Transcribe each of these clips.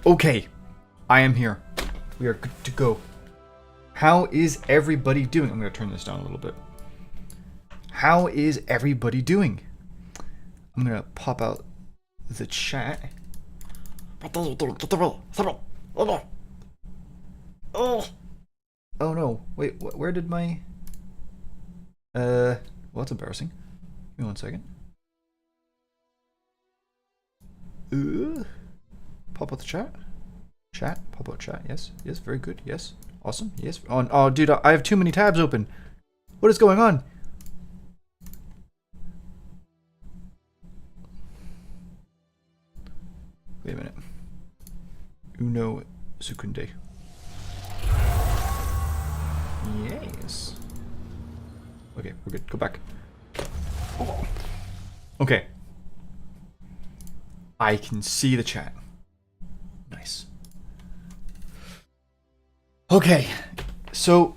Okay, I am here. We are good to go. How is everybody doing? I'm going to turn this down a little bit. How is everybody doing? I'm going to pop out the chat. What are you doing? Get away! Get away! Oh! Oh no, wait, where did my... well, that's embarrassing. Give me 1 second. Pop out the chat. Chat, pop out chat, yes, yes, very good, yes, awesome, yes. Oh, dude, I have too many tabs open. What is going on? Wait a minute. Uno secunde. Yes. Okay, we're good. Go back. Okay. I can see the chat. Nice. Okay, so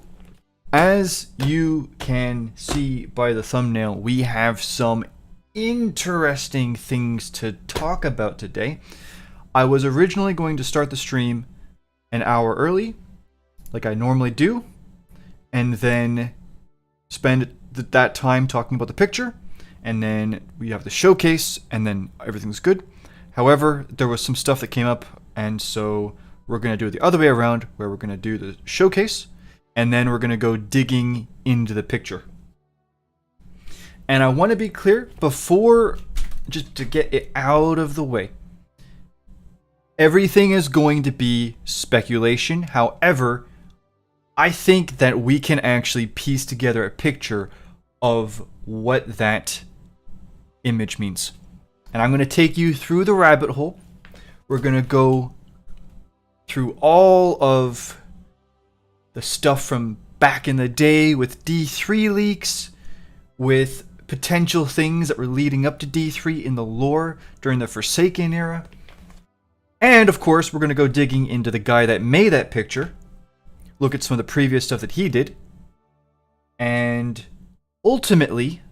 as you can see by the thumbnail, we have some interesting things to talk about today. I was originally going to start the stream an hour early, like I normally do, and then spend that time talking about the picture, and then we have the showcase, and then everything's good. However, there was some stuff that came up, and so we're going to do it the other way around, where we're going to do the showcase, and then we're going to go digging into the picture. And I want to be clear, before, just to get it out of the way, everything is going to be speculation. However, I think that we can actually piece together a picture of what that image means. And I'm going to take you through the rabbit hole. We're going to go through all of the stuff from back in the day with D3 leaks, with potential things that were leading up to D3 in the lore during the Forsaken era. And of course, we're going to go digging into the guy that made that picture, look at some of the previous stuff that he did, and ultimately,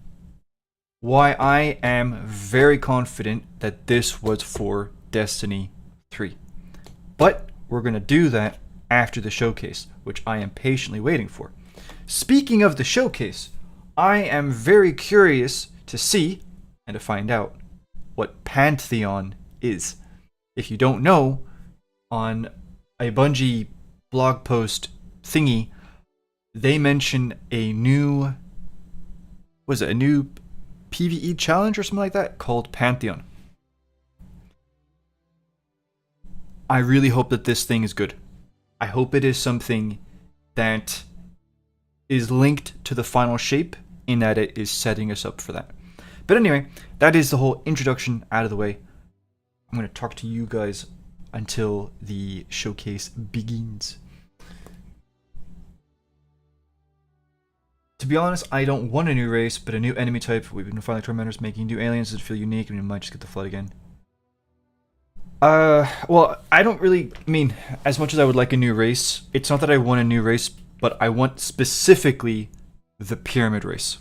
why I am very confident that this was for Destiny 3. But we're going to do that after the showcase, which I am patiently waiting for. Speaking of the showcase, I am very curious to see and to find out what Pantheon is. If you don't know, on a Bungie blog post thingy, they mention a new, was it a new PvE challenge or something like that called Pantheon. I really hope that this thing is good. I hope it is something that is linked to the final shape in that it is setting us up for that. But anyway, that is the whole introduction out of the way. I'm going to talk to you guys until the showcase begins. To be honest, I don't want a new race, but a new enemy type. We've been finding tormentors making new aliens that feel unique, and we might just get the flood again. Well, I don't really, I mean, as much as I would like a new race, it's not that I want a new race, but I want specifically the pyramid race.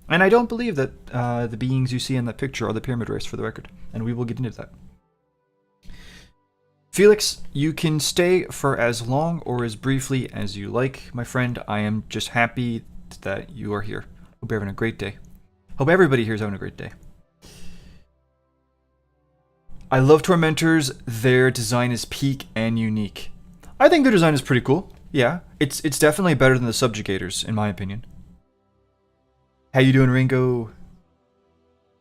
And I don't believe that the beings you see in that picture are the pyramid race, for the record, and we will get into that. Felix, you can stay for as long or as briefly as you like, my friend. I am just happy that you are here. Hope you're having a great day. Hope everybody here is having a great day. I love Tormentors. Their design is peak and unique. I think their design is pretty cool. Yeah, it's definitely better than the Subjugators, in my opinion. How you doing, Ringo?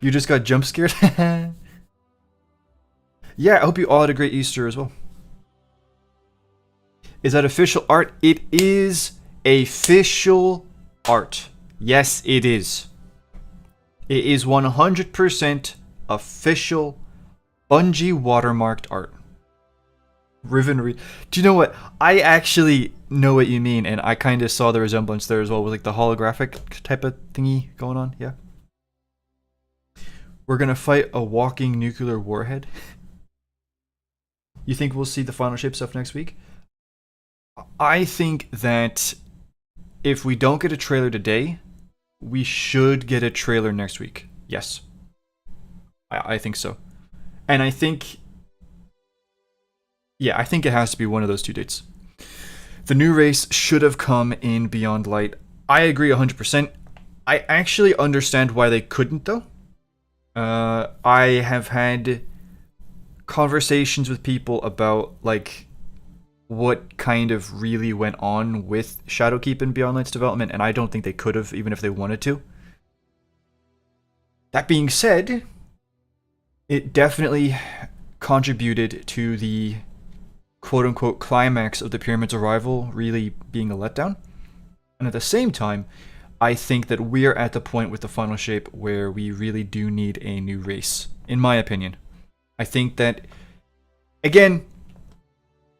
You just got jump scared? Yeah, I hope you all had a great Easter as well. Is that official art? It is official art. Yes, it is. It is 100% official Bungie watermarked art. Riven. Do you know what? I actually know what you mean, and I kind of saw the resemblance there as well with like the holographic type of thingy going on. Yeah. We're gonna fight a walking nuclear warhead. You think we'll see the final shape stuff next week? I think that if we don't get a trailer today, we should get a trailer next week. Yes. I think so. And I think Yeah, I think it has to be one of those two dates. The new race should have come in Beyond Light. I agree 100%. I actually understand why they couldn't, though. I have had conversations with people about, like, what kind of really went on with Shadowkeep and Beyond Light's development, and I don't think they could have, even if they wanted to. That being said, it definitely contributed to the quote-unquote climax of the Pyramid's arrival really being a letdown. And at the same time, I think that we're at the point with the final shape where we really do need a new race, in my opinion. I think that, again,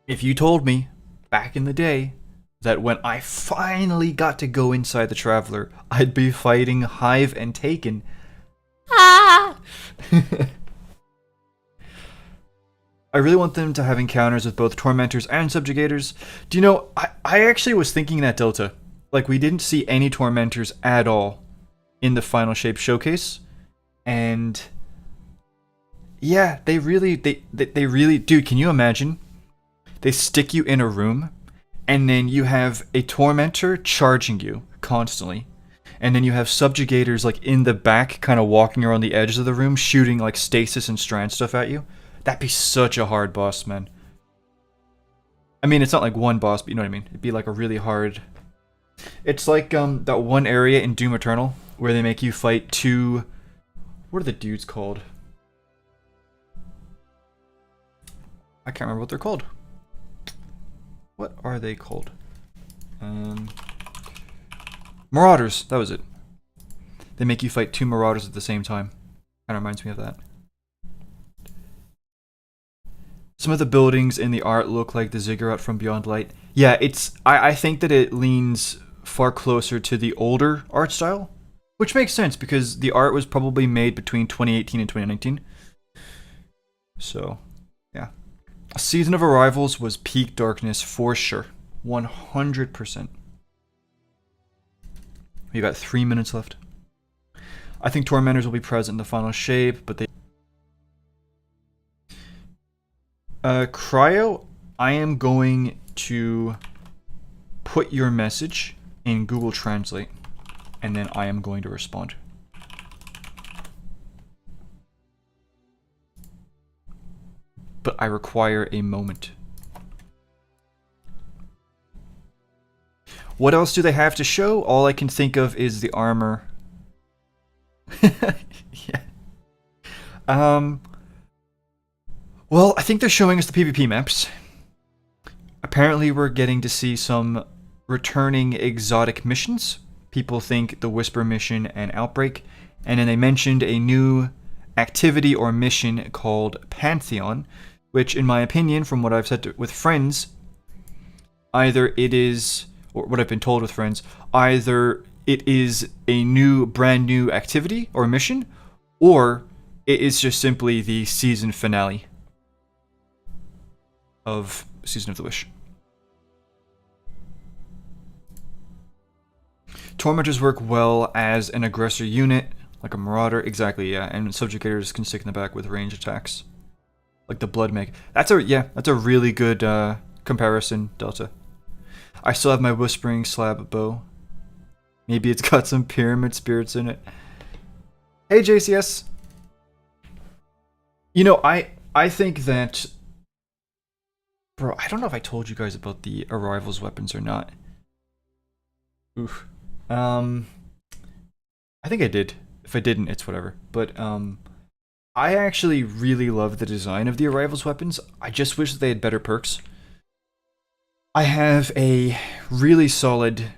if you told me back in the day that when I finally got to go inside the Traveler, I'd be fighting Hive and Taken. Ah! I really want them to have encounters with both Tormentors and Subjugators. Do you know, I actually was thinking that, Delta. Like, we didn't see any Tormentors at all in the Final Shape showcase. And yeah, they really, dude, can you imagine? They stick you in a room, and then you have a Tormentor charging you constantly. And then you have Subjugators, like, in the back, kind of walking around the edges of the room, shooting, like, stasis and strand stuff at you. That'd be such a hard boss, man. I mean, it's not like one boss, but you know what I mean? It'd be, like, a really hard... It's like, that one area in Doom Eternal, where they make you fight two... What are the dudes called? I can't remember what they're called. What are they called? Marauders, that was it. They make you fight two Marauders at the same time. Kind of reminds me of that. Some of the buildings in the art look like the Ziggurat from Beyond Light. Yeah, it's. I think that it leans far closer to the older art style, which makes sense because the art was probably made between 2018 and 2019. So, yeah. Season of Arrivals was peak darkness for sure. 100%. We got 3 minutes left. I think Tormentors will be present in the final shape, but they... Cryo, I am going to put your message in Google Translate, and then I am going to respond. But I require a moment. What else do they have to show? All I can think of is the armor. Yeah. Well, I think they're showing us the PvP maps. Apparently we're getting to see some returning exotic missions. People think the Whisper mission and Outbreak. And then they mentioned a new activity or mission called Pantheon, which in my opinion, from what I've said with friends, either it is, or what I've been told with friends, either it is a brand new activity or mission, or it is just simply the season finale of Season of the Wish. Tormentors work well as an aggressor unit, like a Marauder, exactly, yeah, and Subjugators can stick in the back with range attacks. Like the Blood Meg. That's a really good comparison, Delta. I still have my Whispering Slab bow. Maybe it's got some Pyramid Spirits in it. Hey JCS! You know, I think that... Bro, I don't know if I told you guys about the Arrivals weapons or not. Oof. I think I did. If I didn't, it's whatever. But, I actually really love the design of the Arrivals weapons. I just wish that they had better perks. I have a really solid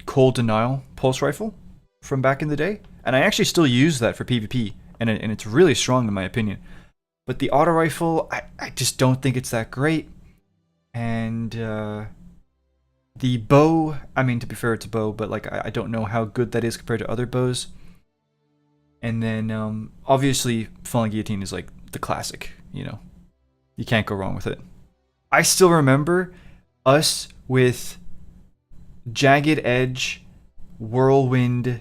Cold Denial pulse rifle from back in the day, and I actually still use that for PvP, and it's really strong in my opinion. But the auto rifle, I just don't think it's that great. And the bow, I mean, to be fair, it's a bow, but like I don't know how good that is compared to other bows. And then obviously Falling Guillotine is like the classic, you know. You can't go wrong with it. I still remember us with Jagged Edge, Whirlwind,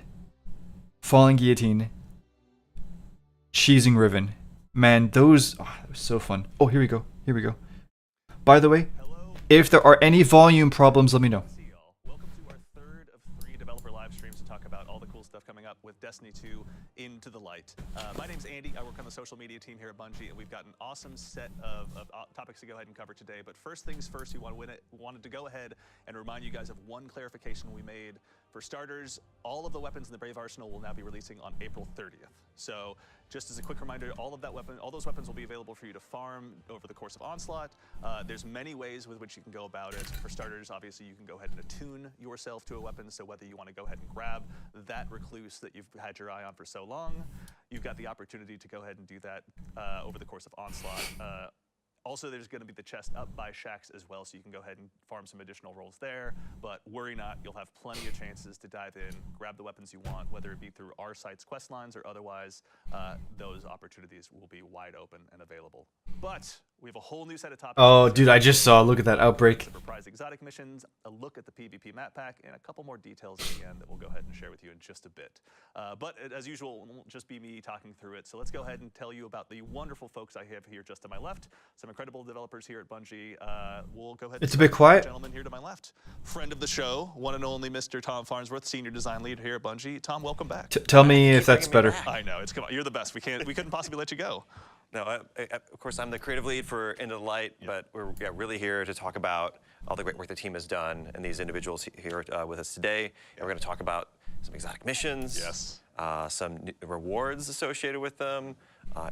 Falling Guillotine, Cheesing Riven. Man, those... Oh, that was so fun. Oh, here we go. Here we go. By the way, if there are any volume problems, let me know. Welcome to our third of 3 developer live streams to talk about all the cool stuff coming up with Destiny 2 Into the Light. My name's Andy. I work on the social media team here at Bungie, and we've got an awesome set of topics to go ahead and cover today. But first things first, we wanted to go ahead and remind you guys of one clarification we made. For starters, all of the weapons in the Brave Arsenal will now be releasing on April 30th. So just as a quick reminder, all those weapons will be available for you to farm over the course of Onslaught. There's many ways with which you can go about it. For starters, obviously, you can go ahead and attune yourself to a weapon. So whether you want to go ahead and grab that recluse that you've had your eye on for so long, you've got the opportunity to go ahead and do that over the course of Onslaught. Also, there's going to be the chest up by Shaxx as well, so you can go ahead and farm some additional rolls there. But worry not, you'll have plenty of chances to dive in, grab the weapons you want, whether it be through our site's quest lines or otherwise. Those opportunities will be wide open and available. But we have a whole new set of topics. Oh, dude, I just saw. Look at that outbreak. Surprise exotic missions, a look at the PvP map pack, and a couple more details at the end that we'll go ahead and share with you in just a bit. But as usual, it won't just be me talking through it. So let's go ahead and tell you about the wonderful folks I have here just to my left. Some incredible developers here at Bungie. We'll go ahead. It's a bit quiet. Gentleman here to my left, friend of the show, one and only Mr. Tom Farnsworth, senior design lead here at Bungie. Tom, welcome back. Tell me if that's better. I know it's come on. You're the best. We couldn't possibly let you go. No, of course, I'm the creative lead for Into the Light, but we're really here to talk about all the great work the team has done and these individuals here with us today. And we're going to talk about some exotic missions, Yes. Some rewards associated with them,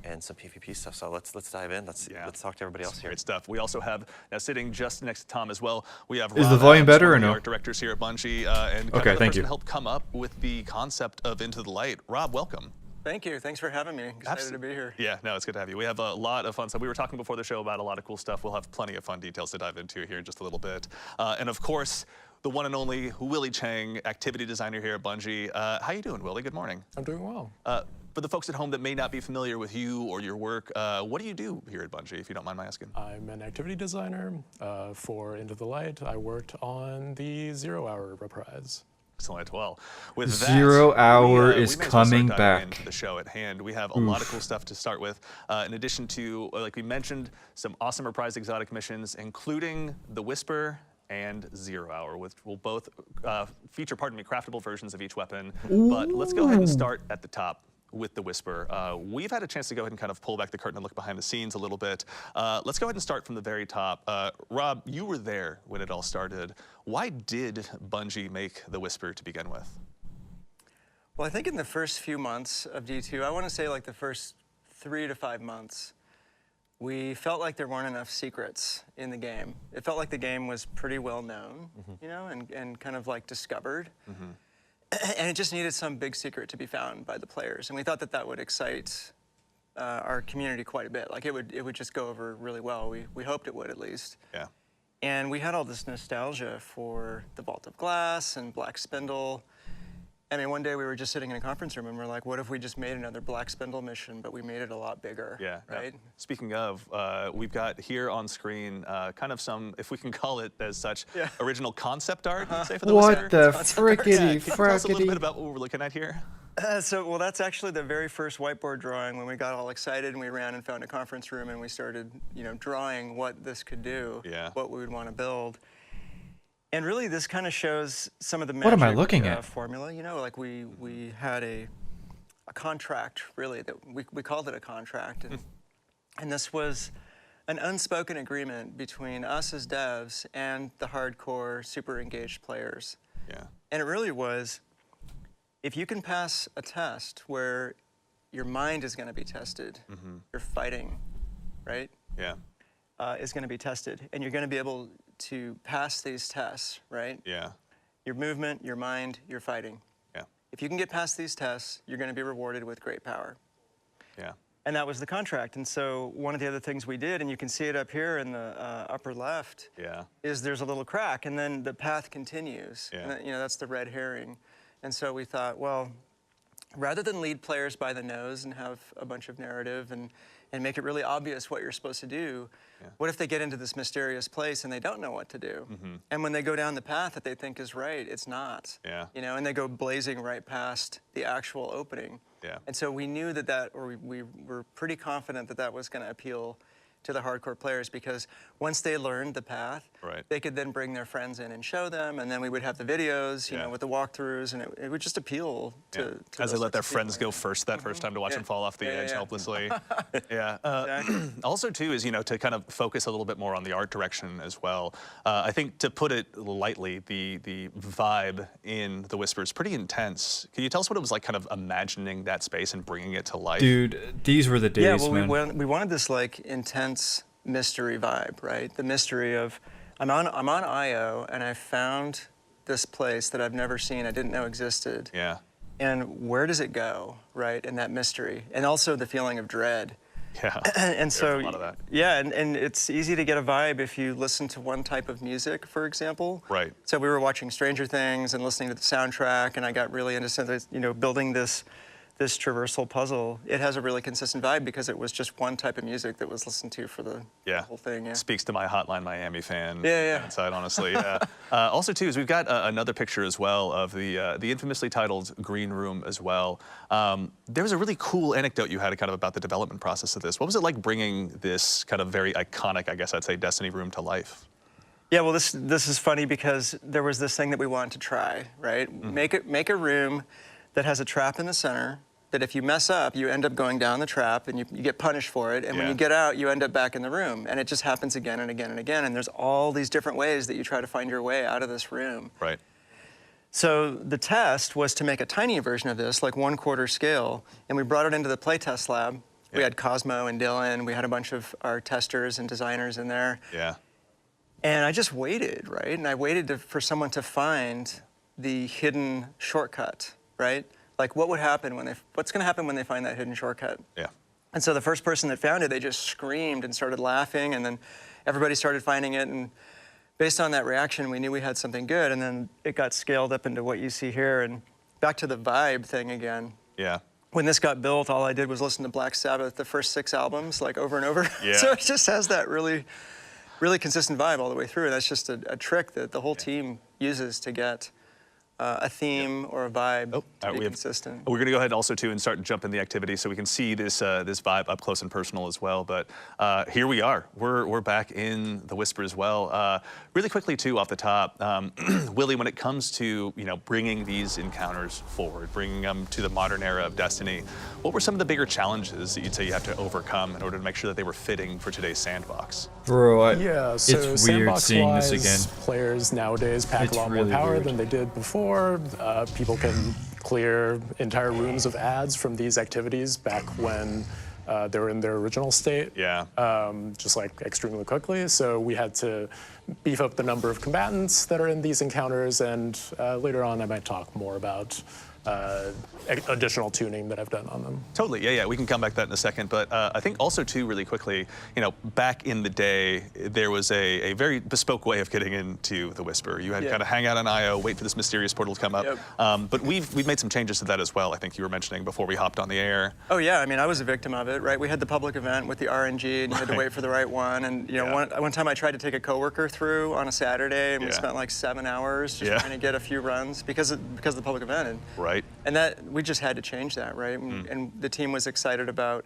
and some PvP stuff. So let's dive in. Let's talk to everybody else here. Great stuff. We also have now sitting just next to Tom as well. We have Is Rob the volume Adams, better one or of the no? art directors here at Bungie, and Okay, the thank person you. helped come up with the concept of Into the Light. Rob, welcome. Thank you. Thanks for having me. Excited to be here. Yeah, no, it's good to have you. We have a lot of fun stuff. We were talking before the show about a lot of cool stuff. We'll have plenty of fun details to dive into here in just a little bit. And of course, the one and only Willie Chang, activity designer here at Bungie. How you doing, Willie? Good morning. I'm doing well. For the folks at home that may not be familiar with you or your work, what do you do here at Bungie, if you don't mind my asking? I'm an activity designer for Into the Light. I worked on the 0 Hour reprise. Excellent. Well, with that, 0 Hour we is may as well start coming diving back. into the show at hand. We have a lot of cool stuff to start with. In addition to, like we mentioned, some awesome reprise exotic missions, including the Whisper and 0 Hour, which will both feature, craftable versions of each weapon. But let's go ahead and start at the top with the Whisper. We've had a chance to go ahead and kind of pull back the curtain and look behind the scenes a little bit. Let's go ahead and start from the very top. Rob, you were there when it all started. Why did Bungie make the Whisper to begin with? Well, I think in the first few months of D2, I want to say like the first 3 to 5 months, we felt like there weren't enough secrets in the game. It felt like the game was pretty well known, you know, and kind of like discovered. And it just needed some big secret to be found by the players. And we thought that that would excite our community quite a bit. Like it would just go over really well. We hoped it would at least. Yeah. And we had all this nostalgia for the Vault of Glass and Black Spindle. I mean, one day we were just sitting in a conference room and we're like, what if we just made another Black Spindle mission, but we made it a lot bigger, Yeah. right? Now, speaking of, we've got here on screen kind of some, if we can call it as such, original concept art, say, for the What Whisper. the Can frickety you tell us a little bit frackety? about what we're looking at here? Well, that's actually the very first whiteboard drawing when we got all excited and we ran and found a conference room and we started, you know, drawing what this could do, what we would want to build. And really, this kind of shows some of the magic What am I looking at? formula. You know, like we had a contract, really, that we called it a contract. And this was an unspoken agreement between us as devs and the hardcore, super engaged players. Yeah. And it really was, if you can pass a test where your mind is going to be tested, your fighting, right? Yeah. Is going to be tested, and you're going to be able to pass these tests, right? Yeah. Your movement, your mind, your fighting. Yeah. If you can get past these tests, you're going to be rewarded with great power. Yeah. And that was the contract. And so one of the other things we did, and you can see it up here in the upper left, is there's a little crack, and then the path continues. Yeah. And that, you know, that's the red herring. And so we thought, well, rather than lead players by the nose and have a bunch of narrative and make it really obvious what you're supposed to do, what if they get into this mysterious place and they don't know what to do? And when they go down the path that they think is right, it's not. You know, and they go blazing right past the actual opening. And so we knew that or we were pretty confident that that was going to appeal to the hardcore players, because once they learned the path, Right. they could then bring their friends in and show them, and then we would have the videos, you Yeah. know, with the walkthroughs, and it would just appeal to, Yeah. to As those they let their sorts of people. friends go first that first time to watch Yeah. them fall off the Yeah, yeah, edge yeah. helplessly. Yeah. Exactly. Also, too, is, you know, to kind of focus a little bit more on the art direction as well. I think, to put it lightly, the vibe in The Whisper is pretty intense. Can you tell us what it was like, kind of imagining that space and bringing it to life? Dude, these were the days, Yeah, well, man. we wanted this like intense mystery vibe, right? The mystery of I'm on IO and I found this place that I've never seen, I didn't know existed. Yeah. And where does it go, right? And that mystery, and also the feeling of dread. Yeah. And so, There's a lot of that. yeah, and it's easy to get a vibe if you listen to one type of music, for example. Right. So we were watching Stranger Things and listening to the soundtrack, and I got really into, you know, building this traversal puzzle. It has a really consistent vibe because it was just one type of music that was listened to for the whole thing. Yeah. Speaks to my Hotline Miami fan. Yeah. Inside, honestly. Yeah. Also, too, is we've got another picture as well of the infamously titled Green Room as well. There was a really cool anecdote you had kind of about the development process of this. What was it like bringing this kind of very iconic, I guess I'd say, Destiny room to life? Yeah, well, this is funny because there was this thing that we wanted to try, right? Make a room that has a trap in the center, that if you mess up, you end up going down the trap and you get punished for it. And when you get out, you end up back in the room. And it just happens again and again and again. And there's all these different ways that you try to find your way out of this room. Right. So the test was to make a tiny version of this, like 1/4 scale. And we brought it into the playtest lab. We had Cosmo and Dylan. We had a bunch of our testers and designers in there. Yeah. And I just waited, right? And I waited for someone to find the hidden shortcut, right? Like, what would happen what's going to happen when they find that hidden shortcut? Yeah. And so the first person that found it, they just screamed and started laughing, and then everybody started finding it. And based on that reaction, we knew we had something good. And then it got scaled up into what you see here. And back to the vibe thing again. Yeah. When this got built, all I did was listen to Black Sabbath, the first 6 albums, like over and over. Yeah. So it just has that really consistent vibe all the way through. And that's just a trick that the whole team uses to get a theme or a vibe to be consistent. We're going to go ahead also, too, and start jumping the activity so we can see this this vibe up close and personal as well. But here we are. We're back in The Whisper as well. Really quickly, too, off the top, Willie, when it comes to, you know, bringing these encounters forward, bringing them to the modern era of Destiny, what were some of the bigger challenges that you'd say you have to overcome in order to make sure that they were fitting for today's sandbox? Bro, Yeah, so it's weird seeing this sandbox-wise, again. Players nowadays pack It's a lot really more power weird. than they did before. People can clear entire rooms of ads from these activities back when they were in their original state. Yeah. Just like extremely quickly. So we had to beef up the number of combatants that are in these encounters, and later on I might talk more about additional tuning that I've done on them. Totally, yeah. We can come back to that in a second. But I think also, too, really quickly, you know, back in the day, there was a very bespoke way of getting into The Whisper. You had to kind of hang out on IO, wait for this mysterious portal to come up. Yep. But we've made some changes to that as well, I think you were mentioning before we hopped on the air. Oh yeah, I mean, I was a victim of it, right? We had the public event with the RNG, and you had to wait for the right one. And you know, one time I tried to take a coworker through on a Saturday, and we spent like 7 hours just trying to get a few runs because of the public event. And, Right. And that we just had to change that, right? And the team was excited about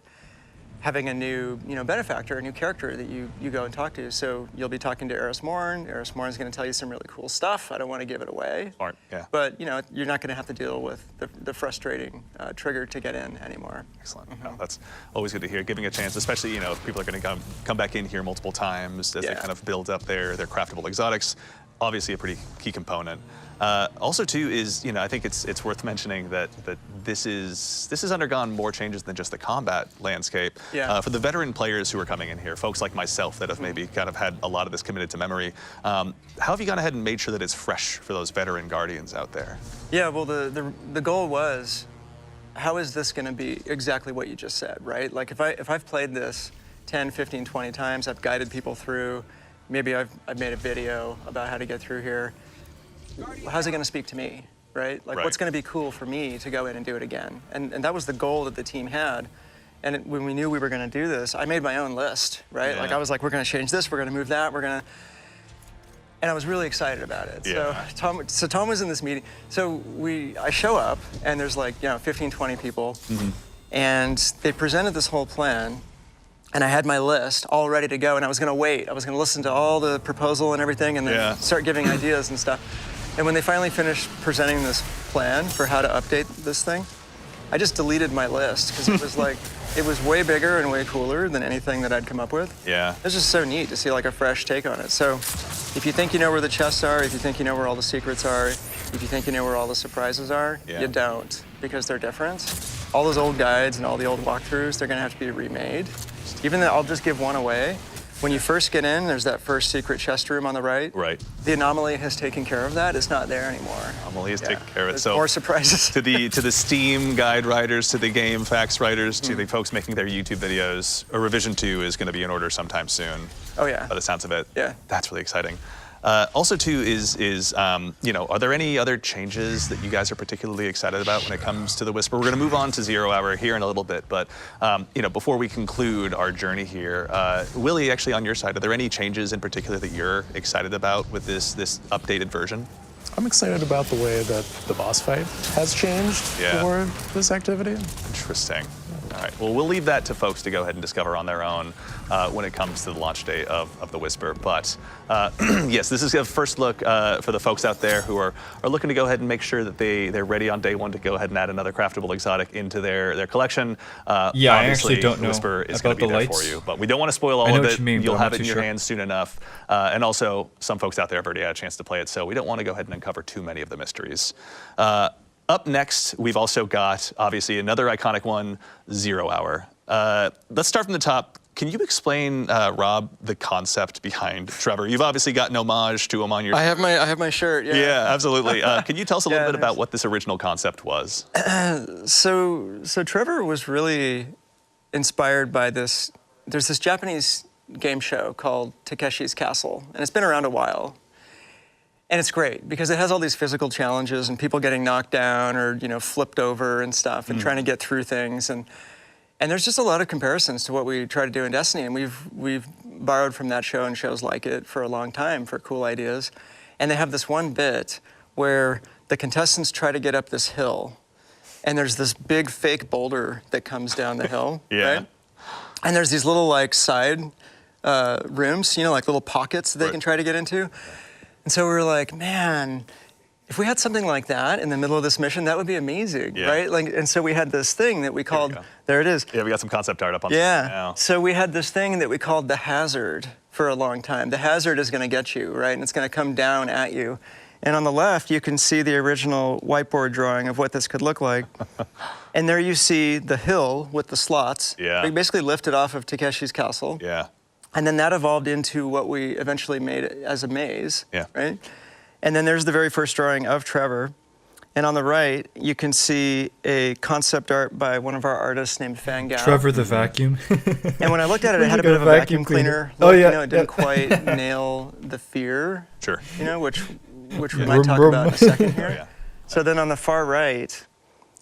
having a new, you know, benefactor, a new character that you go and talk to. So you'll be talking to Eris Morn. Eris Morn is going to tell you some really cool stuff. I don't want to give it away. Smart, yeah. But you know, you're not going to have to deal with the frustrating trigger to get in anymore. Excellent. No, that's always good to hear. Giving a chance, especially, you know, if people are going to come back in here multiple times as they kind of build up their craftable exotics. Obviously, a pretty key component. Also, too, is, you know, I think it's worth mentioning that this has undergone more changes than just the combat landscape. Yeah. For the veteran players who are coming in here, folks like myself that have maybe kind of had a lot of this committed to memory, how have you gone ahead and made sure that it's fresh for those veteran guardians out there? Yeah, well, the goal was, how is this going to be exactly what you just said, right? Like if I've played this 10, 15, 20 times, I've guided people through, maybe I've made a video about how to get through here. How's it going to speak to me, right? Like what's going to be cool for me to go in and do it again? And that was the goal that the team had. And when we knew we were going to do this, I made my own list, right? Like I was like, we're going to change this, we're going to move that, and I was really excited about it. Yeah. So Tom was in this meeting. So I show up, and there's like, you know, 15, 20 people, and they presented this whole plan. and I had my list all ready to go, and I was gonna wait. I was gonna listen to all the proposal and everything, and then start giving ideas and stuff. And when they finally finished presenting this plan for how to update this thing, I just deleted my list because it was like, it was way bigger and way cooler than anything that I'd come up with. Yeah. It's just so neat to see like a fresh take on it. So if you think you know where the chests are, if you think you know where all the secrets are, if you think you know where all the surprises are, you don't, because they're different. All those old guides and all the old walkthroughs, they're gonna have to be remade. Even though I'll just give one away. When you first get in, there's that first secret chest room on the right. Right. The anomaly has taken care of that. It's not there anymore. Anomaly has taken care of it. There's So more surprises. to the Steam guide writers, to the game facts writers, to the folks making their YouTube videos, a revision 2 is going to be in order sometime soon. Oh yeah. By the sounds of it. Yeah. That's really exciting. Also, too, is you know, are there any other changes that you guys are particularly excited about when it comes to the Whisper? We're going to move on to 0 Hour here in a little bit, but you know, before we conclude our journey here, Willie, actually on your side, are there any changes in particular that you're excited about with this updated version? I'm excited about the way that the boss fight has changed for this activity. Interesting. All right. Well, we'll leave that to folks to go ahead and discover on their own when it comes to the launch day of the Whisper. But yes, this is a first look for the folks out there who are looking to go ahead and make sure that they're ready on day 1 to go ahead and add another craftable exotic into their collection. Yeah, I actually don't the know Whisper is about going to be the there lights. for you, but we don't want to spoil all I know of what it. you mean, but You'll I'm have not it in too your sure. hands soon enough. And also, some folks out there have already had a chance to play it, so we don't want to go ahead and uncover too many of the mysteries. Up next, we've also got, obviously, another iconic one, 0 Hour. Let's start from the top. Can you explain, Rob, the concept behind Trevor? You've obviously got an homage to him on your... I have my shirt. Yeah. Yeah, absolutely. Can you tell us a little bit about what this original concept was? So Trevor was really inspired by this. There's this Japanese game show called Takeshi's Castle, and it's been around a while. And it's great because it has all these physical challenges and people getting knocked down or, you know, flipped over and stuff and trying to get through things. And there's just a lot of comparisons to what we try to do in Destiny. And we've borrowed from that show and shows like it for a long time for cool ideas. And they have this one bit where the contestants try to get up this hill. And there's this big fake boulder that comes down the hill. Right? And there's these little like side rooms, you know, like little pockets that they can try to get into. And so we were like, man, if we had something like that in the middle of this mission, that would be amazing, right? Like, and so we had this thing that we called, there it is. Yeah, we got some concept art up on screen now. So we had this thing that we called the hazard for a long time. The hazard is gonna get you, right? And it's gonna come down at you. And on the left, you can see the original whiteboard drawing of what this could look like. And there you see the hill with the slots. Yeah. We basically lifted off of Takeshi's Castle. Yeah. And then that evolved into what we eventually made as a maze, Yeah. right? And then there's the very first drawing of Trevor. And on the right, you can see a concept art by one of our artists named Fangao. Trevor the vacuum. And when I looked at it, it had a Look bit at of a a vacuum vacuum cleaner. cleaner. Oh, look, yeah, You know, it didn't yeah. quite nail the fear, Sure. you know, which we Yeah. might talk Vroom, about in a vroom. second here. Oh, yeah. So then on the far right,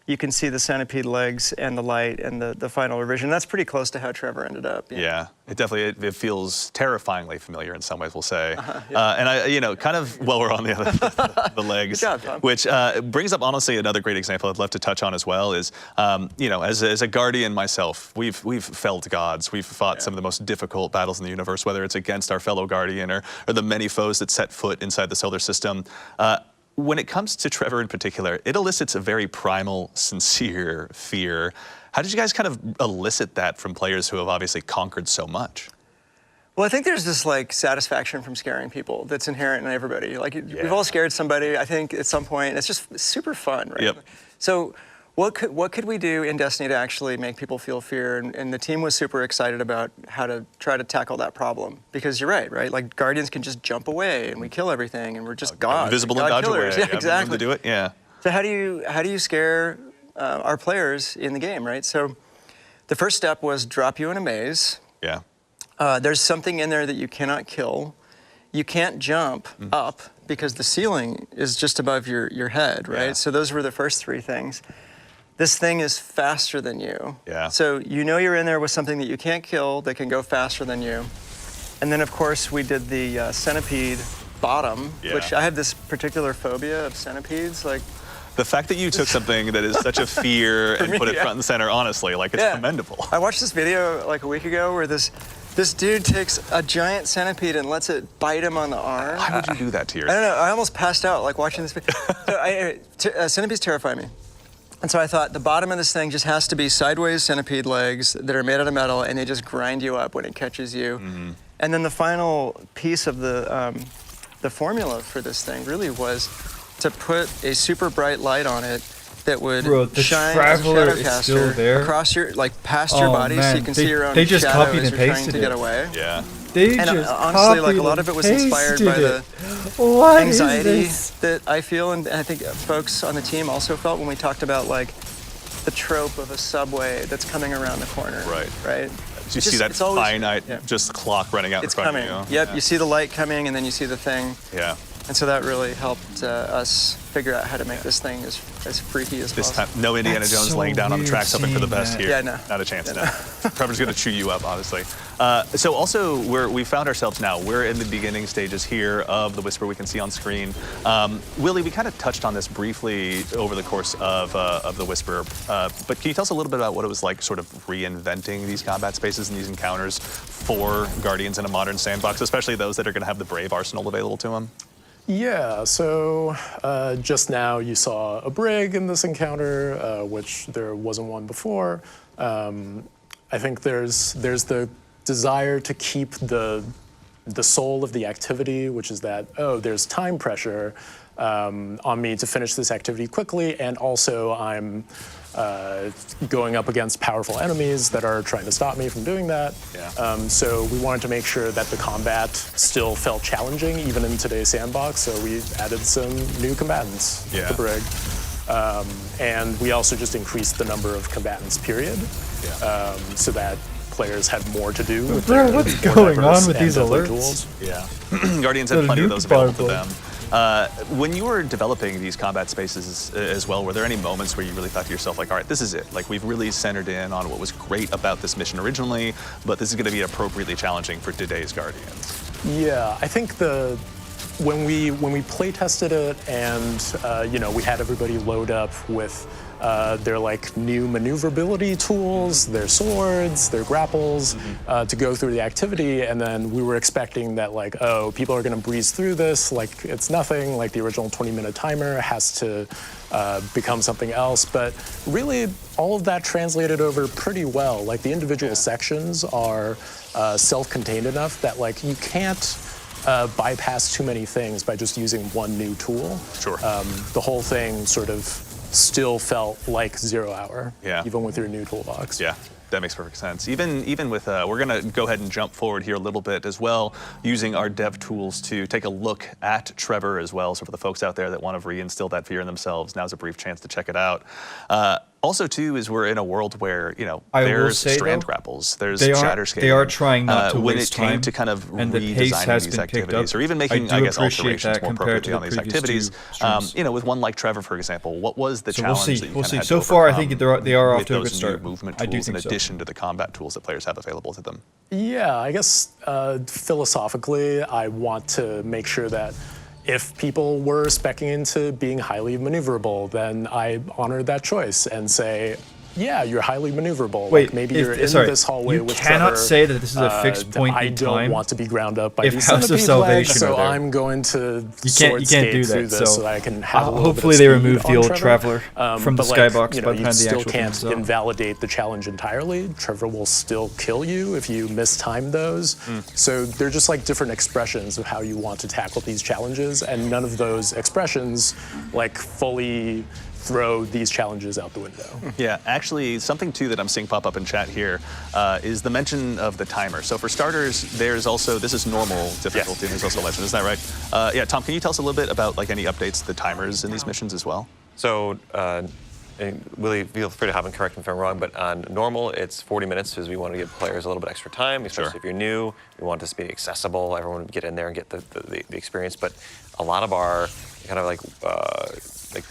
you can see the centipede legs and the light and the final revision. That's pretty close to how Trevor ended up. Yeah, it definitely it feels terrifyingly familiar in some ways, we'll say. And I, you know, kind of while we're on the other the legs, Good job, Tom. which brings up honestly another great example I'd love to touch on as well is, you know, as a guardian myself, we've felled gods, we've fought some of the most difficult battles in the universe, whether it's against our fellow guardian or the many foes that set foot inside the solar system. When it comes to Trevor in particular, it elicits a very primal, sincere fear. How did you guys kind of elicit that from players who have obviously conquered so much? Well, I think there's this like satisfaction from scaring people that's inherent in everybody. Like we've all scared somebody, I think, at some point. It's just super fun, right? Yep. So what could we do in Destiny to actually make people feel fear? And the team was super excited about how to try to tackle that problem. Because you're right? Like Guardians can just jump away and we kill everything and we're just gods. Invisible and God dodge killers. away. Yeah, exactly. To do it, yeah. So how do you scare our players in the game, right? So the first step was drop you in a maze. Yeah. There's something in there that you cannot kill. You can't jump up because the ceiling is just above your head, right? Yeah. So those were the first three things. This thing is faster than you. Yeah. So you know you're in there with something that you can't kill that can go faster than you. And then of course we did the centipede bottom, which I have this particular phobia of centipedes. Like The fact that you took something that is such a fear and put it front and center, honestly, like it's commendable. I watched this video like a week ago where this dude takes a giant centipede and lets it bite him on the arm. Why would you do that to I yourself? don't know. I almost passed out like watching this video. Centipedes terrify me. And so I thought the bottom of this thing just has to be sideways centipede legs that are made out of metal, and they just grind you up when it catches you. And then the final piece of the formula for this thing really was to put a super bright light on it that would the shine Traveler as a is shadowcaster still there? across your, like past your body, so man. you can see your own They just shadow copied as and you're trying pasted to it. get away. Yeah. They And just honestly, like a copied lot of it was inspired by pasted the it. What is anxiety this? that I feel, and I think folks on the team also felt when we talked about like the trope of a subway that's coming around the corner. Right. Right. So you see that it's always- finite, yeah. just clock running out It's in front coming. of you. Yep. You see the light coming, and then you see the thing. Yeah. And so that really helped us figure out how to make this thing as freaky as This possible. time, no Indiana That's Jones so laying down on the weird tracks hoping for the seeing best that. here. Yeah, no. Not a chance, Yeah, no. Trevor's going to chew you up, honestly. So also, we found ourselves now, we're in the beginning stages here of the Whisper we can see on screen. Willie, we kind of touched on this briefly over the course of the Whisper, but can you tell us a little bit about what it was like sort of reinventing these combat spaces and these encounters for Guardians in a modern sandbox, especially those that are going to have the Brave arsenal available to them? Yeah, so just now you saw a brig in this encounter, which there wasn't one before. I think there's the desire to keep the soul of the activity, which is that, oh, there's time pressure on me to finish this activity quickly, and also I'm going up against powerful enemies that are trying to stop me from doing that. Yeah. So we wanted to make sure that the combat still felt challenging, even in today's sandbox. So we added some new combatants with the brig. And we also just increased the number of combatants, period, so that players had more to do. With Bro, their what's more going diverse on with and these deadly alerts? tools. Yeah. Guardians had The plenty of nuke those available to Bible. them. When you were developing these combat spaces as well, were there any moments where you really thought to yourself, like, all right, this is it. Like, we've really centered in on what was great about this mission originally, but this is going to be appropriately challenging for today's Guardians? Yeah, I think when we play tested it and we had everybody load up with their like new maneuverability tools, their swords, their grapples to go through the activity, and then we were expecting that like, oh, people are going to breeze through this like it's nothing, like the original 20-minute timer has to become something else. But really, all of that translated over pretty well. Like the individual sections are self-contained enough that like you can't bypass too many things by just using one new tool. Sure. The whole thing sort of still felt like 0 hour, even with your new toolbox. Yeah, that makes perfect sense. Even with, we're going to go ahead and jump forward here a little bit as well, using our dev tools to take a look at Trevor as well. So for the folks out there that want to reinstill that fear in themselves, now's a brief chance to check it out. Also, too, is we're in a world where, I will there's say, strand though, grapples, there's they shatter are scaling. trying not to when waste it came time, to kind of and the pace redesigning has these been picked activities, up. or even making, I do guess, appreciate alterations that more compared to appropriately on the these previous activities. two streams. With one like Trevor, for example, what was the So challenge we'll see. that you We'll kind see. of had So to far, I overcome think they are off with to a good those new start. movement I do tools in think so. addition to the combat tools that players have available to them? Yeah, I guess philosophically, I want to make sure that if people were speccing into being highly maneuverable, then I honor that choice and say, yeah, you're highly maneuverable. Wait, like maybe you're in sorry, this hallway you with cannot Trevor, say that this is a fixed point I in don't time. want to be ground up by If these House of centipede Salvation legs, so are there. I'm going to You sword can't skate do through that. this So I can have a little hopefully bit they of speed remove the on old Trevor. Traveler from the But skybox by the the time the still actual can't game's out. invalidate the challenge entirely. Trevor will still kill you if you mistime those. So they're just like different expressions of how you want to tackle these challenges, and none of those expressions like fully throw these challenges out the window. Yeah, actually, something too that I'm seeing pop up in chat here is the mention of the timer. So for starters, there's also, this is normal difficulty, and there's also legend, isn't that right? Yeah, Tom, can you tell us a little bit about like any updates to the timers in these missions as well? So, and Willie, feel free to have and correct me if I'm wrong, but on normal, it's 40 minutes because we want to give players a little bit extra time, especially if you're new. We want this to be accessible. Everyone would get in there and get the experience. But a lot of our kind of like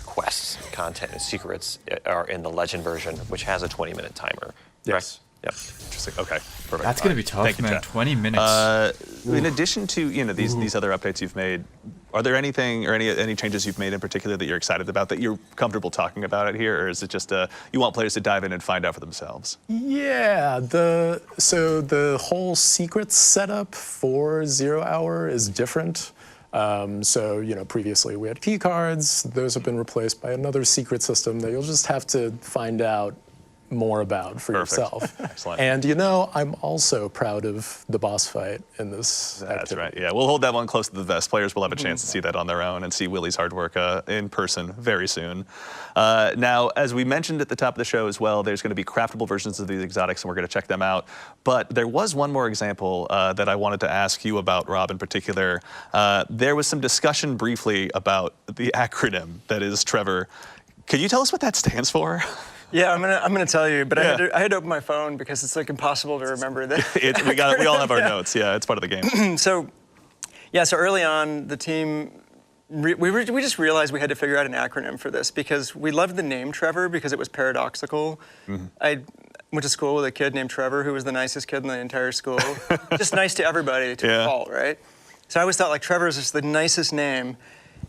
quests, content, and secrets are in the legend version, which has a 20-minute timer. Yes. Yep. Interesting. Okay, perfect. That's going to be tough, Thank you, man. Chad. 20 minutes. In addition to these other updates you've made, are there anything or any changes you've made in particular that you're excited about, that you're comfortable talking about it here, or is it just you want players to dive in and find out for themselves? Yeah, so the whole secrets setup for 0 Hour is different. So, previously we had key cards. Those have been replaced by another secret system that you'll just have to find out more about for Perfect. yourself. Excellent. And I'm also proud of the boss fight in this That's right. activity. Yeah, we'll hold that one close to the vest. Players will have a chance to see that on their own and see Willie's hard work in person very soon. Now, as we mentioned at the top of the show as well, there's going to be craftable versions of these exotics, and we're going to check them out. But there was one more example that I wanted to ask you about, Rob, in particular. There was some discussion briefly about the acronym that is Trevor. Could you tell us what that stands for? Yeah, I'm gonna tell you, but Yeah. I had to open my phone because it's like impossible to remember that. We all have our notes. Yeah, it's part of the game. So early on, the team, we just realized we had to figure out an acronym for this because we loved the name Trevor because it was paradoxical. I went to school with a kid named Trevor who was the nicest kid in the entire school. Just nice to everybody to a fault, right? So I always thought like Trevor is just the nicest name.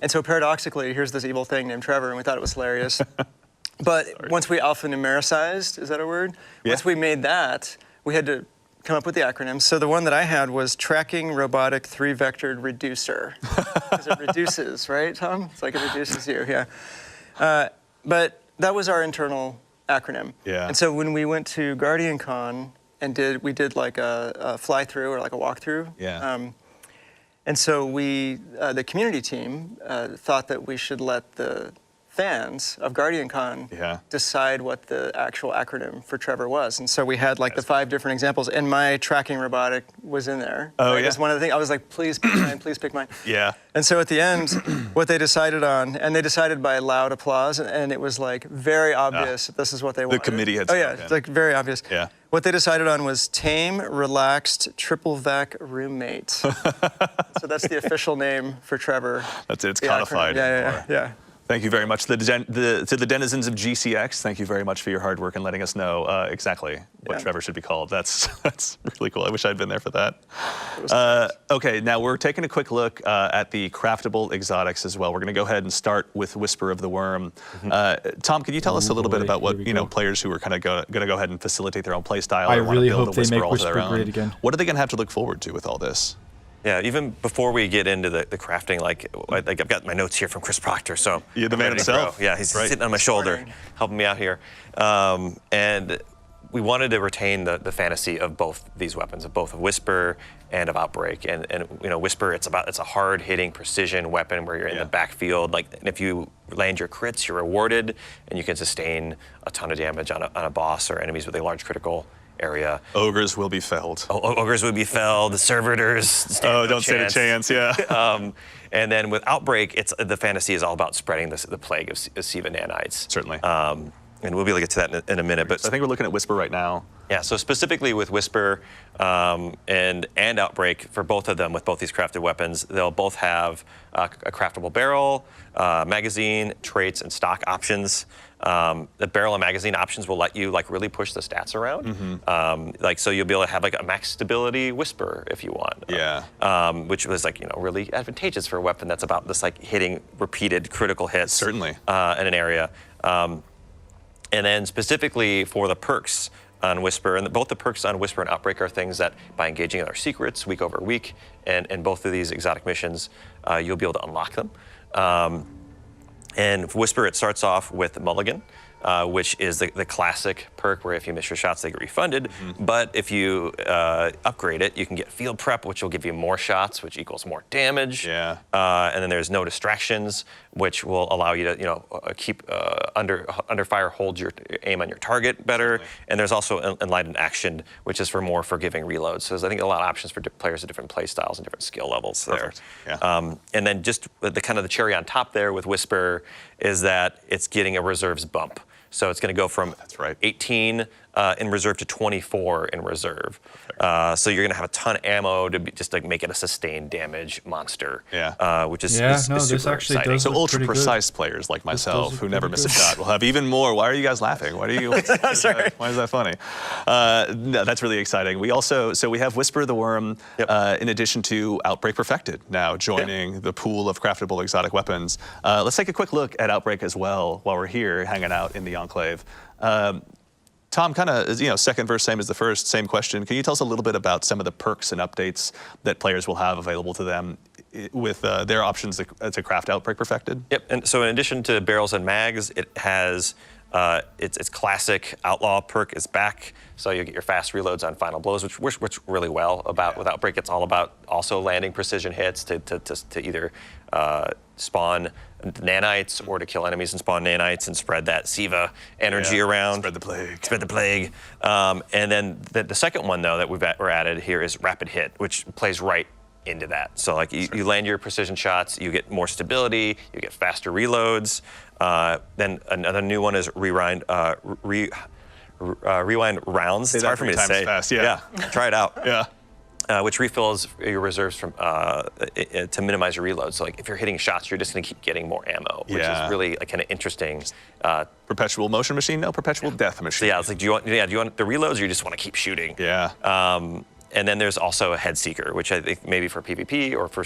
And so paradoxically, here's this evil thing named Trevor, and we thought it was hilarious. But once we alphanumericized, is that a word? Yeah. Once we made that, we had to come up with the acronym. So the one that I had was Tracking Robotic 3-Vectored Reducer. Because it reduces, right, Tom? It's like it reduces you, yeah. But that was our internal acronym. Yeah. And so when we went to Guardian Con and we did like a fly-through or like a walkthrough. Yeah. And so the community team thought that we should let the fans of GuardianCon decide what the actual acronym for Trevor was. And so we had like the 5 different examples, and my tracking robotic was in there. Oh, right? yeah. That's one of the things. I was like, please pick mine, please pick mine. Yeah. And so at the end, what they decided on, and they decided by loud applause, and it was like very obvious that this is what they wanted. committee had Oh yeah, spoken. it's like very obvious. Yeah. What they decided on was tame, relaxed, triple vac roommate. So that's the official name for Trevor. That's it. It's The codified. acronym. Yeah. Thank you very much to the denizens of GCX. Thank you very much for your hard work and letting us know exactly what Trevor should be called. That's really cool. I wish I'd been there for that. Okay, now we're taking a quick look at the craftable exotics as well. We're going to go ahead and start with Whisper of the Worm. Tom, can you tell us a little bit about what players who are kind of going to go ahead and facilitate their own play style? I or wanna really build hope a they Whisper make all to their Whisper own? great again. What are they going to have to look forward to with all this? Yeah, even before we get into the crafting, like I've got my notes here from Chris Proctor, so You're the I'm man ready to himself. go. Yeah, he's Right. sitting on my shoulder, helping me out here. And we wanted to retain the fantasy of both these weapons, of both Whisper and of Outbreak. And Whisper, it's a hard-hitting precision weapon where you're in the backfield. Like, and if you land your crits, you're rewarded, and you can sustain a ton of damage on a boss or enemies with a large critical area. Ogres will be felled. Ogres would be felled. Servitors stand no don't stand a chance. Yeah. And then with Outbreak, the fantasy is all about spreading the plague of Siva nanites. Certainly. And we'll be able to get to that in a minute. But So I think we're looking at Whisper right now. yeah, so specifically with Whisper and Outbreak, for both of them, with both these crafted weapons, they'll both have a craftable barrel, magazine, traits, and stock options. The barrel and magazine options will let you really push the stats around. So you'll be able to have a max stability Whisper if you want. Yeah. Which was really advantageous for a weapon that's about this hitting repeated critical hits. Certainly. In an area. And then specifically for the perks on Whisper, and both the perks on Whisper and Outbreak are things that by engaging in our secrets week over week, and both of these exotic missions, you'll be able to unlock them. And for Whisper, it starts off with Mulligan, which is the classic perk where if you miss your shots, they get refunded. But if you upgrade it, you can get Field Prep, which will give you more shots, which equals more damage. Yeah. And then there's No Distractions, which will allow you to keep under fire, hold your aim on your target better. Certainly. And there's also Enlightened Action, which is for more forgiving reloads. So there's, I think, a lot of options for players at different play styles and different skill levels Perfect. there. Yeah. And then just the cherry on top there with Whisper is that it's getting a reserves bump. So it's going to go from That's right. 18 in reserve to 24 in reserve. So you're going to have a ton of ammo to just like make it a sustained damage monster. Yeah. Which is, Yeah, is, no, is this super actually exciting. does So look ultra pretty good. precise players like myself look who never pretty miss a good. shot will have even more. Why are you guys laughing? Why do you? Sorry. Why is that funny? No, that's really exciting. We also we have Whisper the Worm in addition to Outbreak Perfected now joining the pool of craftable exotic weapons. Let's take a quick look at Outbreak as well while we're here hanging out in the Enclave. Tom, kind of, second verse, same as the first, same question. Can you tell us a little bit about some of the perks and updates that players will have available to them with their options to craft Outbreak Perfected? Yep, and so in addition to barrels and mags, it has its classic Outlaw perk is back. So you get your fast reloads on final blows, which works really well with Outbreak. It's all about also landing precision hits to either spawn nanites or to kill enemies and spawn nanites and spread that Siva energy around. Spread the plague. Spread the plague. And then the second one, though, that we're added here is Rapid Hit, which plays right into that. So like you land your precision shots, you get more stability, you get faster reloads. Then another new one is rewind rounds. It's hard for me to say. Fast, yeah. Try it out. Yeah. Which refills your reserves from to minimize your reload. So like if you're hitting shots, you're just going to keep getting more ammo, which is really like kind of interesting. Perpetual motion machine? No, perpetual death machine. So yeah, it's like do you want the reloads, or you just want to keep shooting? Yeah. And then there's also a head seeker, which I think maybe for PvP or for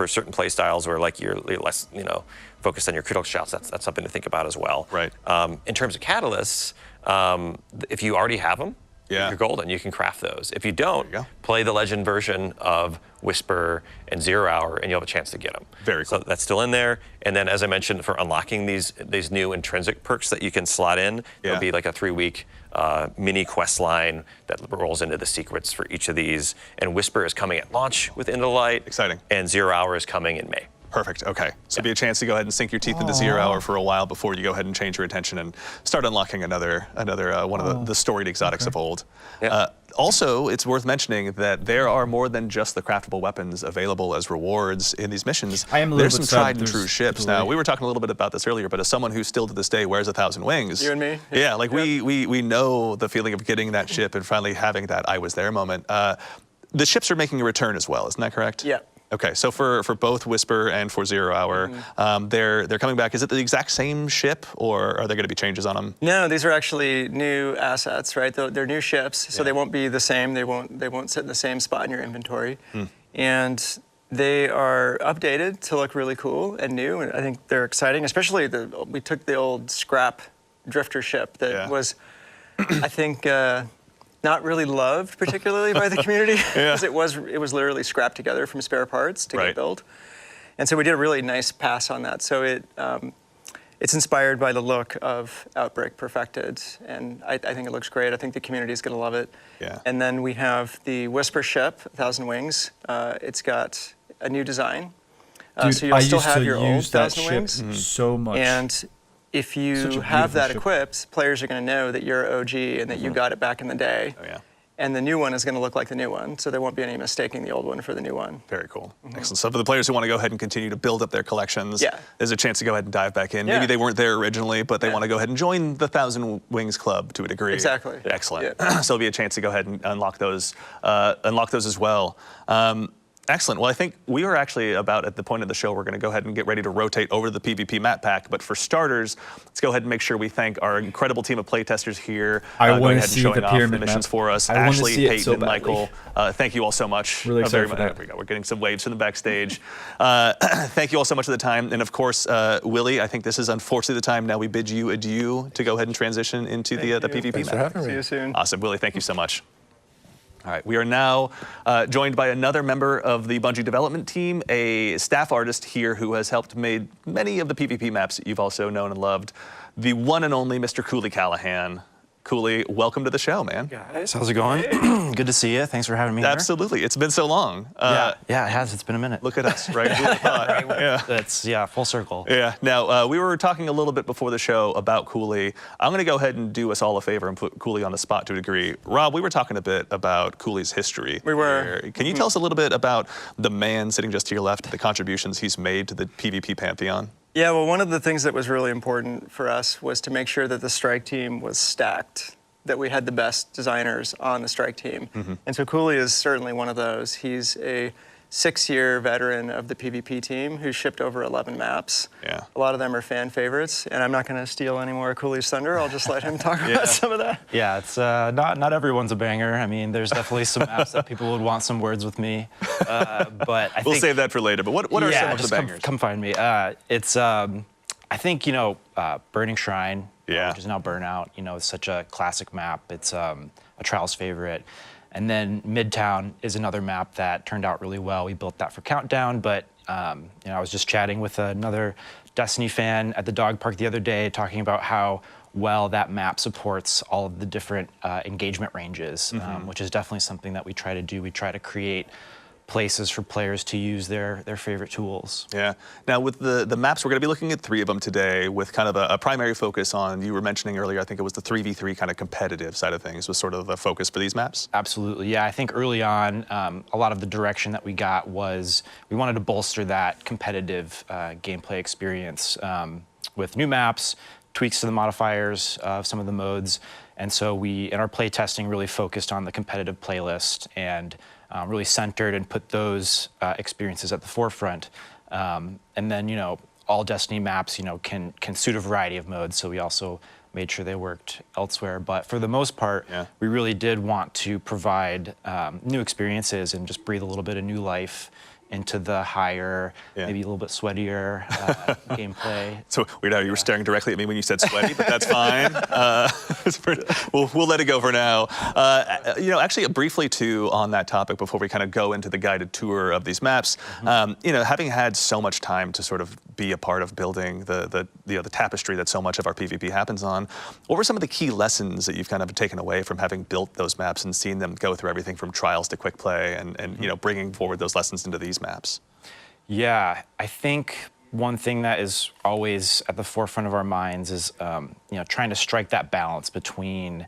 certain play styles where like you're less focused on your critical shots. That's something to think about as well. Right. In terms of catalysts, if you already have them, you're golden. You can craft those. If you don't, play the legend version of Whisper and 0 Hour, and you'll have a chance to get them. Very cool. So that's still in there. And then, as I mentioned, for unlocking these new intrinsic perks that you can slot in, there'll be like a 3-week mini quest line that rolls into the secrets for each of these. And Whisper is coming at launch with Into the Light. Exciting. And 0 Hour is coming in May. Perfect. Okay. So be a chance to go ahead and sink your teeth into 0 Hour for a while before you go ahead and change your attention and start unlocking another one of the storied exotics of old. Yeah. Also, it's worth mentioning that there are more than just the craftable weapons available as rewards in these missions. I am a little There's some bit sad tried and there's true ships. delay. Now, we were talking a little bit about this earlier, but as someone who still to this day wears 1,000 wings. You and me? Yeah, like we know the feeling of getting that ship and finally having that I was there moment. The ships are making a return as well, isn't that correct? Yeah. Okay, so for both Whisper and for 0 Hour, they're coming back. Is it the exact same ship, or are there going to be changes on them? No, these are actually new assets, right? They're new ships, so they won't be the same. They won't sit in the same spot in your inventory, and they are updated to look really cool and new. And I think they're exciting, especially we took the old scrap drifter ship that was, I think. Not really loved particularly by the community because it was literally scrapped together from spare parts to get built, and so we did a really nice pass on that. So it's inspired by the look of Outbreak Perfected, and I think it looks great. I think the community is going to love it. Yeah. And then we have the Whisper ship, 1,000 Wings. It's got a new design, Dude, so you'll I still used have to your old use that 1,000 ship Wings. so much. And if Such you a have that beautiful equipped, players are going to know that you're OG and that you got it back in the day. Oh, yeah. And the new one is going to look like the new one, so there won't be any mistaking the old one for the new one. Very cool. Excellent. So for the players who want to go ahead and continue to build up their collections, there's a chance to go ahead and dive back in. Maybe they weren't there originally, but they want to go ahead and join the 1,000 Wings Club to a degree. Exactly. Excellent. Yeah. So it'll be a chance to go ahead and unlock those as well. Excellent. Well, I think we are actually about at the point of the show we're going to go ahead and get ready to rotate over to the PvP map pack. But for starters, let's go ahead and make sure we thank our incredible team of playtesters here. I going want to ahead and see showing the off pyramid missions map. for us. I want to Ashley, see it Peyton, so and Michael, thank you all so much. Really excited for that. There we go. We're getting some waves from the backstage. Thank you all so much for the time. And of course, Willie, I think this is unfortunately the time now we bid you adieu to go ahead and transition into the PvP Thanks map. for having me. See you soon. Awesome. Willie, thank you so much. All right, we are now joined by another member of the Bungie development team, a staff artist here who has helped made many of the PvP maps that you've also known and loved, the one and only Mr. Cooley Callahan. Cooley, welcome to the show, man. Guys, how's it going? Good to see you. Thanks for having me here. Absolutely. It's been so long. Yeah, it has. It's been a minute. Look at us, right? Who would've thought? Yeah. That's, full circle. Yeah. Now, we were talking a little bit before the show about Cooley. I'm going to go ahead and do us all a favor and put Cooley on the spot to a degree. Rob, we were talking a bit about Cooley's history. We were. Here. Can you tell us a little bit about the man sitting just to your left, the contributions he's made to the PvP pantheon? Yeah, well, one of the things that was really important for us was to make sure that the strike team was stacked. that we had the best designers on the strike team. And so Cooley is certainly one of those. He's a 6-year veteran of the PvP team who's shipped over 11 maps. Yeah. A lot of them are fan favorites, and I'm not going to steal any more of Cooley's thunder. I'll just let him talk about some of that. Yeah, it's not everyone's a banger. I mean, there's definitely some maps that people would want some words with me. But I We'll think, save that for later. But what are some of the just bangers? come find me. It's I think Burning Shrine, which is now Burnout. It's such a classic map. It's a Trials favorite. And then Midtown is another map that turned out really well. We built that for Countdown, but I was just chatting with another Destiny fan at the dog park the other day, talking about how well that map supports all of the different engagement ranges, which is definitely something that we try to do. We try to create places for players to use their favorite tools. Yeah. Now with the maps, we're going to be looking at 3 of them today with kind of a primary focus on, you were mentioning earlier, I think it was the 3v3 kind of competitive side of things was sort of the focus for these maps? Absolutely, yeah. I think early on, a lot of the direction that we got was we wanted to bolster that competitive gameplay experience with new maps, tweaks to the modifiers of some of the modes. And so we, in our play testing, really focused on the competitive playlist and really centered and put those experiences at the forefront. And then, all Destiny maps, can suit a variety of modes. So we also made sure they worked elsewhere. But for the most part, we really did want to provide new experiences and just breathe a little bit of new life into the higher, maybe a little bit sweatier gameplay. So weird how you were staring directly at me when you said sweaty, but that's fine. We'll let it go for now. Actually, briefly too on that topic before we kind of go into the guided tour of these maps. Having had so much time to sort of be a part of building the tapestry that so much of our PvP happens on, what were some of the key lessons that you've kind of taken away from having built those maps and seen them go through everything from trials to quick play and bringing forward those lessons into these maps? Yeah, I think one thing that is always at the forefront of our minds is, trying to strike that balance between,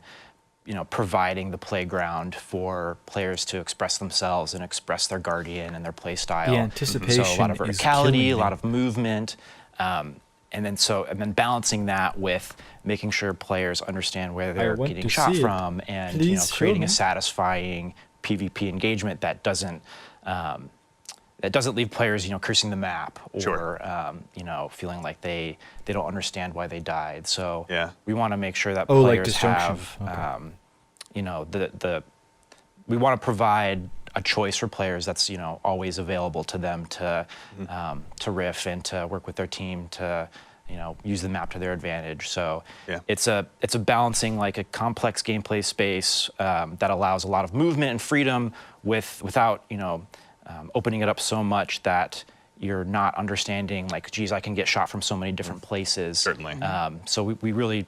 providing the playground for players to express themselves and express their Guardian and their play style. The anticipation So a lot of is verticality, killing a lot me. of movement, and then balancing that with making sure players understand where they're want getting to shot see it. from, and Please show creating me. a satisfying PvP engagement that doesn't leave players, cursing the map or, feeling like they don't understand why they died. So we want to make sure that like players disjunction. have, we want to provide a choice for players that's, always available to them to riff and to work with their team to, use the map to their advantage. So it's a balancing like a complex gameplay space that allows a lot of movement and freedom without, opening it up so much that you're not understanding, like, geez, I can get shot from so many different places. Certainly. So we really,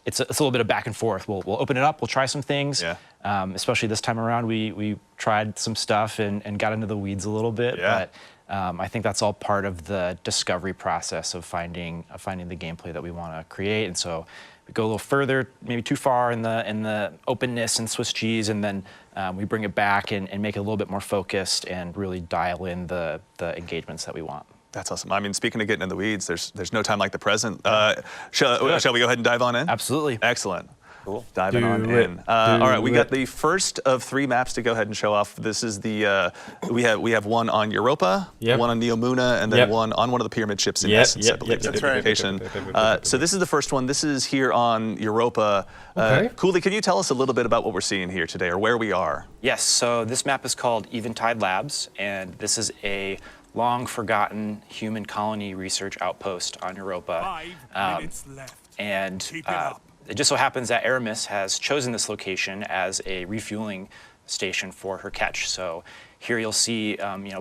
it's a little bit of back and forth. We'll open it up, we'll try some things. Especially this time around, we tried some stuff and got into the weeds a little bit. But I think that's all part of the discovery process of finding the gameplay that we want to create. And so we go a little further, maybe too far in the openness and Swiss cheese, and then we bring it back and make it a little bit more focused and really dial in the engagements that we want. That's awesome. I mean, speaking of getting in the weeds, there's no time like the present. Shall we go ahead and dive on in? Absolutely. Excellent. Cool. Diving on in. All right, we got the first of 3 maps to go ahead and show off. This is the we have one on Europa, one on Neomuna, and then one on one of the pyramid ships in Essence, I believe. That's right. So this is the first one. This is here on Europa. Cooley, can you tell us a little bit about what we're seeing here today, or where we are? Yes. So this map is called Eventide Labs, and this is a long-forgotten human colony research outpost on Europa. 5 minutes left. And Keep it up. it just so happens that Aramis has chosen this location as a refueling station for her catch. So here you'll see,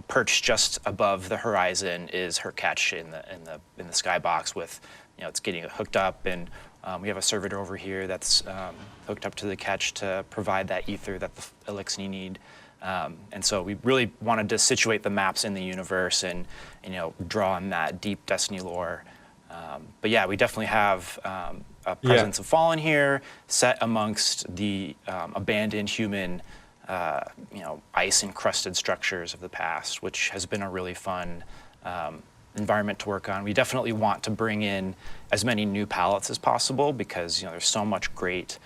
perched just above the horizon is her catch in the skybox with, it's getting hooked up, and we have a servitor over here that's hooked up to the catch to provide that ether that the Elixni need. And so we really wanted to situate the maps in the universe and, draw on that deep Destiny lore. But yeah, we definitely have a presence of Fallen here, set amongst the abandoned human, ice-encrusted structures of the past, which has been a really fun environment to work on. We definitely want to bring in as many new palettes as possible because, there's so much great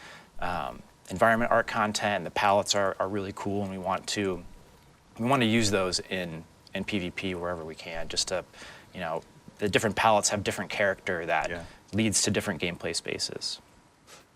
environment art content, and the palettes are really cool, and we want to use those in PvP wherever we can, just to, the different palettes have different character that leads to different gameplay spaces.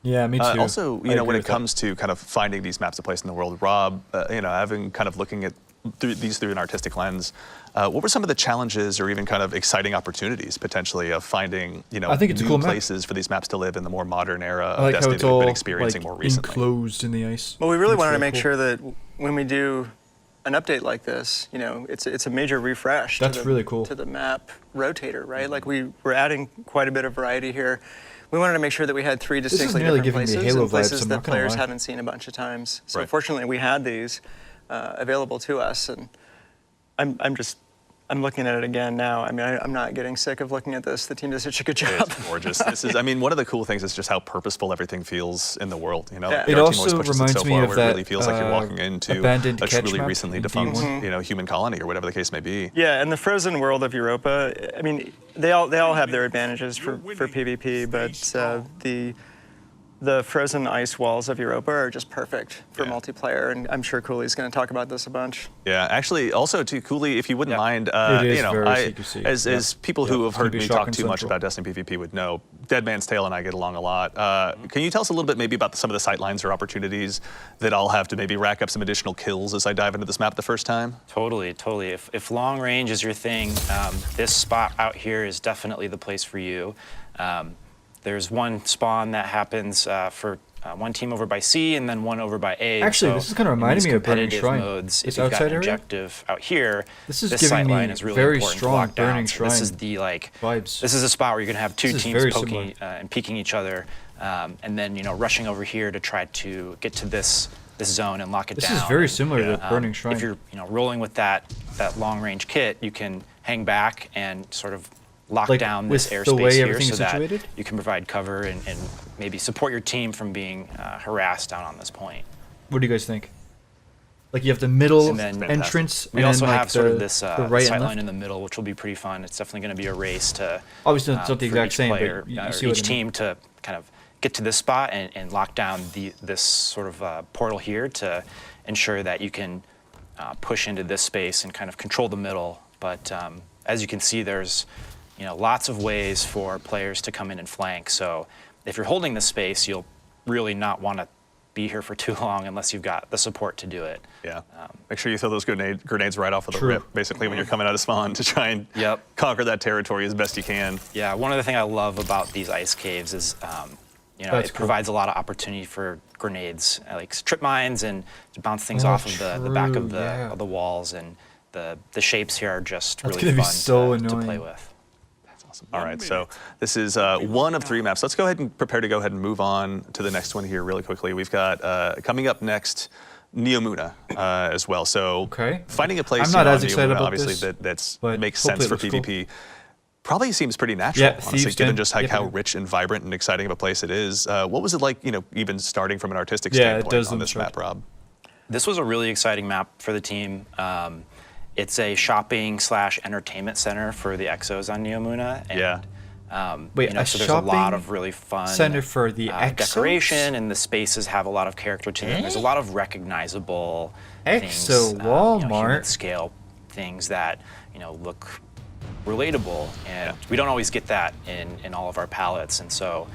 Yeah, me too. Also, I when agree it with comes to kind of finding these maps of place in the world, Rob, having kind of looking at these through an artistic lens, what were some of the challenges or even kind of exciting opportunities potentially of finding, I think it's a new cool map. places for these maps to live in the more modern era I of like how Destiny it's that we've all been experiencing more recently? enclosed in the ice. Well, we really It's wanted to really make cool. sure that when we do an update like this, it's a major refresh. That's to the, really cool. To the map rotator, right? Like we're adding quite a bit of variety here. We wanted to make sure that we had 3 is distinctly nearly different giving me places Halo and places vibes, I'm that not gonna players lie. haven't seen a bunch of times. So Right. fortunately, we had these available to us, and I'm looking at it again now. I mean, I'm not getting sick of looking at this. The team does such a good job. It's gorgeous. This is, one of the cool things is just how purposeful everything feels in the world. Yeah. Like, It our team always also pushes reminds so me far of where that, it really feels like you're walking into abandoned a catch truly map recently in defunct, D1. human colony or whatever the case may be. Yeah, and the frozen world of Europa, I mean, they all have their advantages for PvP, but the frozen ice walls of Europa are just perfect for Yeah. multiplayer, and I'm sure Cooley's going to talk about this a bunch. Yeah, actually, also too, Cooley, if you wouldn't mind, It is very CQC. as people who have It's gonna heard be me talk shocking too much central. about Destiny PvP would know, Dead Man's Tale and I get along a lot. Can you tell us a little bit maybe about some of the sightlines or opportunities that I'll have to maybe rack up some additional kills as I dive into this map the first time? Totally. If long range is your thing, this spot out here is definitely the place for you. There's one spawn that happens for one team over by C and then one over by A. Actually, So this is kinda in reminding these me of Burning competitive Shrine. Modes, This if you've got outside an area? objective out here, This is this giving sight line me is really very important strong to lock down. Burning So this is Shrine the vibes. This is a spot where you're gonna have two This is teams very poking and peeking each other, and then rushing over here to try to get to this zone and lock it This down. is very And, similar to Burning Shrine. If you're rolling with that long range kit, you can hang back and sort of lock Like, down this with the airspace way here everything so is that situated? you can provide cover and maybe support your team from being harassed down on this point. What do you guys think? Like you have the middle And then entrance, We and also then like have sort the, of this the right sight and line left. in the middle, which will be pretty fun. It's definitely going to be a race to Obviously, it's not the for exact each same, player, but you or see what each I mean. team to kind of get to this spot and lock down this sort of portal here to ensure that you can push into this space and kind of control the middle. But as you can see, there's lots of ways for players to come in and flank. So if you're holding the space, you'll really not want to be here for too long unless you've got the support to do it. Yeah. Make sure you throw those grenades right off of the True. rip, basically, when you're coming out of spawn to try and Yep. conquer that territory as best you can. Yeah, one of the things I love about these ice caves is, That's it cool. provides a lot of opportunity for grenades, like trip mines, and to bounce things off of the back true, of yeah. the walls. And the shapes here are just That's really gonna be fun so to play annoying. with. All right, so this is one of 3 maps. Let's go ahead and prepare to go ahead and move on to the next one here really quickly. We've got coming up next Neomuna as well. So Okay. finding a place I'm not on as excited Neomuna, about obviously this, that's but makes sense for hopefully it looks PvP. Probably seems pretty natural, Yeah, honestly, Thieves given Den. just like Yep, how yep. rich and vibrant and exciting of a place it is. What was it like, even starting from an artistic Yeah, it standpoint does on look this sharp. map, Rob? This was a really exciting map for the team. It's a shopping/entertainment center for the Exos on Neomuna. And, Yeah. Wait, a so there's a lot shopping of really fun center for the Exos? decoration, and the spaces have a lot of character to them. There's a lot of recognizable Exo things, Walmart. human scale things that look relatable, and we don't always get that in all of our palettes. And so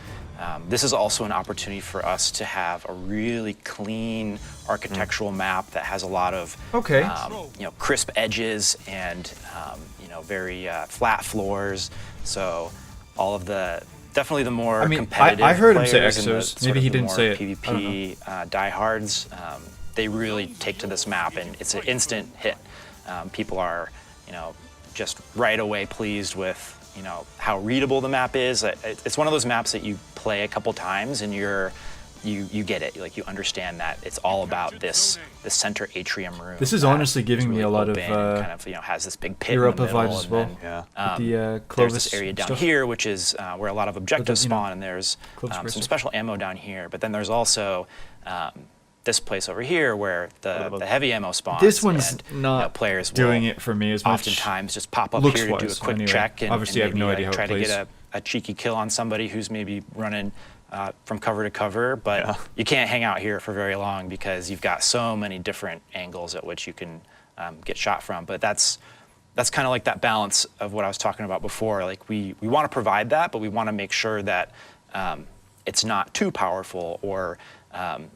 this is also an opportunity for us to have a really clean architectural map that has a lot of Okay. crisp edges and very flat floors. So all of definitely the more I mean, competitive I heard him say players and the Exos. sort Maybe of he the didn't more say it. PvP diehards, they really take to this map, and it's an instant hit. People are, just right away pleased with, how readable the map is. It's one of those maps that you play a couple times and you get it. Like, you understand that it's all about this center atrium room. This is that honestly giving is me really a lot of, open and kind of has this big pit Europa in the middle, vibes as and well. then, Yeah. With the there's Clovis this area down stuff. here, which is where a lot of objectives you know, spawn, and there's Clovis some stuff. special ammo down here. But then there's also this place over here where the heavy ammo spawns. This one's and, not players doing will it for me as much. oftentimes just pop up here to do a looks-wise, quick anyway. check and, Obviously, I have maybe, no idea how it try to plays. get a cheeky kill on somebody who's maybe running from cover to cover, but you can't hang out here for very long because you've got so many different angles at which you can get shot from. But that's kind of like that balance of what I was talking about before. Like we want to provide that, but we want to make sure that it's not too powerful, or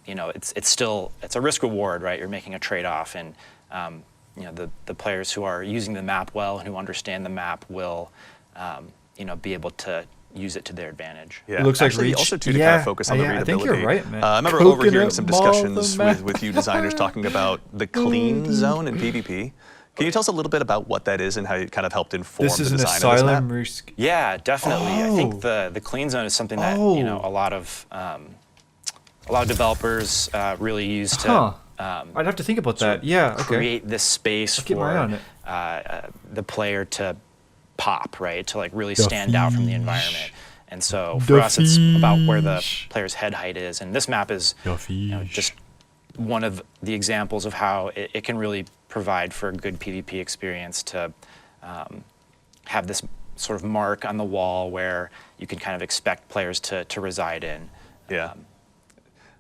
it's a risk reward, right? You're making a trade-off, and the players who are using the map well and who understand the map will be able to use it to their advantage. Yeah. It looks like Actually, Reach. also too, to kind of focus on the readability. I think you're right, man. I remember Coconut overhearing some Mall, discussions the map. with you designers talking about the clean zone in PvP. Can you tell us a little bit about what that is and how it kind of helped inform This the is an design of this map? asylum risk. Yeah, definitely. I think Oh. the clean zone is something that Oh. a lot of developers really use to I'd have to think about that. Yeah, okay. create this space I'll keep my eye on for it. the player to pop, right? To like really stand out from the environment. And so for The us, it's about where the fish. player's head height is. And this map is The just one of the examples of how it can really provide for a good PvP experience to have this sort of mark on the wall where you can kind of expect players to reside in. Yeah.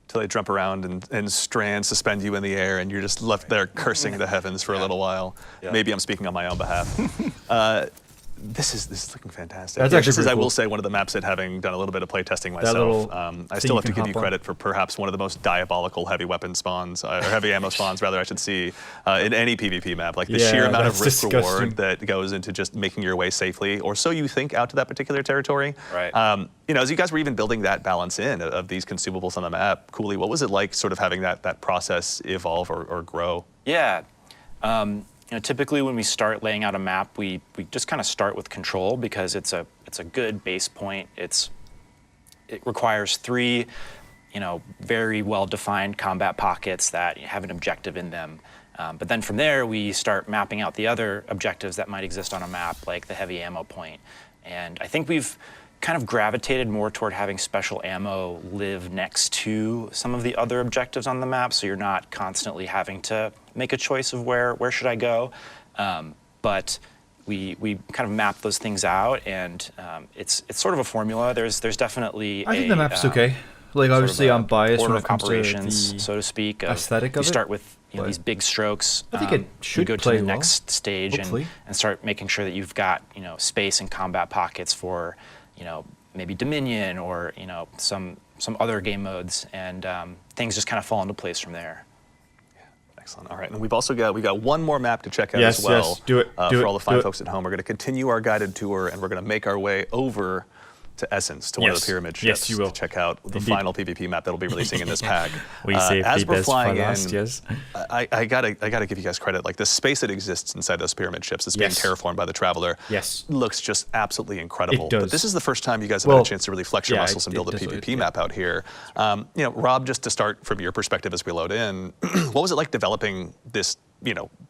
Till they jump around and strands suspend you in the air, and you're just left there cursing the heavens for a little while. Yeah. Maybe I'm speaking on my own behalf. This is looking fantastic. That's actually this is, pretty I will cool. say, one of the maps that, having done a little bit of play testing myself, little I thing still you have to can give you hop on. credit for perhaps one of the most diabolical heavy weapon spawns, or heavy ammo spawns, rather, I should see, in any PvP map. Like the sheer Yeah, amount of that's risk disgusting. reward that goes into just making your way safely, or so you think, out to that particular territory. Right. As you guys were even building that balance in of these consumables on the map, Cooley, what was it like sort of having that process evolve or grow? Yeah. Typically when we start laying out a map, we just kind of start with control because it's a good base point. It requires 3, very well-defined combat pockets that have an objective in them. But then from there, we start mapping out the other objectives that might exist on a map, like the heavy ammo point. And I think we've kind of gravitated more toward having special ammo live next to some of the other objectives on the map, so you're not constantly having to make a choice of where should I go. But we kind of map those things out, and it's sort of a formula. There's definitely I think the map's okay. Like, sort of obviously, a I'm biased order when it of comes to operations, the so to speak. aesthetic You of it, start with but these big strokes. I think it you should go to play the well, next stage hopefully. and start making sure that you've got space and combat pockets for maybe Dominion or some other game modes, and things just kind of fall into place from there. Excellent. All right, and we've also got one more map to check out Yes, as well. yes. Do it, do for it, all the fine do it. folks at home. We're going to continue our guided tour, and we're going to make our way over to Essence, to one of Yes. the pyramid ships, Yes, you will. to check out the Indeed. final PvP map that'll be releasing in this pack. We saved as the we're best flying for last, in, yes. I gotta give you guys credit. Like the space that exists inside those pyramid ships that's being Yes. terraformed by the Traveler, Yes. looks just absolutely incredible. It But does. this is the first time you guys have Well, had a chance to really flex your yeah, muscles and it build a does, PvP yeah. map out here. Rob, just to start from your perspective as we load in, what was it like developing this,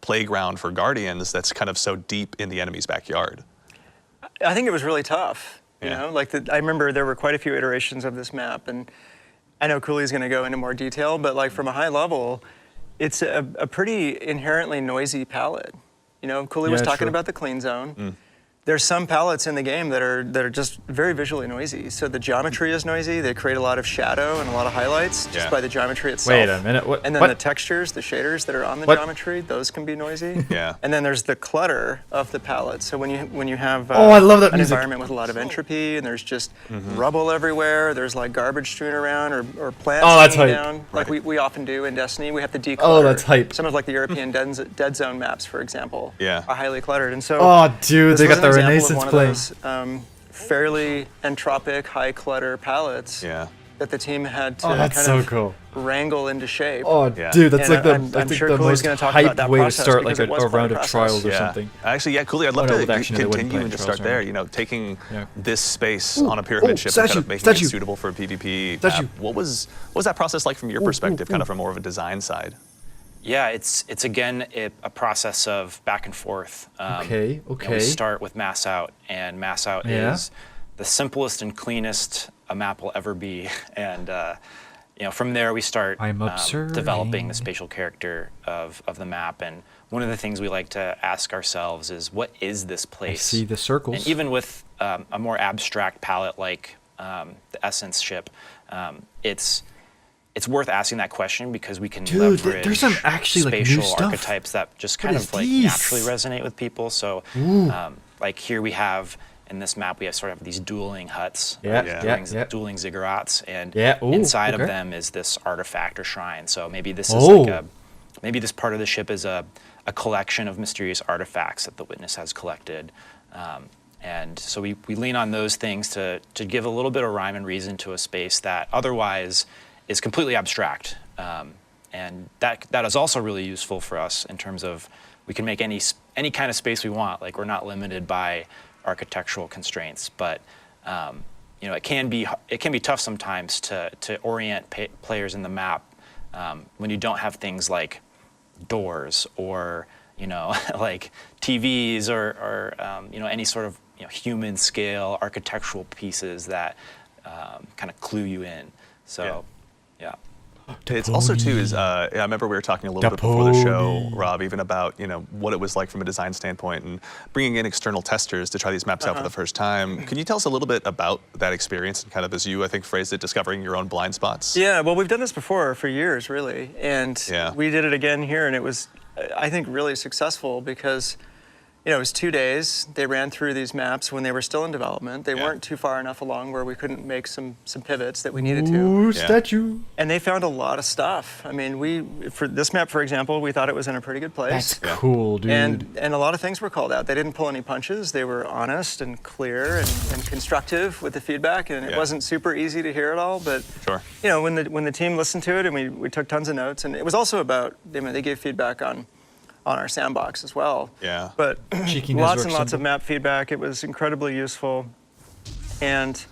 playground for Guardians that's kind of so deep in the enemy's backyard? I think it was really tough. Yeah. I remember there were quite a few iterations of this map, and I know Cooley's going to go into more detail, but like from a high level, it's a pretty inherently noisy palette. Cooley was Yeah, talking true. about the clean zone. There's some palettes in the game that are just very visually noisy. So the geometry is noisy. They create a lot of shadow and a lot of highlights just Yeah. by the geometry itself. Wait a minute. What? And then what? the textures, the shaders that are on the What? geometry, those can be noisy. Yeah. And then there's the clutter of the palette. So when you have Oh, I love that an music. environment with a lot of entropy, and there's just rubble everywhere. There's like garbage strewn around or plants Oh, that's hanging hype. down, like we often do in Destiny. We have to declutter. Oh, that's hype. Some of like the European dead zone maps, for example, Yeah. are highly cluttered. And so Oh, dude, this they was got the an example of Renaissance one of playing. those, fairly entropic, high clutter palettes Yeah. that the team had to Oh, that's kind so of cool. wrangle into shape. Oh, Yeah. dude, that's And like the I'm I think sure the Cooley's most gonna talk about hyped that way to process start like because it was a quite a round of process. trials or Yeah. something. Actually, yeah, Cooley, I'd love Oh, no, to but actually, they wouldn't continue play and just trials start there. around. Taking Yeah. this space on a pyramid ship and kind statue, of making statue. it suitable for a PvP Statue. map. What was that process like from your perspective, kind of from more of a design side? Yeah, it's again a process of back and forth. Okay, okay. We start with mass out, and mass out Yeah. is the simplest and cleanest a map will ever be. And from there we start I'm observing. developing the spatial character of the map. And one of the things we like to ask ourselves is, what is this I place? see the circles. And even with a more abstract palette like the Essence ship, it's worth asking that question because we can Dude, leverage there's some actually like new spatial stuff. archetypes that just kind What of is like these? naturally resonate with people. So like here we have in this map we have sort of these dueling huts, Yeah, dueling ziggurats, and Ooh, inside of okay. them is this artifact or shrine. So maybe this is Oh. like maybe this part of the ship is a collection of mysterious artifacts that the witness has collected. And so we lean on those things to give a little bit of rhyme and reason to a space that otherwise is completely abstract. And that is also really useful for us in terms of we can make any kind of space we want. Like we're not limited by architectural constraints, but it can be tough sometimes to orient players in the map when you don't have things like doors or like TVs or any sort of human scale architectural pieces that kind of clue you in. So yeah. It's also too is I remember we were talking a little bit before the show, Rob, even about what it was like from a design standpoint and bringing in external testers to try these maps out for the first time. Can you tell us a little bit about that experience and kind of as you I think phrased it, discovering your own blind spots? Yeah, well, we've done this before for years, really, and we did it again here, and it was, I think, really successful because. It was 2 days. They ran through these maps when they were still in development. They weren't too far enough along where we couldn't make some pivots that we needed to. Ooh, statue. And they found a lot of stuff. I mean, for this map, for example, we thought it was in a pretty good place. That's cool, dude. And a lot of things were called out. They didn't pull any punches. They were honest and clear and constructive with the feedback. And it wasn't super easy to hear it all, but when the team listened to it and we took tons of notes, and it was also about they gave feedback on our sandbox as well. Yeah. But Cheekiness lots works and lots of simple. map feedback. It was incredibly useful. And,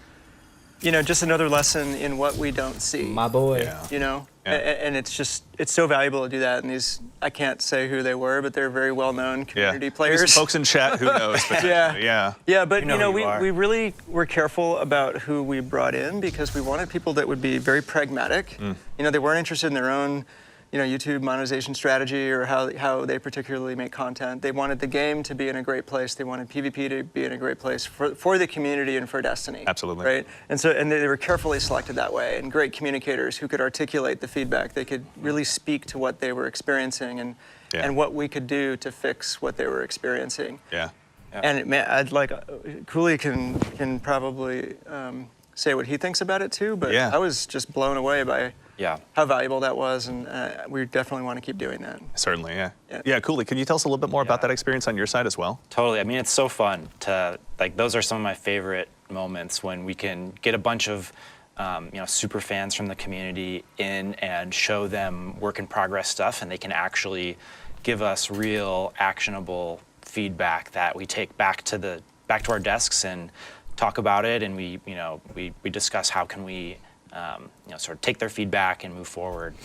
just another lesson in what we don't see. My boy. And it's so valuable to do that. And these, I can't say who they were, but they're very well-known community Maybe players. some folks in chat, who knows? But Yeah, but who you are. we really were careful about who we brought in because we wanted people that would be very pragmatic. They weren't interested in their own YouTube monetization strategy or how they particularly make content. They wanted the game to be in a great place. They wanted PvP to be in a great place for the community and for Destiny. Absolutely. Right? And they were carefully selected that way, and great communicators who could articulate the feedback. They could really speak to what they were experiencing and what we could do to fix what they were experiencing. Yeah. And I'd like Cooley can probably say what he thinks about it too, but I was just blown away by how valuable that was, and we definitely want to keep doing that. Certainly, yeah. Cooley, can you tell us a little bit more about that experience on your side as well? Totally. I mean, it's so fun to those are some of my favorite moments when we can get a bunch of super fans from the community in and show them work in progress stuff, and they can actually give us real actionable feedback that we take back to our desks and talk about it, and we discuss how can we sort of take their feedback and move forward.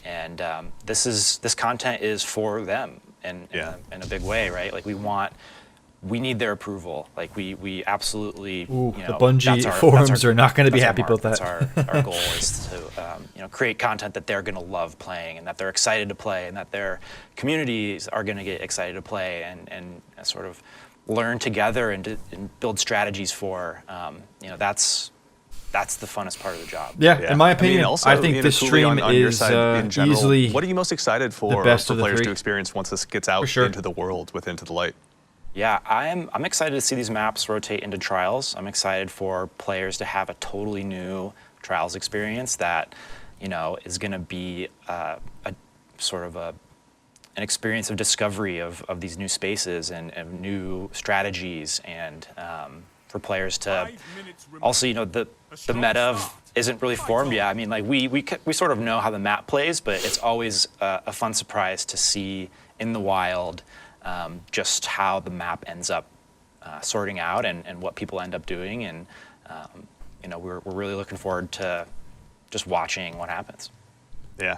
And this content is for them in a big way, right? Like we need their approval. Like we absolutely. The Bungie forums are not going to be happy about that. That's our goal is to create content that they're going to love playing and that they're excited to play and that their communities are going to get excited to play and sort of learn together and build strategies for. That's the funnest part of the job. Yeah, in my opinion, also, I think this Cooley, stream on your is side, in general, easily what are you most excited for best of the players three. to experience once this gets out into the world, into the light? Yeah, I'm excited to see these maps rotate into trials. I'm excited for players to have a totally new trials experience that, is going to be a sort of an experience of discovery of these new spaces and new strategies, and for players to also, the meta isn't really formed yet. I mean, like we sort of know how the map plays, but it's always a fun surprise to see in the wild just how the map ends up sorting out and what people end up doing, and we're really looking forward to just watching what happens. Yeah.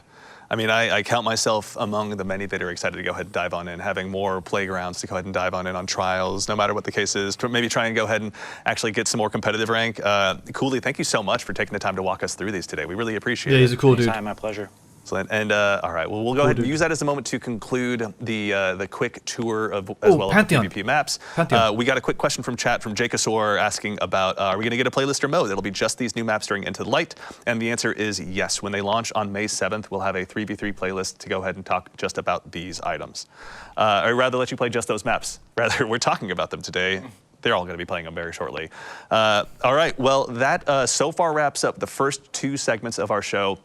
I mean, I count myself among the many that are excited to go ahead and dive on in, having more playgrounds to go ahead and dive on in on trials, no matter what the case is, to maybe try and go ahead and actually get some more competitive rank. Cooley, thank you so much for taking the time to walk us through these today. We really appreciate it. Yeah, he's a cool dude. Anytime, my pleasure. Excellent. And all right, well, we'll go ahead and use that as a moment to conclude the quick tour of as well Pantheon. as the PvP maps. Pantheon. We got a quick question from chat from Jakasor asking about are we going to get a playlister mode? It'll be just these new maps during Into the Light, and the answer is yes. When they launch on May 7th, we'll have a 3v3 playlist to go ahead and talk just about these items. I'd rather let you play just those maps. Rather, we're talking about them today. They're all going to be playing them very shortly. All right, well, that so far wraps up the first 2 segments of our show.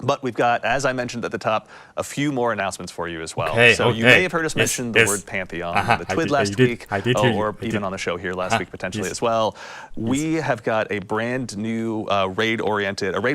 But we've got, as I mentioned at the top, a few more announcements for you as well. You may have heard us mention the word Pantheon, the TWID last week, or even on the show here last week potentially as well. We have got a brand new raid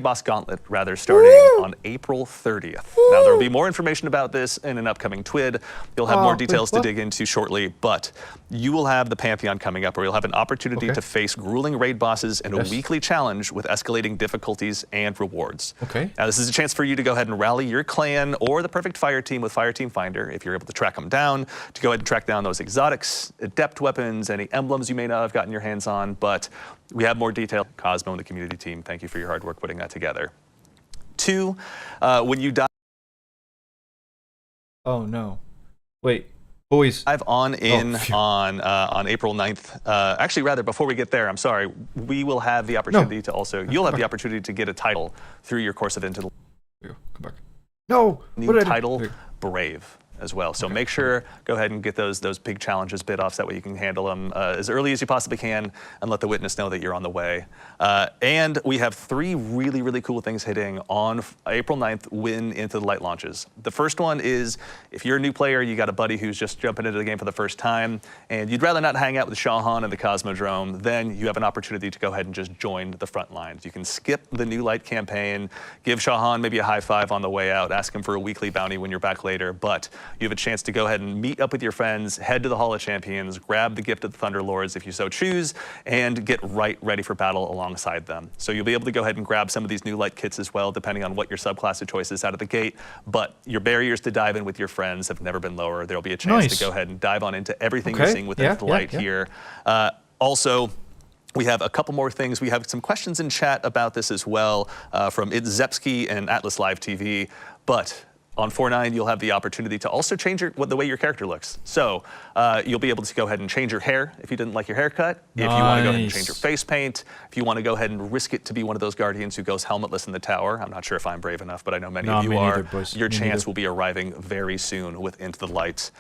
boss gauntlet rather, starting on April 30th. Now there will be more information about this in an upcoming TWID. You'll have more details to dig into shortly, but you will have the Pantheon coming up, where you'll have an opportunity to face grueling raid bosses in a weekly challenge with escalating difficulties and rewards. Now this is a chance for you to go ahead and rally your clan or the perfect fire team with Fire Team Finder, if you're able to track them down, to go ahead and track down those exotics, adept weapons, any emblems you may not have gotten your hands on. But we have more detail. Cosmo and the community team, thank you for your hard work putting that together. 2, when you die. Oh no. Wait. Boys. I've on April 9th. Actually, rather, before we get there, I'm sorry, we will have the opportunity to also, you'll have the opportunity to get a title through your course of Into the Come back. No. New title, Brave, as well. So make sure, go ahead and get those big challenges bit offs. That way you can handle them as early as you possibly can and let the witness know that you're on the way. And we have 3 really, really cool things hitting on April 9th when Into the Light launches. The first one is, if you're a new player, you got a buddy who's just jumping into the game for the first time, and you'd rather not hang out with Shahan and the Cosmodrome, then you have an opportunity to go ahead and just join the front lines. You can skip the New Light campaign, give Shahan maybe a high five on the way out, ask him for a weekly bounty when you're back later, but you have a chance to go ahead and meet up with your friends, head to the Hall of Champions, grab the Gift of the Thunderlords if you so choose, and get ready for battle alongside them. So you'll be able to go ahead and grab some of these New Light kits as well, depending on what your subclass of choice is out of the gate. But your barriers to dive in with your friends have never been lower. There'll be a chance to go ahead and dive on into everything you're seeing within the light here. Also, we have a couple more things. We have some questions in chat about this as well from Idzepski and Atlas Live TV. But on 4.9, you'll have the opportunity to also change the way your character looks. So you'll be able to go ahead and change your hair if you didn't like your haircut. If you want to go ahead and change your face paint. If you want to go ahead and risk it to be one of those guardians who goes helmetless in the tower. I'm not sure if I'm brave enough, but I know many of you are. Your chance will be arriving very soon with Into the Light.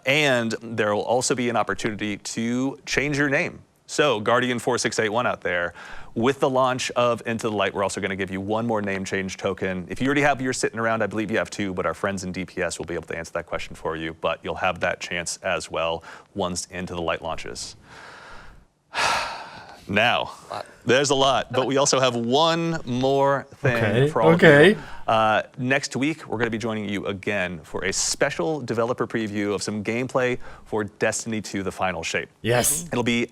And there will also be an opportunity to change your name. So Guardian 4681 out there, with the launch of Into the Light, we're also going to give you 1 more name change token. If you already have yours sitting around, I believe you have 2, but our friends in DPS will be able to answer that question for you. But you'll have that chance as well once Into the Light launches. Now, there's a lot, but we also have 1 more thing for all of you. Next week, we're going to be joining you again for a special developer preview of some gameplay for Destiny 2: The Final Shape. Yes. It'll be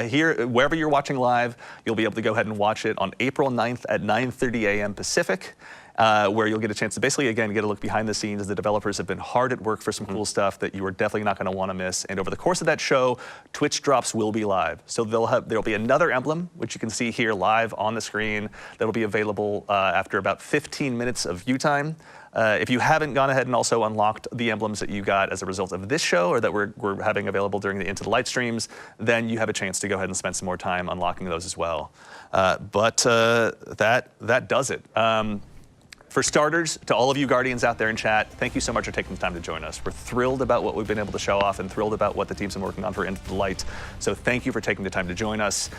here, wherever you're watching live, you'll be able to go ahead and watch it on April 9th at 9:30 a.m. Pacific. Where you'll get a chance to basically, again, get a look behind the scenes. The developers have been hard at work for some cool stuff that you are definitely not going to want to miss. And over the course of that show, Twitch drops will be live. So there'll be another emblem, which you can see here live on the screen, that'll be available after about 15 minutes of view time. If you haven't gone ahead and also unlocked the emblems that you got as a result of this show, or that we're having available during the Into the Light streams, then you have a chance to go ahead and spend some more time unlocking those as well. But that does it. For starters, to all of you Guardians out there in chat, thank you so much for taking the time to join us. We're thrilled about what we've been able to show off and thrilled about what the team's been working on for Into the Light. So thank you for taking the time to join us.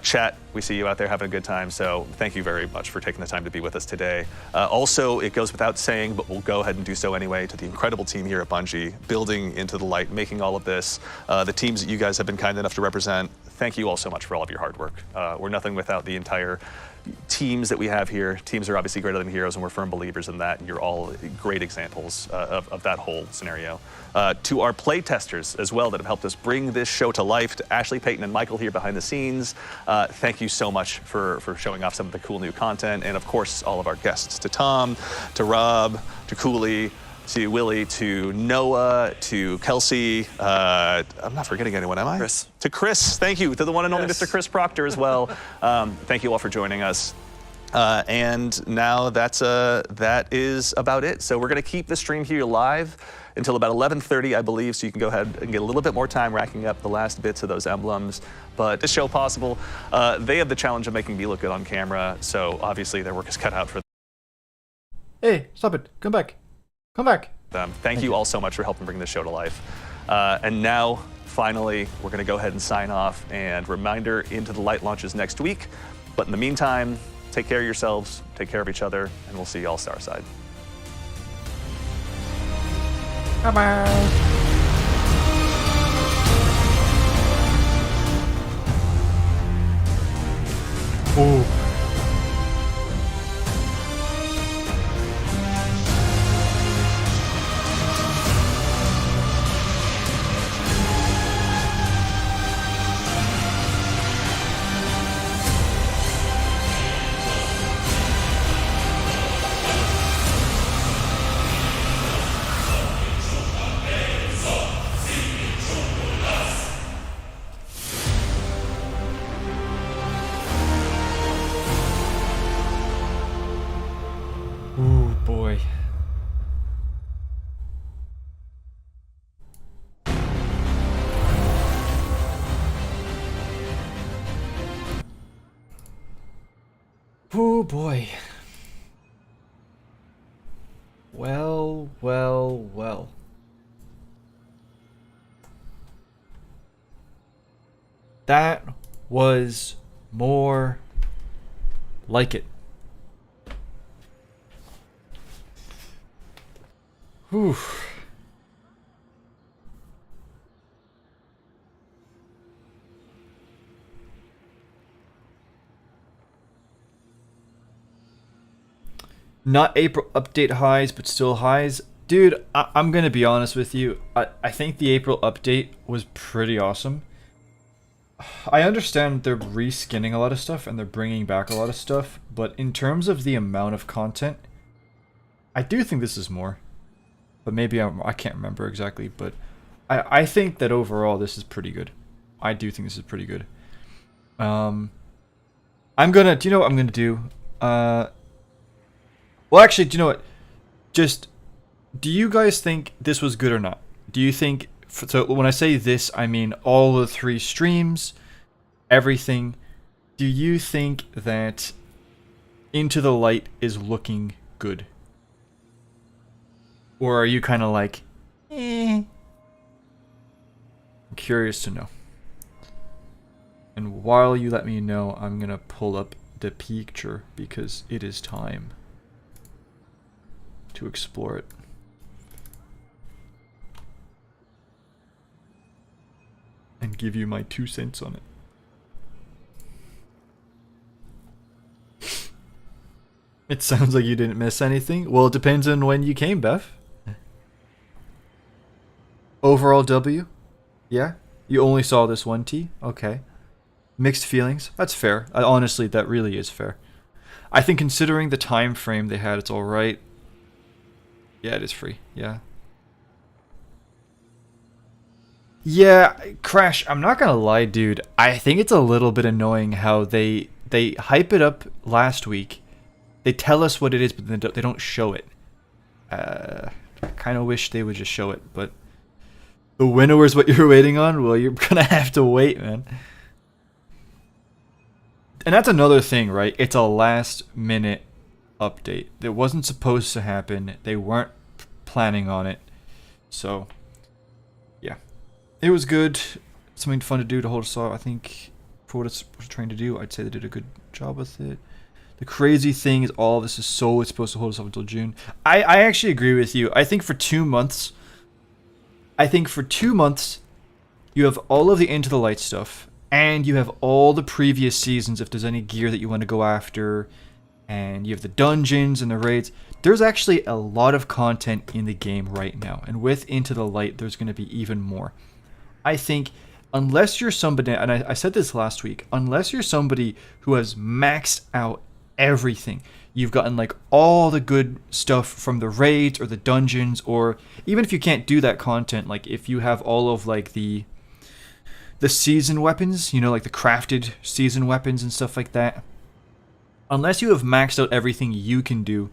Chat, we see you out there having a good time, so thank you very much for taking the time to be with us today. Also, it goes without saying, but we'll go ahead and do so anyway, to the incredible team here at Bungie, building Into the Light, making all of this, the teams that you guys have been kind enough to represent. Thank you all so much for all of your hard work. We're nothing without the entire teams that we have here. Teams are obviously greater than heroes, and we're firm believers in that, and you're all great examples of that whole scenario. To our play testers as well that have helped us bring this show to life, to Ashley, Peyton, and Michael here behind the scenes, thank you so much for showing off some of the cool new content, and of course all of our guests, to Tom, to Rob, to Cooley, to Willie, to Noah, to Kelsey. I'm not forgetting anyone, am I? Chris. To Chris, thank you. To the one and only Mr. Chris Proctor as well. Thank you all for joining us. And now that is about it. So we're going to keep the stream here live until about 11:30, I believe, so you can go ahead and get a little bit more time racking up the last bits of those emblems. But this show possible, they have the challenge of making me look good on camera, so obviously their work is cut out for Hey, stop it. Come back. Come back. them. Thank you all so much for helping bring this show to life. And now, finally, we're going to go ahead and sign off. And reminder, Into the Light launches next week. But in the meantime, take care of yourselves, take care of each other, and we'll see you all Starside. Bye-bye. Oh. Ooh, boy. Ooh, boy. Well, well, well. That was more like it. Whew. Not April update highs, but still highs. Dude, I'm going to be honest with you. I think the April update was pretty awesome. I understand they're reskinning a lot of stuff and they're bringing back a lot of stuff, but in terms of the amount of content, I do think this is more. But maybe I can't remember exactly, but I think that overall this is pretty good. I do think this is pretty good. Do you know what I'm gonna do? Well, actually, do you know what? Just, do you guys think this was good or not? Do you think, so when I say this, I mean all the 3 streams, everything. Do you think that Into the Light is looking good? Or are you kind of like, eh? I'm curious to know. And while you let me know, I'm going to pull up the picture because it is time to explore it. And give you my 2 cents on it. It sounds like you didn't miss anything. Well, it depends on when you came, Beth. Overall W? Yeah? You only saw this one T? Okay. Mixed feelings? That's fair. Honestly, that really is fair. I think considering the time frame they had, it's alright. Yeah, it is free. Yeah. Yeah, Crash, I'm not gonna lie, dude. I think it's a little bit annoying how they hype it up last week. They tell us what it is, but they don't show it. I kind of wish they would just show it, but the winner is what you're waiting on? Well, you're gonna have to wait, man. And that's another thing, right? It's a last-minute update. It wasn't supposed to happen. They weren't planning on it. So, yeah. It was good. Something fun to do to hold us off. I think for what it's trying to do, I'd say they did a good job with it. The crazy thing is all of this is it's supposed to hold us off until June. I actually agree with you. I think for 2 months, you have all of the Into the Light stuff, and you have all the previous seasons if there's any gear that you want to go after, and you have the dungeons and the raids. There's actually a lot of content in the game right now, and with Into the Light, there's going to be even more. I think, unless you're somebody, and I said this last week, unless you're somebody who has maxed out everything, you've gotten like all the good stuff from the raids or the dungeons, or even if you can't do that content, like if you have all of like the season weapons, you know, like the crafted season weapons and stuff like that, unless you have maxed out everything you can do,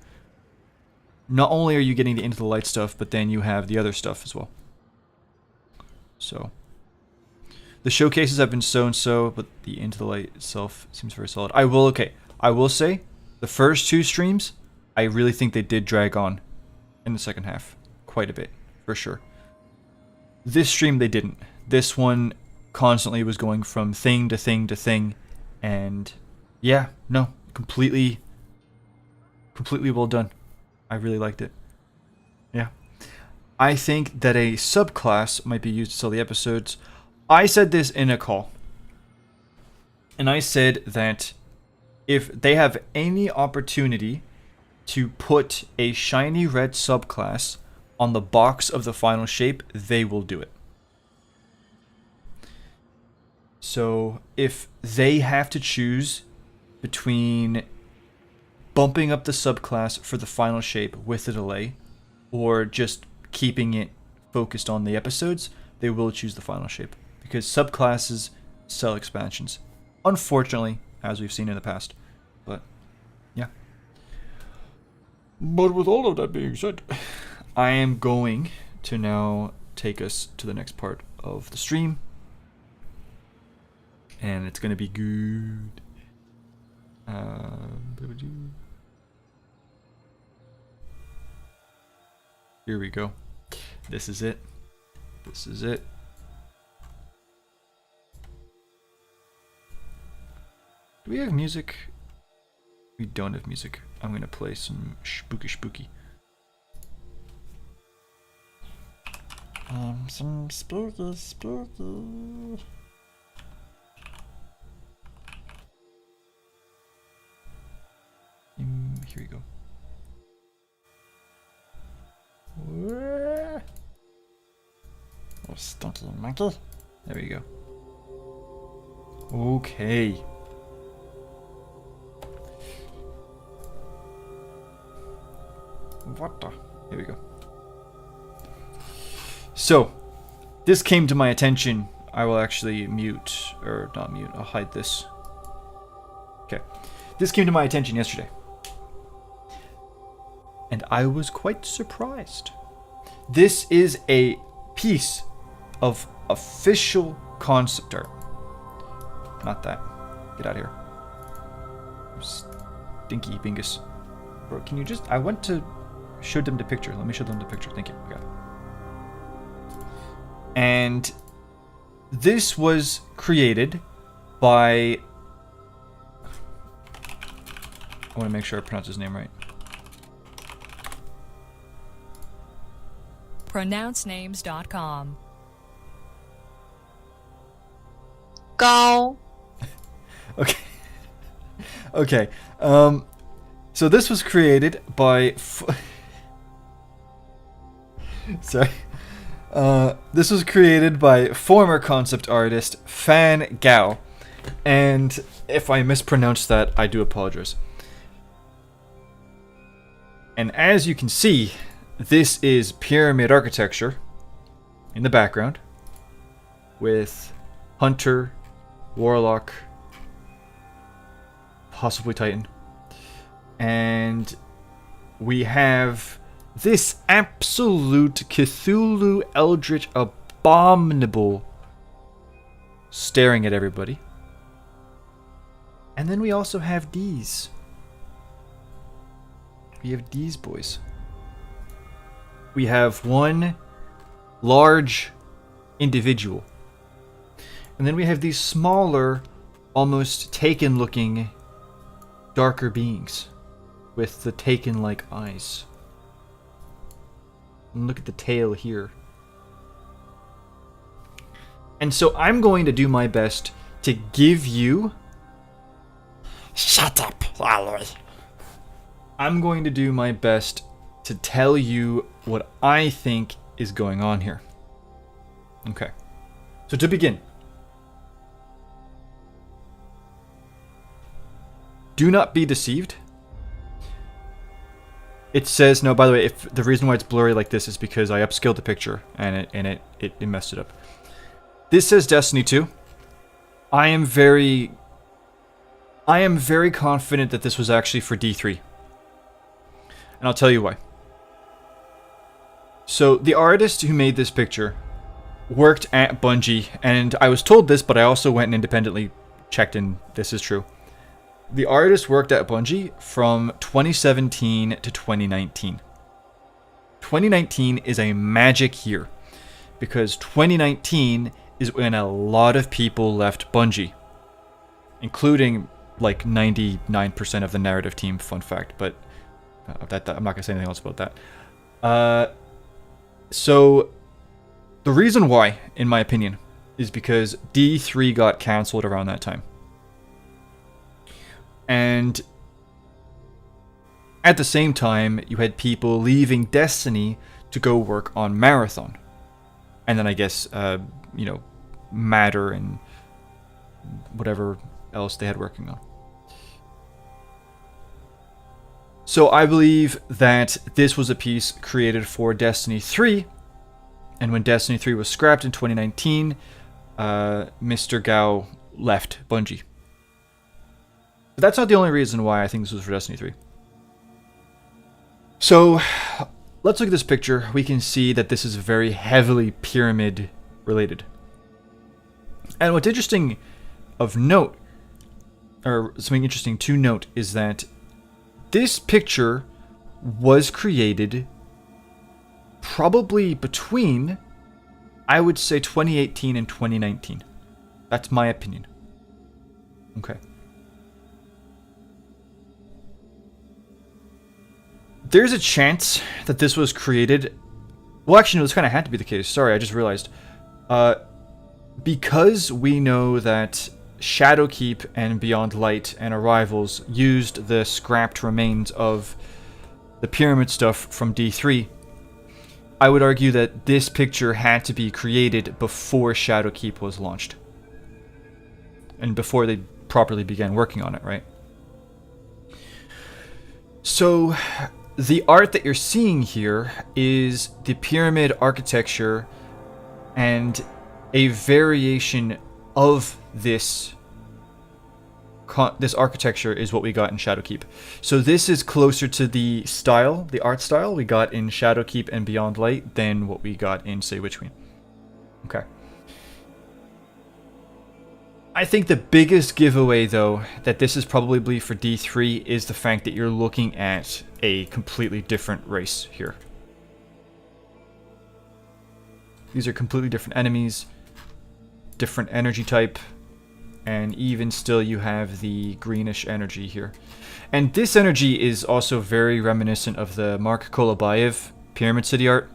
not only are you getting the Into the Light stuff, but then you have the other stuff as well. So, the showcases have been so-and-so, but the Into the Light itself seems very solid. I will say, the first 2 streams, I really think they did drag on in the second half. Quite a bit, for sure. This stream, they didn't. This one constantly was going from thing to thing to thing, and yeah, no, completely well done. I really liked it. Yeah. I think that a subclass might be used to sell the episodes. I said this in a call. And I said that if they have any opportunity to put a shiny red subclass on the box of the final shape, they will do it. So if they have to choose between bumping up the subclass for the final shape with a delay, or just keeping it focused on the episodes, they will choose the final shape. Because subclasses sell expansions. Unfortunately, as we've seen in the past. But, yeah. But with all of that being said, I am going to now take us to the next part of the stream. And it's going to be good. Here we go. This is it. This is it. Do we have music? We don't have music. I'm gonna play some spooky. Some spooky. Here we go. Oh, stinky monkey. There we go. Okay. What the? Here we go. So, this came to my attention. I will actually mute, or not mute, I'll hide this. Okay. This came to my attention yesterday. And I was quite surprised. This is a piece of official concept art. Not that. Get out of here. Stinky bingus. Bro, can you just... I want to show them the picture. Let me show them the picture. Thank you. Okay. And this was created by... I want to make sure I pronounce his name right. pronouncenames.com. Go. Okay. Okay. So this was created by... Sorry. This was created by former concept artist Fan Gao. And if I mispronounce that, I do apologize. And as you can see, this is pyramid architecture in the background with Hunter, Warlock, possibly Titan. And we have this absolute Cthulhu Eldritch abominable staring at everybody. And then we also have these. We have these boys. We have one large individual. And then we have these smaller, almost Taken-looking, darker beings with the Taken-like eyes. And look at the tail here. And so I'm going to do my best to give you... Shut up, Aloy. I'm going to do my best to tell you what I think is going on here. Okay. So to begin, do not be deceived. It says, no, by the way, if the reason why it's blurry like this is because I upscaled the picture and it messed it up. This says Destiny 2. I am very I am very confident that this was actually for D3. And I'll tell you why. So, the artist who made this picture worked at Bungie, and I was told this, but I also went and independently checked, and this is true. The artist worked at Bungie from 2017 to 2019. 2019 is a magic year, because 2019 is when a lot of people left Bungie, including like 99% of the narrative team, fun fact, but I'm not going to say anything else about that. So, the reason why, in my opinion, is because D3 got cancelled around that time. And at the same time, you had people leaving Destiny to go work on Marathon. And then I guess, Matter and whatever else they had working on. So I believe that this was a piece created for Destiny 3, and when Destiny 3 was scrapped in 2019, Mr. Gao left Bungie. But that's not the only reason why I think this was for Destiny 3. So, let's look at this picture. We can see that this is very heavily pyramid related. And what's interesting of note, or something interesting to note, is that this picture was created probably between, I would say, 2018 and 2019. That's my opinion. Okay. There's a chance that this was created... Well, actually, no, this kind of had to be the case. Sorry, I just realized. Because we know that Shadowkeep and Beyond Light and Arrivals used the scrapped remains of the pyramid stuff from D3, I would argue that this picture had to be created before Shadowkeep was launched. And before they properly began working on it, right? So, the art that you're seeing here is the pyramid architecture and a variation of this architecture is what we got in Shadowkeep. So this is closer to the style, the art style we got in Shadowkeep and Beyond Light than what we got in, say, Witch Queen. Okay. I think the biggest giveaway, though, that this is probably for D3 is the fact that you're looking at a completely different race here. These are completely different enemies, different energy type, and even still you have the greenish energy here. And this energy is also very reminiscent of the Mark Kolobayev Pyramid City art.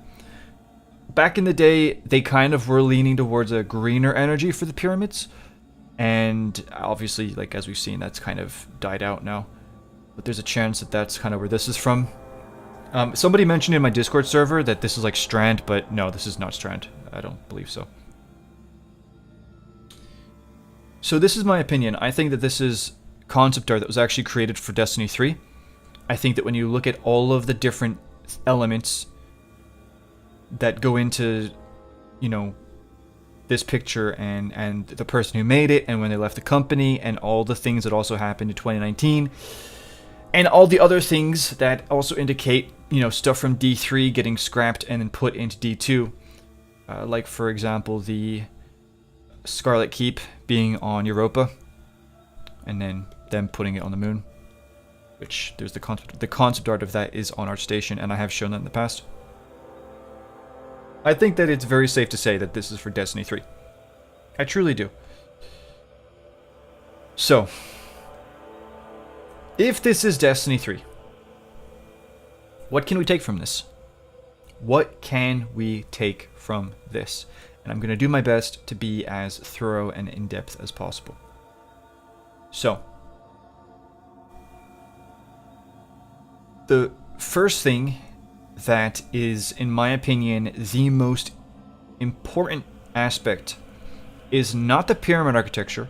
Back in the day, they kind of were leaning towards a greener energy for the pyramids. And obviously, like as we've seen, that's kind of died out now. But there's a chance that that's kind of where this is from. Somebody mentioned in my Discord server that this is like Strand, but no, this is not Strand. I don't believe so. So this is my opinion. I think that this is concept art that was actually created for Destiny 3. I think that when you look at all of the different elements that go into, you know, this picture and the person who made it and when they left the company and all the things that also happened in 2019 and all the other things that also indicate, you know, stuff from D3 getting scrapped and then put into D2. Like, for example, the Scarlet Keep being on Europa and then them putting it on the moon, which there's the concept art of that is on ArtStation, and I have shown that in the past. I think that it's very safe to say that this is for Destiny 3. I truly do. So, if this is Destiny 3, what can we take from this? What can we take from this? And I'm going to do my best to be as thorough and in-depth as possible. So, the first thing that is, in my opinion, the most important aspect is not the pyramid architecture.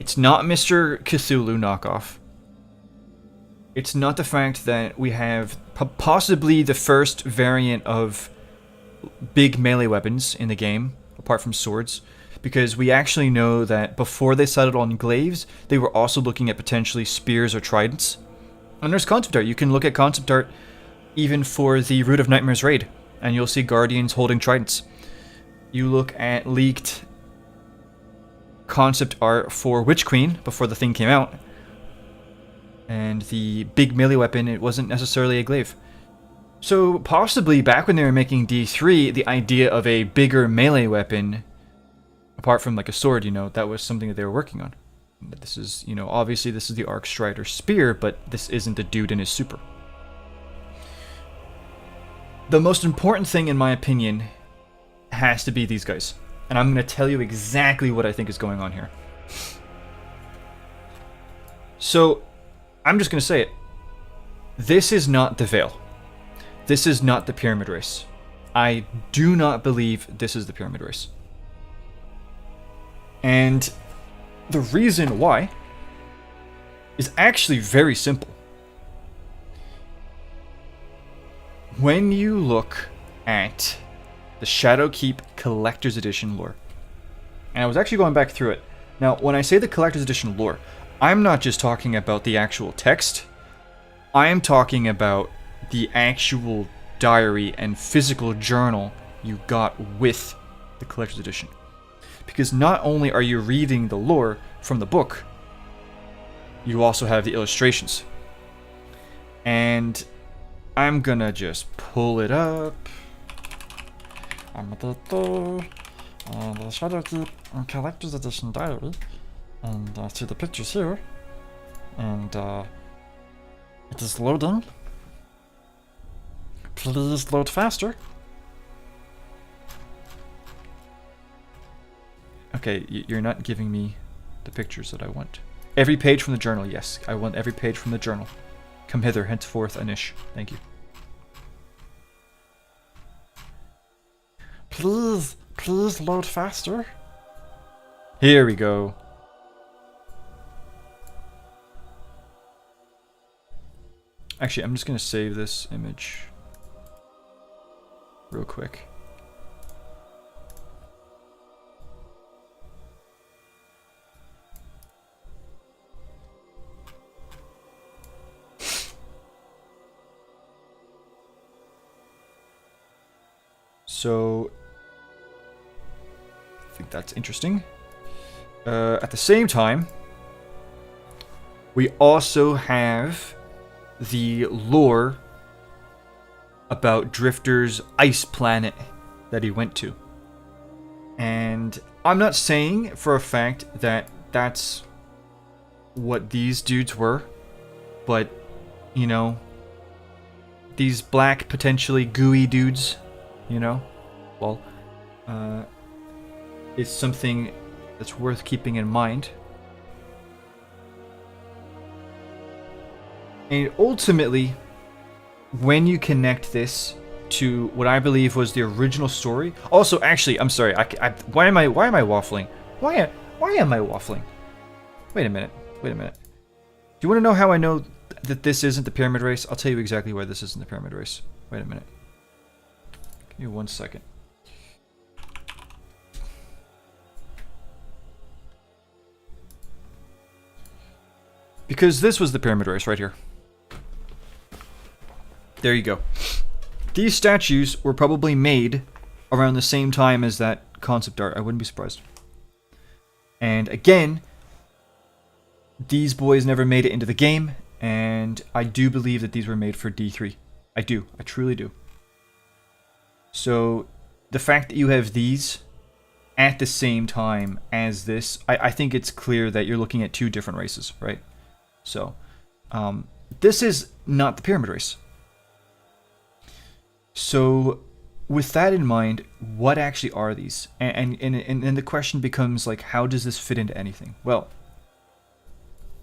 It's not Mr. Cthulhu knockoff. It's not the fact that we have possibly the first variant of big melee weapons in the game, apart from swords. because we actually know that before they settled on glaives, they were also looking at potentially spears or tridents. And there's concept art. You can look at concept art even for the Root of Nightmares raid, and you'll see guardians holding tridents. You look at leaked concept art for Witch Queen before the thing came out, and the big melee weapon, it wasn't necessarily a glaive. So possibly back when they were making D3, the idea of a bigger melee weapon, apart from like a sword, you know, that was something that they were working on. This is, you know, obviously this is the Arc Strider spear, but this isn't the dude in his super. The most important thing, in my opinion, has to be these guys. And I'm going to tell you exactly what I think is going on here. So, I'm just going to say it. This is not the Veil. This is not the Pyramid Race. I do not believe this is the Pyramid Race. And the reason why is actually very simple. When you look at the Shadowkeep Collector's Edition lore, and I was actually going back through it. Now, when I say the Collector's Edition lore, I'm not just talking about the actual text. I am talking about the actual diary and physical journal you got with the Collector's Edition. Because not only are you reading the lore from the book, you also have the illustrations. And I'm gonna just pull it up. I'm at the Shadowkeep Collector's Edition diary, and see the pictures here, and it is loading. Please load faster. Okay, you're not giving me the pictures that I want. Every page from the journal, yes. I want every page from the journal. Come hither, henceforth, Anish. Thank you. Please load faster. Here we go. Actually, I'm just going to save this image real quick. So, I think that's interesting. At the same time, we also have the lore about Drifter's ice planet that he went to. And I'm not saying for a fact that that's what these dudes were, but, you know, these black, potentially gooey dudes, you know, well, is something that's worth keeping in mind. And ultimately, when you connect this to what I believe was the original story. Also, actually, I'm sorry. Why am I waffling? Why am I waffling? Wait a minute. Do you want to know how I know that this isn't the Pyramid Race? I'll tell you exactly why this isn't the Pyramid Race. Wait a minute. Give me 1 second. Because this was the Pyramid Race right here. There you go. These statues were probably made around the same time as that concept art. I wouldn't be surprised. And again, these boys never made it into the game, and I do believe that these were made for D3. I do. I truly do. So, the fact that you have these at the same time as this, I think it's clear that you're looking at two different races, right? So, this is not the Pyramid Race. So, with that in mind, what actually are these? And the question becomes, like, how does this fit into anything? Well,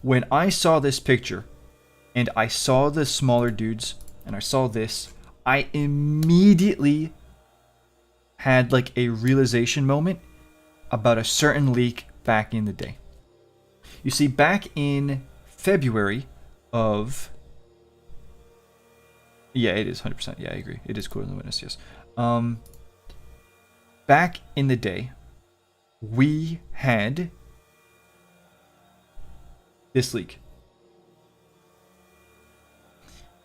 when I saw this picture, and I saw the smaller dudes, and I saw this, I immediately had, like, a realization moment about a certain leak back in the day. You see, back in February of... Yeah, it is 100%. Yeah, I agree. It is Cooler than Witness, yes. Back in the day, we had this leak.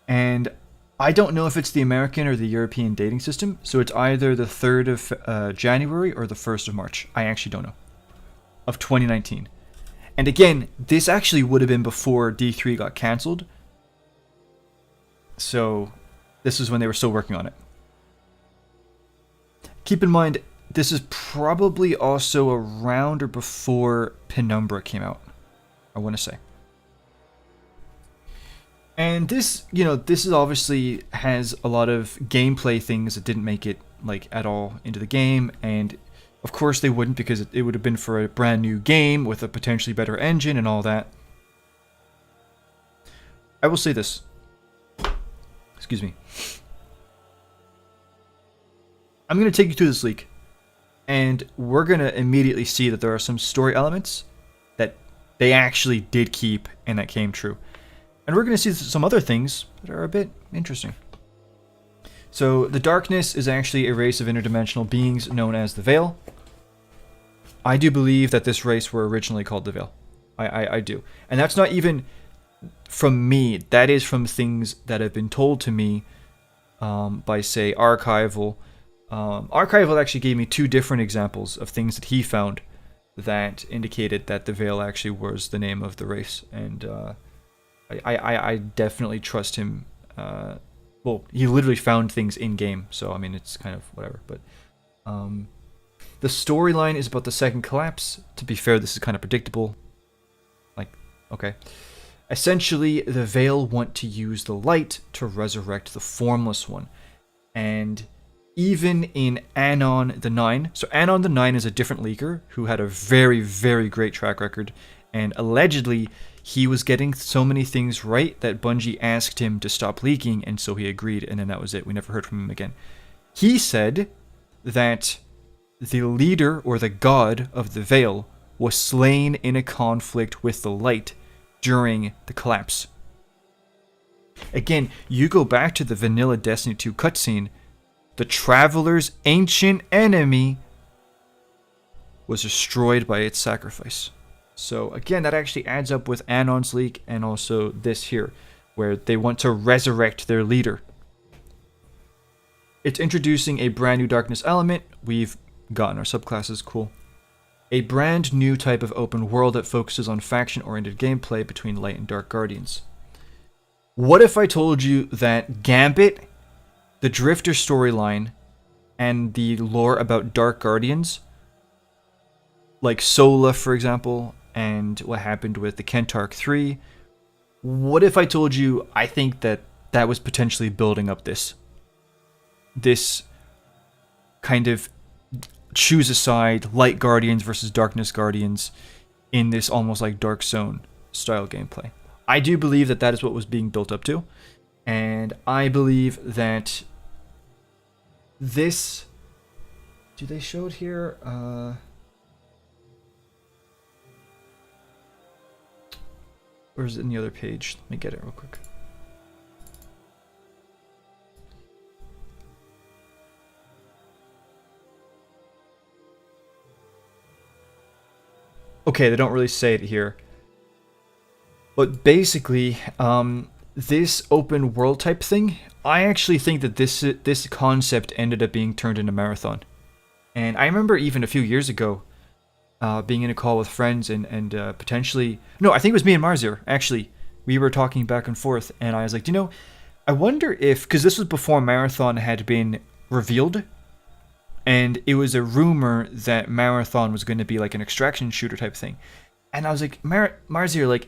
And I don't know if it's the American or the European dating system, so it's either the 3rd of January or the 1st of March. I actually don't know. Of 2019. And again, this actually would have been before D3 got cancelled. So this is when they were still working on it. Keep in mind, this is probably also around or before Penumbra came out, I want to say. And this, this is obviously has a lot of gameplay things that didn't make it like at all into the game, and of course they wouldn't, because it would have been for a brand new game with a potentially better engine and all that. I will say this. Excuse me. I'm going to take you through this leak, and we're going to immediately see that there are some story elements that they actually did keep and that came true. And we're going to see some other things that are a bit interesting. So the Darkness is actually a race of interdimensional beings known as the Veil. I do believe that this race were originally called the Veil. I do. And that's not even from me. That is from things that have been told to me by, say, Archival. Archival actually gave me 2 different examples of things that he found that indicated that the Veil actually was the name of the race. And I definitely trust him. Well, he literally found things in game, so I mean it's kind of whatever. But the storyline is about the second collapse. To be fair, this is kind of predictable. Like, okay. Essentially, the Veil want to use the light to resurrect the Formless One, and even in Anon the Nine. So Anon the Nine is a different leaker who had a very, very great track record, and allegedly he was getting so many things right that Bungie asked him to stop leaking, and so he agreed, and then that was it. We never heard from him again. He said that the leader, or the god of the Veil, was slain in a conflict with the light during the collapse. Again, you go back to the vanilla Destiny 2 cutscene, the Traveler's ancient enemy was destroyed by its sacrifice. So again, that actually adds up with Anon's leak and also this here, where they want to resurrect their leader. It's introducing a brand new darkness element. We've gotten our subclasses, cool. A brand new type of open world that focuses on faction-oriented gameplay between light and dark guardians. What if I told you that Gambit, the Drifter storyline, and the lore about dark guardians, like Sola, for example, and what happened with the Kentark 3, what if I told you I think that that was potentially building up this kind of choose a side, light guardians versus darkness guardians, in this almost like Dark Zone style gameplay? I do believe that that is what was being built up to, and I believe that this... Do they show it here? Or is it in the other page? Let me get it real quick. Okay, they don't really say it here. But basically, this open world type thing, I actually think that this concept ended up being turned into Marathon. And I remember even a few years ago, being in a call with friends and potentially... No, I think it was me and Marzier, actually. We were talking back and forth, and I was like, I wonder if... Because this was before Marathon had been revealed, and it was a rumor that Marathon was going to be like an extraction shooter type thing. And I was like, Marzier, like,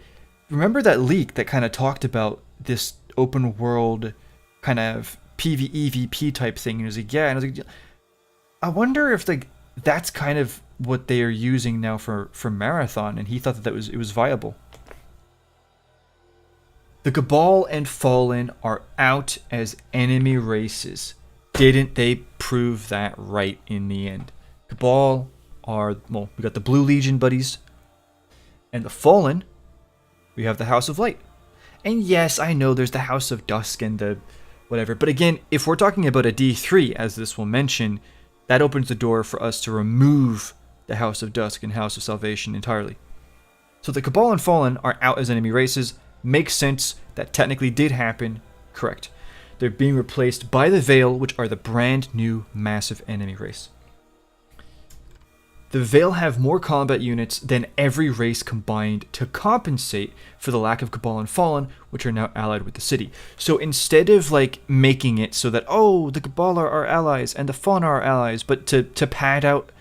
remember that leak that kind of talked about this open world kind of PvEVP type thing? And he was like, yeah. And I was like, I wonder if like that's kind of what they are using now for Marathon. And he thought that it was viable. The Cabal and Fallen are out as enemy races. Didn't they prove that right in the end? Cabal are, well, we got the Blue Legion buddies. And the Fallen, we have the House of Light. And yes, I know there's the House of Dusk and the whatever. But again, if we're talking about a D3, as this will mention, that opens the door for us to remove the House of Dusk and House of Salvation entirely. So the Cabal and Fallen are out as enemy races. Makes sense. That technically did happen. Correct. They're being replaced by the Veil, which are the brand new massive enemy race. The Veil have more combat units than every race combined to compensate for the lack of Cabal and Fallen, which are now allied with the city. So instead of like making it so that, oh, the Cabal are our allies and the Fallen are our allies, but to pad out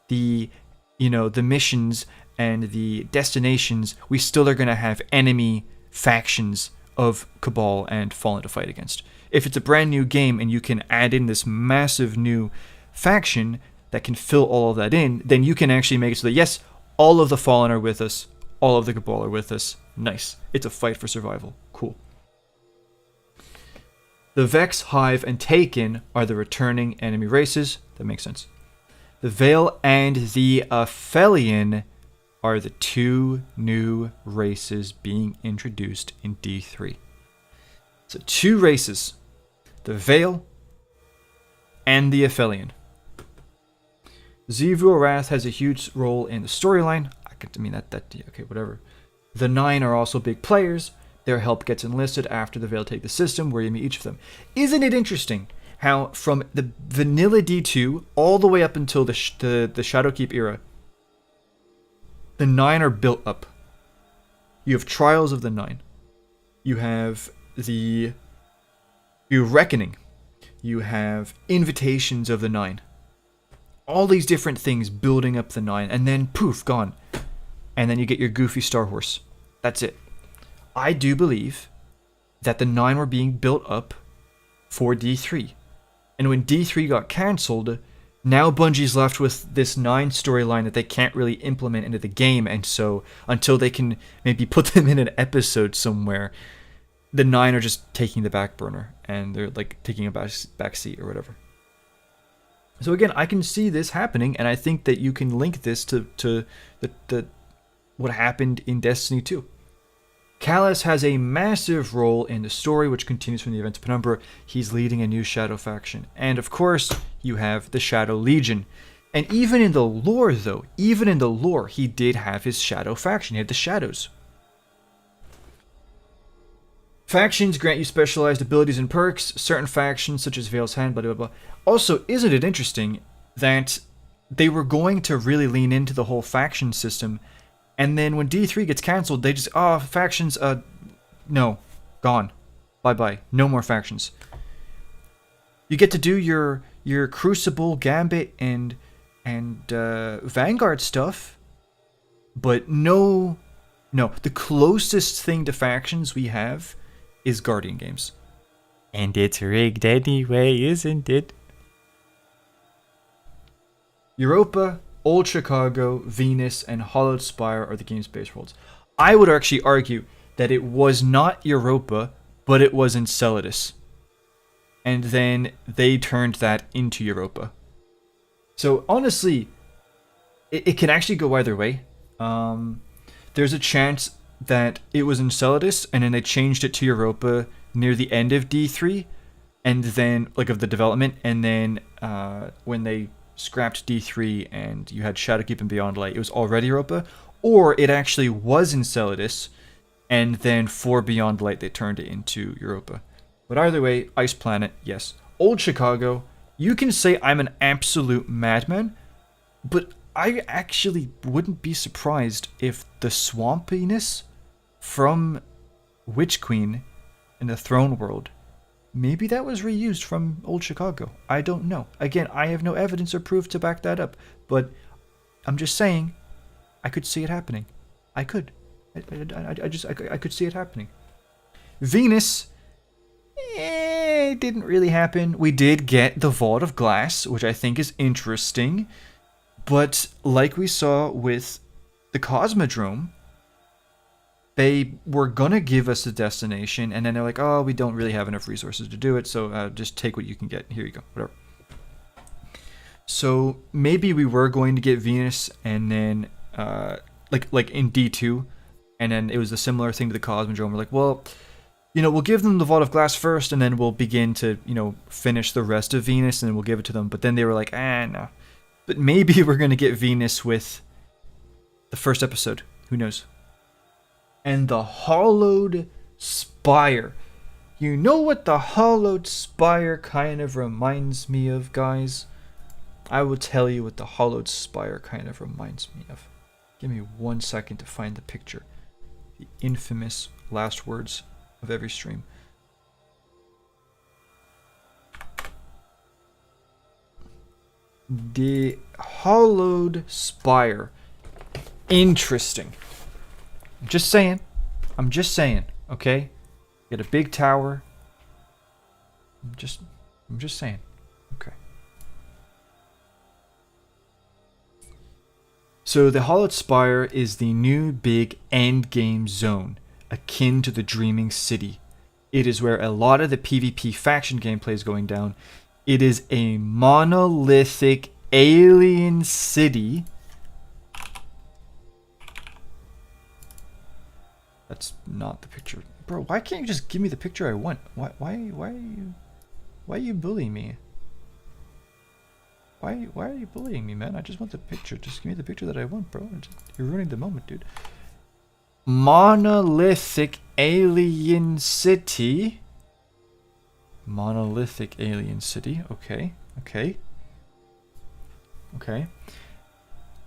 the, the missions and the destinations, we still are going to have enemy factions of Cabal and Fallen to fight against. If it's a brand new game and you can add in this massive new faction that can fill all of that in, then you can actually make it so that, yes, all of the Fallen are with us, all of the Cabal are with us. Nice. It's a fight for survival. Cool. The Vex, Hive, and Taken are the returning enemy races. That makes sense. The Veil and the Aphelion are the two new races being introduced in D3. So 2 races. The Veil and the Aphelion. Zivul Wrath has a huge role in the storyline. Okay, whatever. The 9 are also big players. Their help gets enlisted after the Veil take the system, where you meet each of them. Isn't it interesting how from the vanilla D2 all the way up until the Shadowkeep era, the 9 are built up. You have Trials of the 9. You have Reckoning. You have Invitations of the 9. All these different things building up the 9, and then poof, gone. And then you get your goofy Star Horse. That's it. I do believe that the 9 were being built up for D3. And when D3 got cancelled, now Bungie's left with this 9 storyline that they can't really implement into the game, and so until they can maybe put them in an episode somewhere, the 9 are just taking the back burner, and they're like taking a back seat or whatever. So again, I can see this happening, and I think that you can link this to the what happened in Destiny 2. Callus has a massive role in the story, which continues from the events of Penumbra. He's leading a new Shadow faction. And of course, you have the Shadow Legion. And even in the lore, though, he did have his Shadow faction. He had the Shadows. Factions grant you specialized abilities and perks. Certain factions, such as Veil's Hand, blah, blah, blah. Also, isn't it interesting that they were going to really lean into the whole faction system, and then when D3 gets cancelled, they just, factions, no, gone. Bye-bye. No more factions. You get to do your Crucible, Gambit, and Vanguard stuff, but no. The closest thing to factions we have is Guardian games. And it's rigged anyway, isn't it? Europa, Old Chicago, Venus, and Hollowed Spire are the game's base worlds. I would actually argue that it was not Europa, but it was Enceladus. And then they turned that into Europa. So honestly, it can actually go either way. There's a chance that it was Enceladus, and then they changed it to Europa near the end of D3, and then, like, of the development, and then when they scrapped D3 and you had Shadowkeep and Beyond Light, it was already Europa, or it actually was Enceladus, and then for Beyond Light they turned it into Europa. But either way, Ice Planet, yes. Old Chicago, you can say I'm an absolute madman, but I actually wouldn't be surprised if the swampiness from Witch Queen in the Throne World, maybe that was reused from Old Chicago. I don't know. Again, I have no evidence or proof to back that up, but I'm just saying, I could see it happening. I could. I could see it happening. Venus, it didn't really happen. We did get the Vault of Glass, which I think is interesting, but like we saw with the Cosmodrome, they were gonna give us a destination, and then they're like, oh, we don't really have enough resources to do it, so just take what you can get. Here you go, whatever. So maybe we were going to get Venus, and then like in D2, and then it was a similar thing to the Cosmodrome. We're like, well, we'll give them the Vault of Glass first, and then we'll begin to, finish the rest of Venus, and then we'll give it to them. But then they were like, no. But maybe we're going to get Venus with the first episode. Who knows? And the Hollowed Spire. You know what the Hollowed Spire kind of reminds me of, guys? I will tell you what the Hollowed Spire kind of reminds me of. Give me 1 second to find the picture. The infamous last words of every stream. The Hollowed Spire. Interesting. I'm just saying. Okay? Get a big tower. I'm just saying. Okay. So the Hollowed Spire is the new big endgame zone, akin to the Dreaming City. It is where a lot of the PvP faction gameplay is going down. It is a monolithic alien city. That's not the picture. Bro, why can't you just give me the picture I want? Why are you bullying me? Why are you bullying me, man? I just want the picture. Just give me the picture that I want, bro. You're ruining the moment, dude. Monolithic alien city. Monolithic alien city. Okay.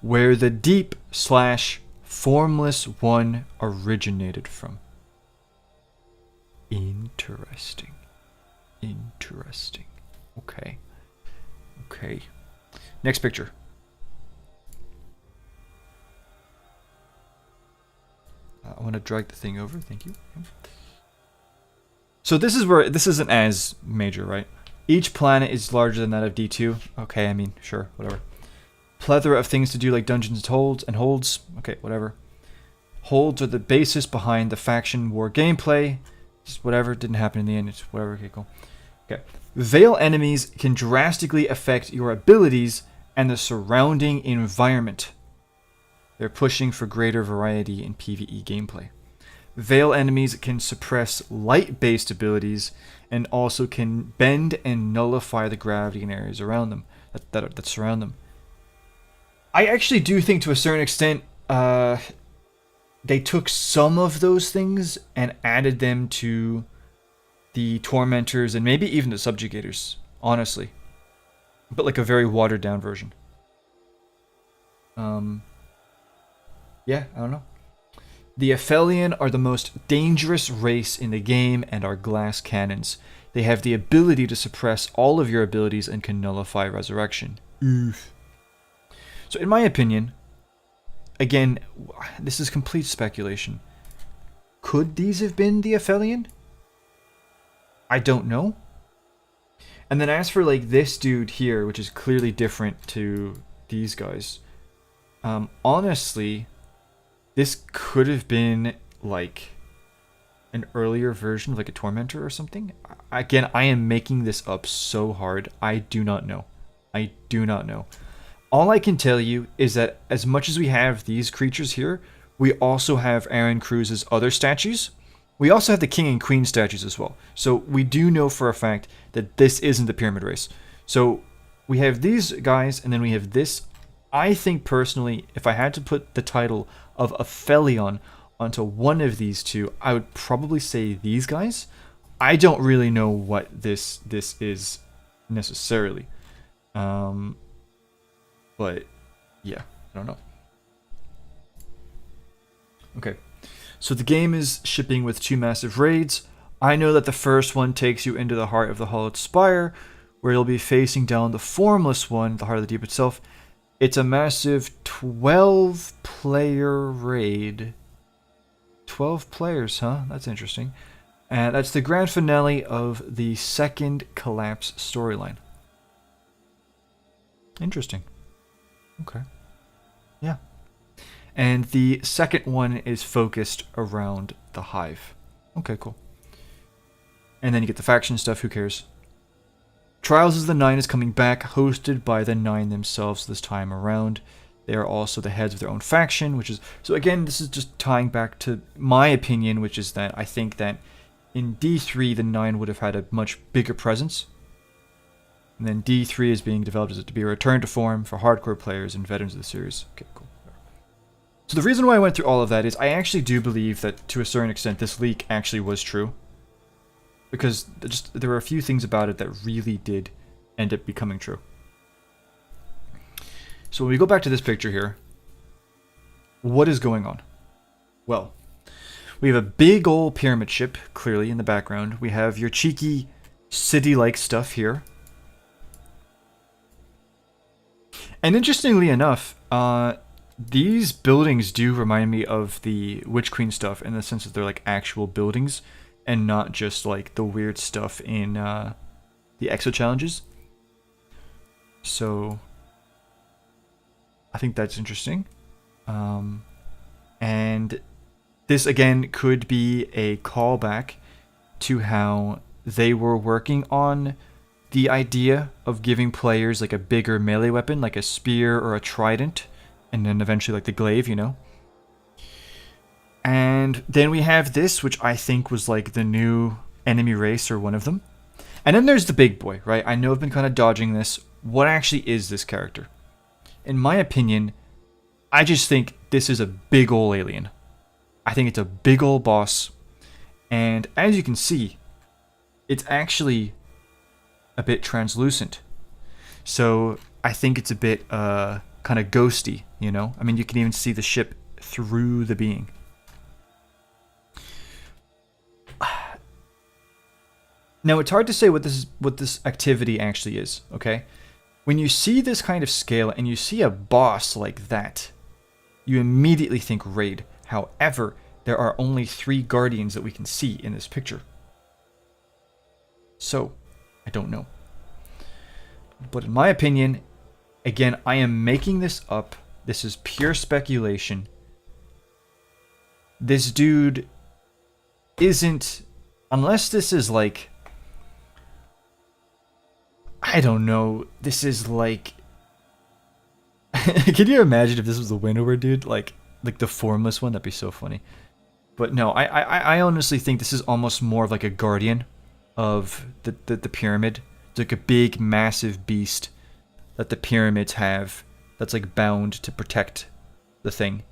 Where the deep / formless one originated from. Interesting. Okay. Next picture. I want to drag the thing over. Thank you. So this is where this isn't as major, right? Each planet is larger than that of D2. Okay, I mean, sure, whatever. Plethora of things to do like dungeons and holds. Okay, whatever. Holds are the basis behind the faction war gameplay. Just whatever, didn't happen in the end. It's whatever. Okay, cool. Okay. Veil enemies can drastically affect your abilities and the surrounding environment. They're pushing for greater variety in PvE gameplay. Veil enemies can suppress light-based abilities and also can bend and nullify the gravity in areas around them that surround them. I actually do think to a certain extent they took some of those things and added them to the Tormentors and maybe even the Subjugators, honestly. But like a very watered down version. Yeah, I don't know. The Aphelion are the most dangerous race in the game and are glass cannons. They have the ability to suppress all of your abilities and can nullify resurrection. Oof. So in my opinion, again, this is complete speculation. Could these have been the Aphelion? I don't know. And then as for like this dude here, which is clearly different to these guys, honestly, this could have been like an earlier version of like a Tormentor or something. Again, I am making this up so hard. I do not know. All I can tell you is that as much as we have these creatures here, we also have Aaron Cruz's other statues. We also have the King and Queen statues as well. So we do know for a fact that this isn't the Pyramid Race. So we have these guys, and then we have this. I think personally, if I had to put the title of Aphelion onto one of these two, I would probably say these guys. I don't really know what this is necessarily. But yeah, I don't know. Okay. So the game is shipping with 2 massive raids. I know that the first one takes you into the heart of the Hollowed Spire, where you'll be facing down the Formless one, the Heart of the Deep itself. It's a massive 12-player raid. 12 players, huh? That's interesting. And that's the grand finale of the second Collapse storyline. Interesting. Okay. Yeah. And the second one is focused around the Hive. Okay, cool. And then you get the faction stuff, who cares? Trials of the Nine is coming back, hosted by the Nine themselves this time around. They are also the heads of their own faction, which is... So again, this is just tying back to my opinion, which is that I think that in D3, the Nine would have had a much bigger presence. And then D3 is being developed as to be a return to form for hardcore players and veterans of the series. Okay, cool. So the reason why I went through all of that is I actually do believe that to a certain extent this leak actually was true. Because there were a few things about it that really did end up becoming true. So when we go back to this picture here, what is going on? Well, we have a big old pyramid ship, clearly, in the background. We have your cheeky city-like stuff here. And interestingly enough, these buildings do remind me of the Witch Queen stuff in the sense that they're like actual buildings and not just like the weird stuff in the Exo challenges. So I think that's interesting. And this again could be a callback to how they were working on the idea of giving players like a bigger melee weapon, like a spear or a trident, and then eventually like the glaive, you know. And then we have this, which I think was like the new enemy race or one of them. And then there's the big boy, right? I know I've been kind of dodging this. What actually is this character? In my opinion, I just think this is a big ol' alien. I think it's a big ol' boss. And as you can see, it's actually a bit translucent. So I think it's a bit kind of ghosty, you know? I mean, you can even see the ship through the being. Now, it's hard to say what this activity actually is, okay? When you see this kind of scale and you see a boss like that, you immediately think raid. However, there are only 3 guardians that we can see in this picture. So, I don't know. But in my opinion, again, I am making this up. This is pure speculation. This dude isn't... Unless this is like... I don't know. This is like... Can you imagine if this was the Winnower dude? Like the formless one? That'd be so funny. But no, I honestly think this is almost more of like a guardian of the pyramid. It's like a big, massive beast that the pyramids have that's like bound to protect the thing.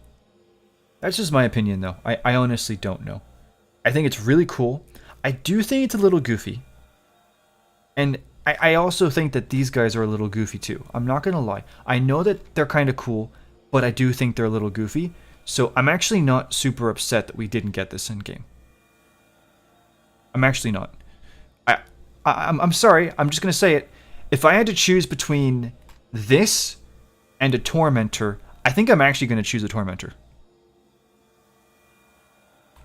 That's just my opinion, though. I honestly don't know. I think it's really cool. I do think it's a little goofy. And I also think that these guys are a little goofy, too. I'm not going to lie. I know that they're kind of cool, but I do think they're a little goofy. So I'm actually not super upset that we didn't get this in game. I'm actually not. I'm sorry. I'm just going to say it. If I had to choose between this and a Tormentor, I think I'm actually going to choose a Tormentor.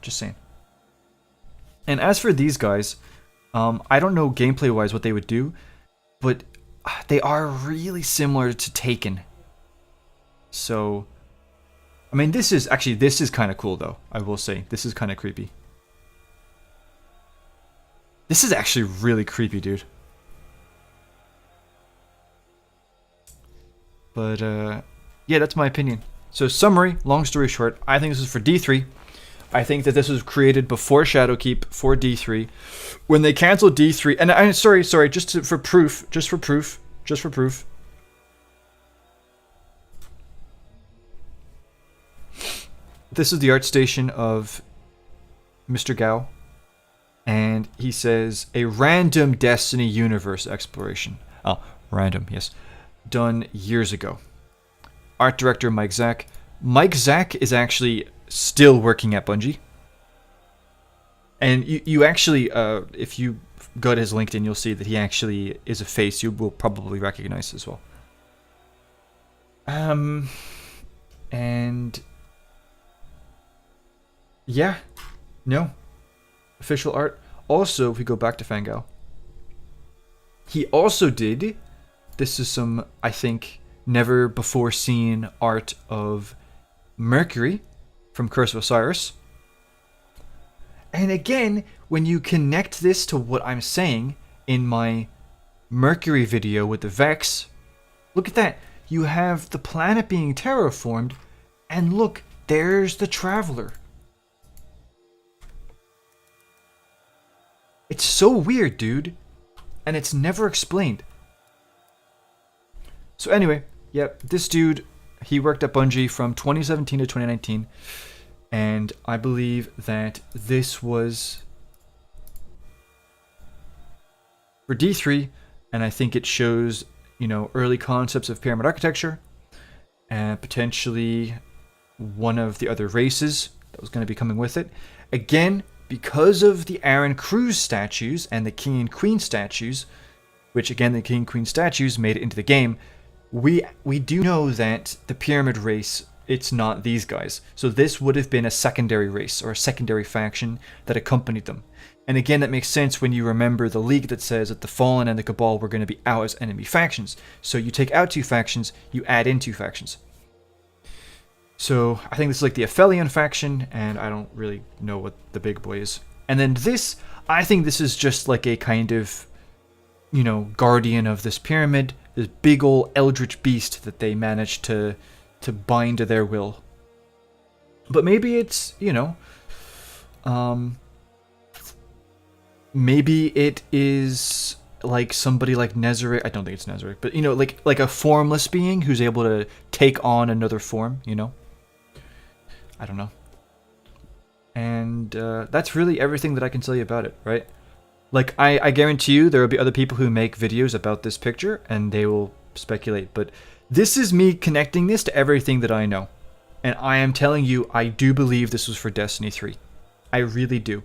Just saying. And as for these guys, I don't know gameplay-wise what they would do, but they are really similar to Taken. So, I mean, this is kind of cool, though, I will say. This is kind of creepy. This is actually really creepy, dude. But, yeah, that's my opinion. So, summary, long story short, I think this is for D3. I think that this was created before Shadowkeep for D3. When they canceled D3, and I'm sorry, for proof. This is the art station of Mr. Gao. And he says, a random Destiny universe exploration. Oh, random, yes. Done years ago. Art director Mike Zack. Mike Zack is actually still working at Bungie. And you actually, if you go to his LinkedIn, you'll see that he actually is a face you will probably recognize as well. And yeah, no. Official art. Also, if we go back to Fangao, he also did, this is some, I think, never before seen art of Mercury from Curse of Osiris. And again, when you connect this to what I'm saying in my Mercury video with the Vex, look at that. You have the planet being terraformed, and look, there's the Traveler. It's so weird, dude. And it's never explained. So anyway, yep, this dude, he worked at Bungie from 2017 to 2019, and I believe that this was for D3, and I think it shows, you know, early concepts of pyramid architecture, and potentially one of the other races that was going to be coming with it. Again, because of the Aaron Cruz statues and the King and Queen statues, which again, the King and Queen statues made it into the game, we do know that the pyramid race, it's not these guys. So this would have been a secondary race or a secondary faction that accompanied them. And again, that makes sense when you remember the League that says that the Fallen and the Cabal were going to be out as enemy factions. So you take out 2 factions, you add in 2 factions. So I think this is like the Aphelion faction, and I don't really know what the big boy is. And then this, I think this is just like a kind of, you know, guardian of this pyramid, this big old eldritch beast that they managed to bind to their will. But maybe it's, you know, maybe it is like somebody like Nezarec. I don't think it's Nezarec, but you know, like a formless being who's able to take on another form, you know? I don't know. And that's really everything that I can tell you about it, right? Like, I guarantee you there will be other people who make videos about this picture, and they will speculate. But this is me connecting this to everything that I know. And I am telling you, I do believe this was for Destiny 3. I really do.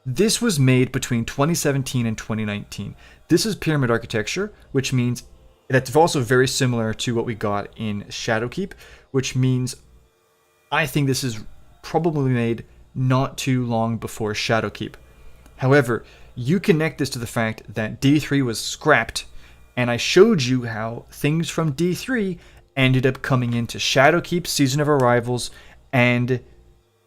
This was made between 2017 and 2019. This is pyramid architecture, which means that's also very similar to what we got in Shadowkeep, which means I think this is probably made not too long before Shadowkeep. However, you connect this to the fact that D3 was scrapped, and I showed you how things from D3 ended up coming into Shadowkeep, Season of Arrivals, and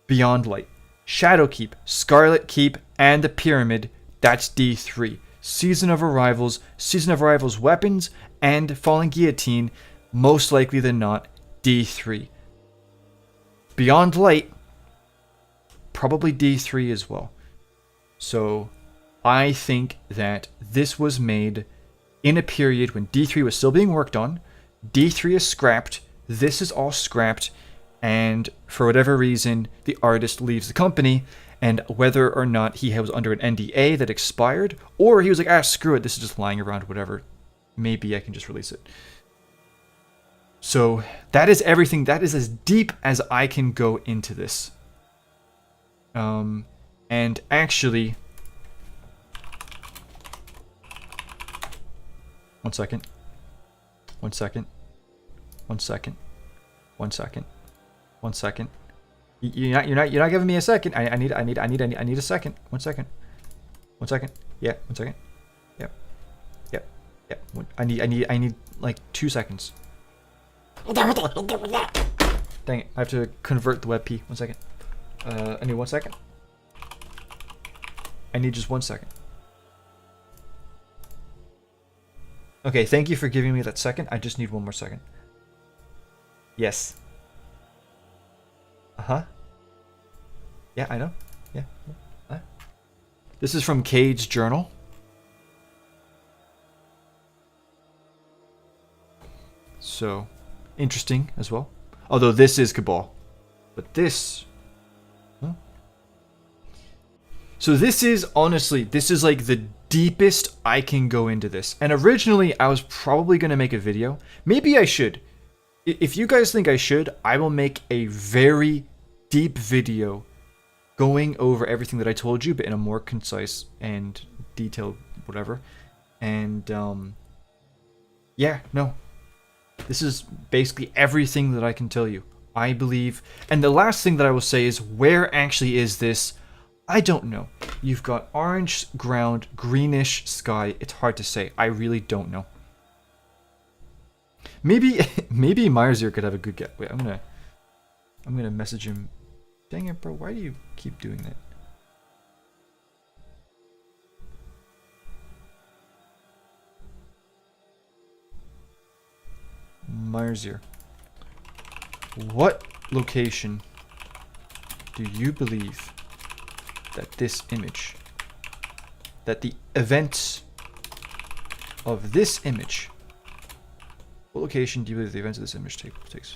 Beyond Light. Shadowkeep, Scarlet Keep, and the Pyramid, that's D3. Season of Arrivals weapons, and Falling Guillotine, most likely than not, D3. Beyond Light, probably D3 as well. So I think that this was made in a period when D3 was still being worked on. D3 is scrapped, this is all scrapped, and for whatever reason, the artist leaves the company, and whether or not he was under an NDA that expired, or he was like, screw it, this is just lying around, whatever, maybe I can just release it. So that is everything. That is as deep as I can go into this. And actually, one second. You're not giving me a second. I need a second. One second. Yeah, 1 second. Yep. I need like 2 seconds. Dang it, I have to convert the WebP. 1 second. I need 1 second. I need just 1 second. Okay, thank you for giving me that second. I just need 1 more second. Yes. Uh-huh. Yeah, I know. Yeah. This is from Cade's journal. So, interesting as well. Although this is Cabal. But this... Huh? So this is, honestly, this is like the deepest I can go into this. And originally, I was probably going to make a video. Maybe I should. If you guys think I should, I will make a very deep video going over everything that I told you, but in a more concise and detailed whatever. And, yeah, no. This is basically everything that I can tell you. I believe. And the last thing that I will say is, where actually is this? I don't know. You've got orange ground, greenish sky. It's hard to say. I really don't know. Maybe Myersier could have a good guess. Wait, I'm gonna message him. Dang it, bro! Why do you keep doing that? Myersier. What location do you believe that this image, that the events of this image What location do you believe the events of this image takes?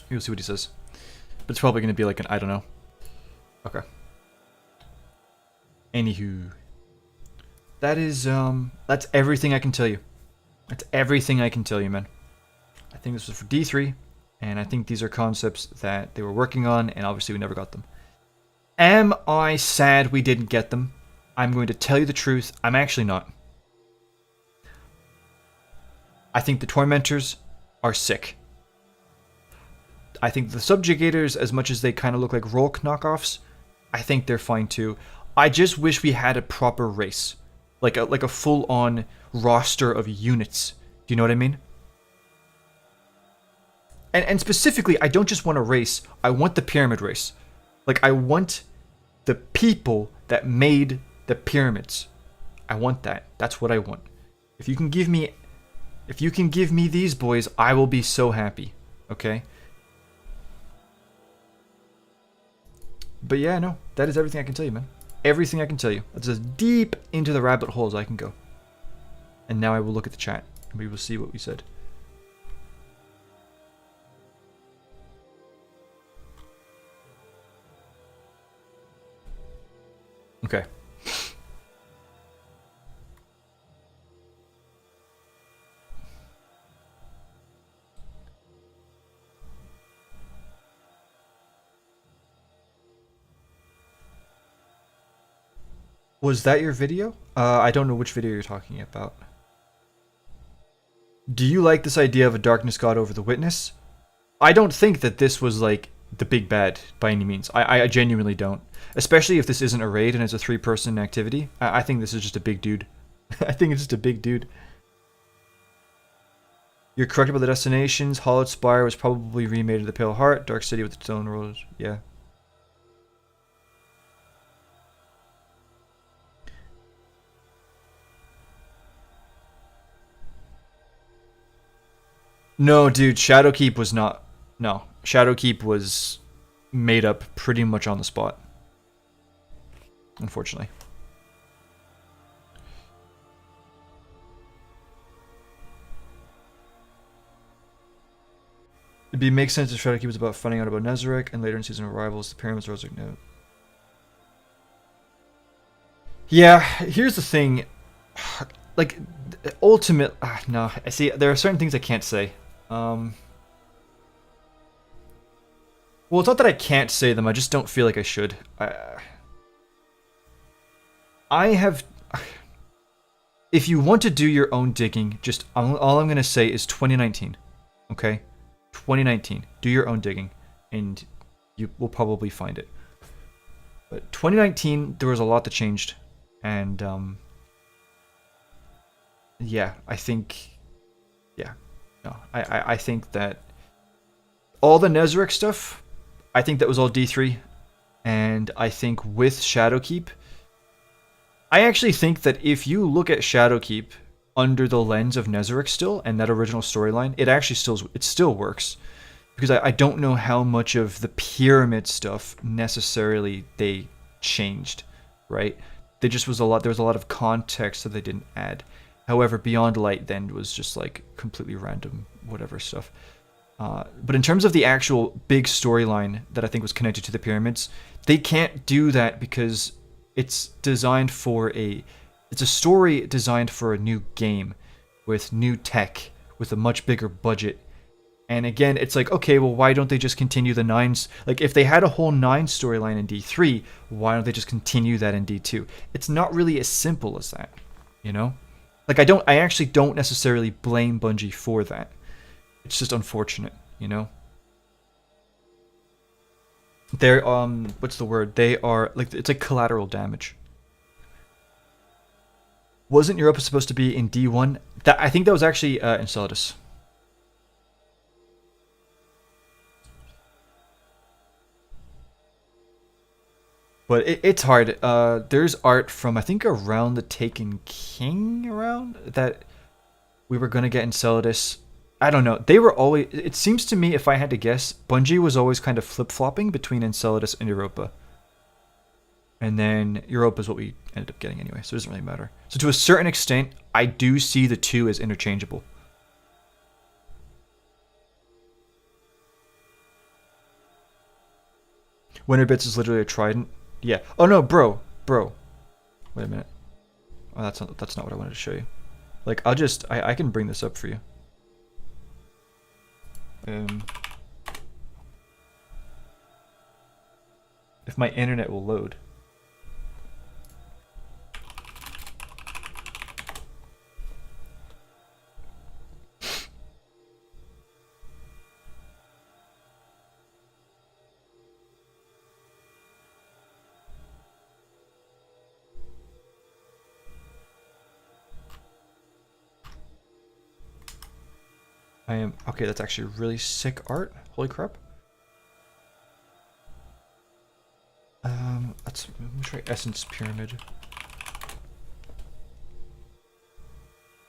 You'll see what he says. But it's probably going to be like an I don't know. Okay. Anywho. That is, that's everything I can tell you. That's everything I can tell you, man. I think this was for D3, and I think these are concepts that they were working on, and obviously we never got them. Am I sad we didn't get them? I'm going to tell you the truth. I'm actually not. I think the Tormentors are sick. I think the Subjugators, as much as they kind of look like Rolk knockoffs, I think they're fine too. I just wish we had a proper race. Like a full-on roster of units. Do you know what I mean? And specifically, I don't just want a race. I want the pyramid race. Like, I want the people that made the pyramids. I want that. That's what I want. If you can give me these boys, I will be so happy. Okay? But yeah, no. That is everything I can tell you, man. Everything I can tell you. That's as deep into the rabbit hole as I can go. And now I will look at the chat, and we will see what we said. Okay. Was that your video? I don't know which video you're talking about. Do you like this idea of a darkness god over the witness? I don't think that this was like the big bad by any means. I genuinely don't. Especially if this isn't a raid and it's a 3-person activity. I think this is just a big dude. I think it's just a big dude. You're correct about the destinations. Hollowed Spire was probably remade of the Pale Heart. Dark City with its own rules. Yeah. No, dude, Shadowkeep was not... No, Shadowkeep was made up pretty much on the spot. Unfortunately. It'd make sense if Shadowkeep was about finding out about Nezarec, and later in Season of Rivals, the Pyramids Rose note. Yeah, here's the thing. Like, ultimate... no, I see, there are certain things I can't say. Well, it's not that I can't say them, I just don't feel like I should. I have... If you want to do your own digging, just all I'm going to say is 2019. Okay? 2019. Do your own digging, and you will probably find it. But 2019, there was a lot that changed. And, yeah, I think... Yeah. No, I think that all the Nezarec stuff, I think that was all D3. And I think with Shadowkeep, I actually think that if you look at Shadowkeep under the lens of Nezarec still, and that original storyline, it actually still works. Because I don't know how much of the pyramid stuff necessarily they changed, right? There was a lot of context that they didn't add. However, Beyond Light then was just like completely random, whatever stuff. But in terms of the actual big storyline that I think was connected to the pyramids, they can't do that because it's designed for it's a story designed for a new game with new tech, with a much bigger budget. And again, it's like, okay, well, why don't they just continue the 9s? Like, if they had a whole 9 storyline in D3, why don't they just continue that in D2? It's not really as simple as that, you know? Like, I actually don't necessarily blame Bungie for that. It's just unfortunate, you know? They're, what's the word? They are, like, it's like collateral damage. Wasn't Europa supposed to be in D1? I think that was actually Enceladus. But it's hard. There's art from, I think, around the Taken King around that we were going to get Enceladus. I don't know. They were always... It seems to me, if I had to guess, Bungie was always kind of flip-flopping between Enceladus and Europa. And then Europa is what we ended up getting anyway, so it doesn't really matter. So to a certain extent, I do see the two as interchangeable. Winter Bits is literally a trident. Yeah. Oh no, bro. Wait a minute. Oh, that's not what I wanted to show you. Like, I can bring this up for you. If my internet will load. Okay, that's actually really sick art. Holy crap. Let me try Essence Pyramid.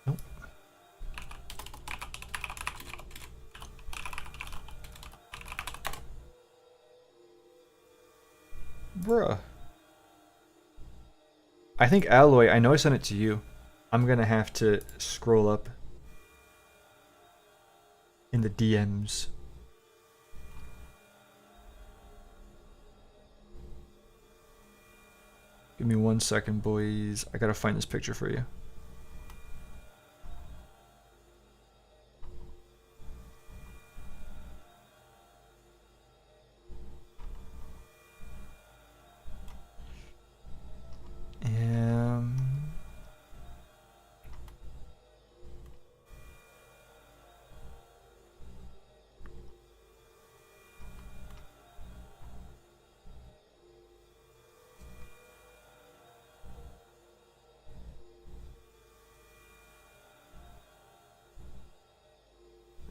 Nope. Bruh. I think Alloy, I know I sent it to you. I'm gonna have to scroll up in the DMs. Give me 1 second, boys. I gotta find this picture for you.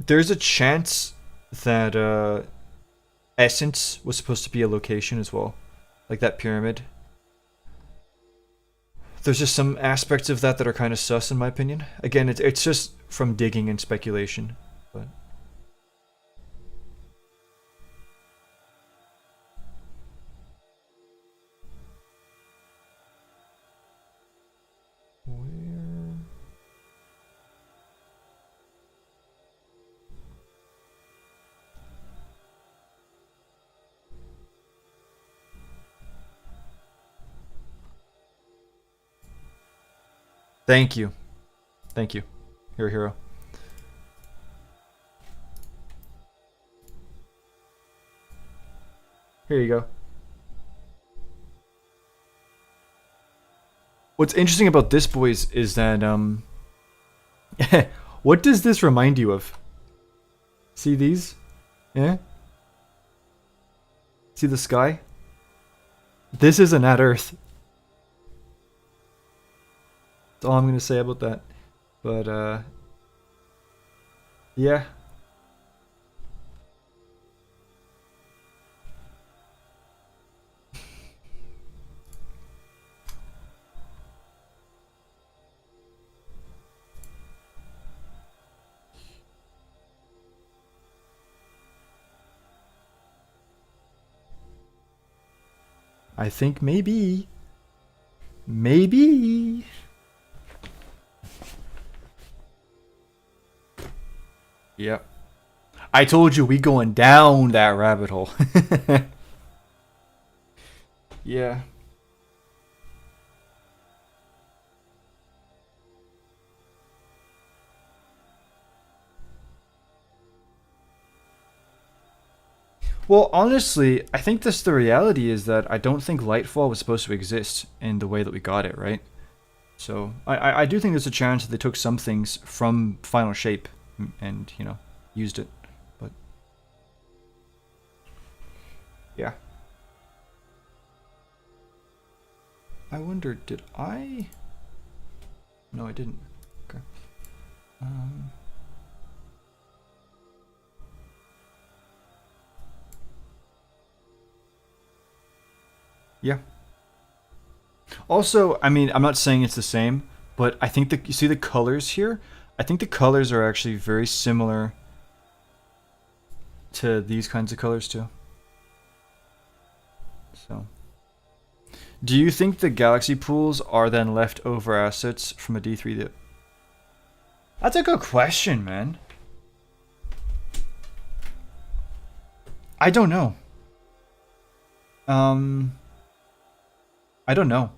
There's a chance that Essence was supposed to be a location as well, like that pyramid. There's just some aspects of that that are kind of sus in my opinion. Again, it's just from digging and speculation, but where? Thank you. Thank you. You're a hero. Here you go. What's interesting about this, boys, is that what does this remind you of? See these? Yeah? See the sky? This isn't at Earth. That's all I'm gonna say about that. But yeah. I think maybe. Maybe. Yep. I told you we going down that rabbit hole. Yeah. Well, honestly, I think that's the reality is that I don't think Lightfall was supposed to exist in the way that we got it, right? So I do think there's a chance that they took some things from Final Shape and, you know, used it. But yeah. I wonder, did I? No, I didn't. Okay. Yeah. Also, I mean, I'm not saying it's the same, but I think that you see the colors here? I think the colors are actually very similar to these kinds of colors too. So, Do you think the galaxy pools are then leftover assets from a D3? That's a good question, man. I don't know. I don't know.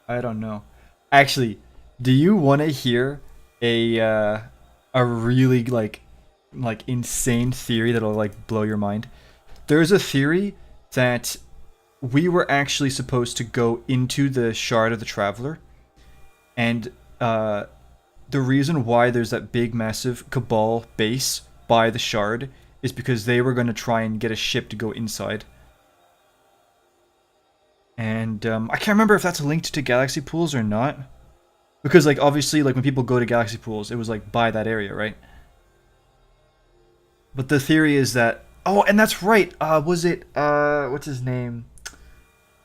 I don't know. Actually, do you want to hear a really like insane theory that'll like blow your mind? There's a theory that we were actually supposed to go into the Shard of the Traveler, and the reason why there's that big massive Cabal base by the Shard is because they were going to try and get a ship to go inside. And I can't remember if that's linked to galaxy pools or not, because like obviously like when people go to galaxy pools, it was like by that area, right? But the theory is that, oh, and that's right. Was it what's his name?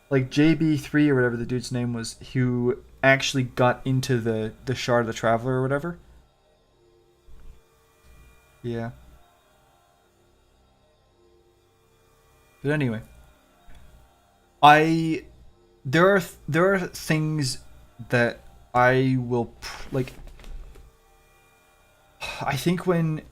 Like JB3 or whatever the dude's name was, who actually got into the Shard of the Traveler or whatever. Yeah. But anyway, there are things that I will like. I think when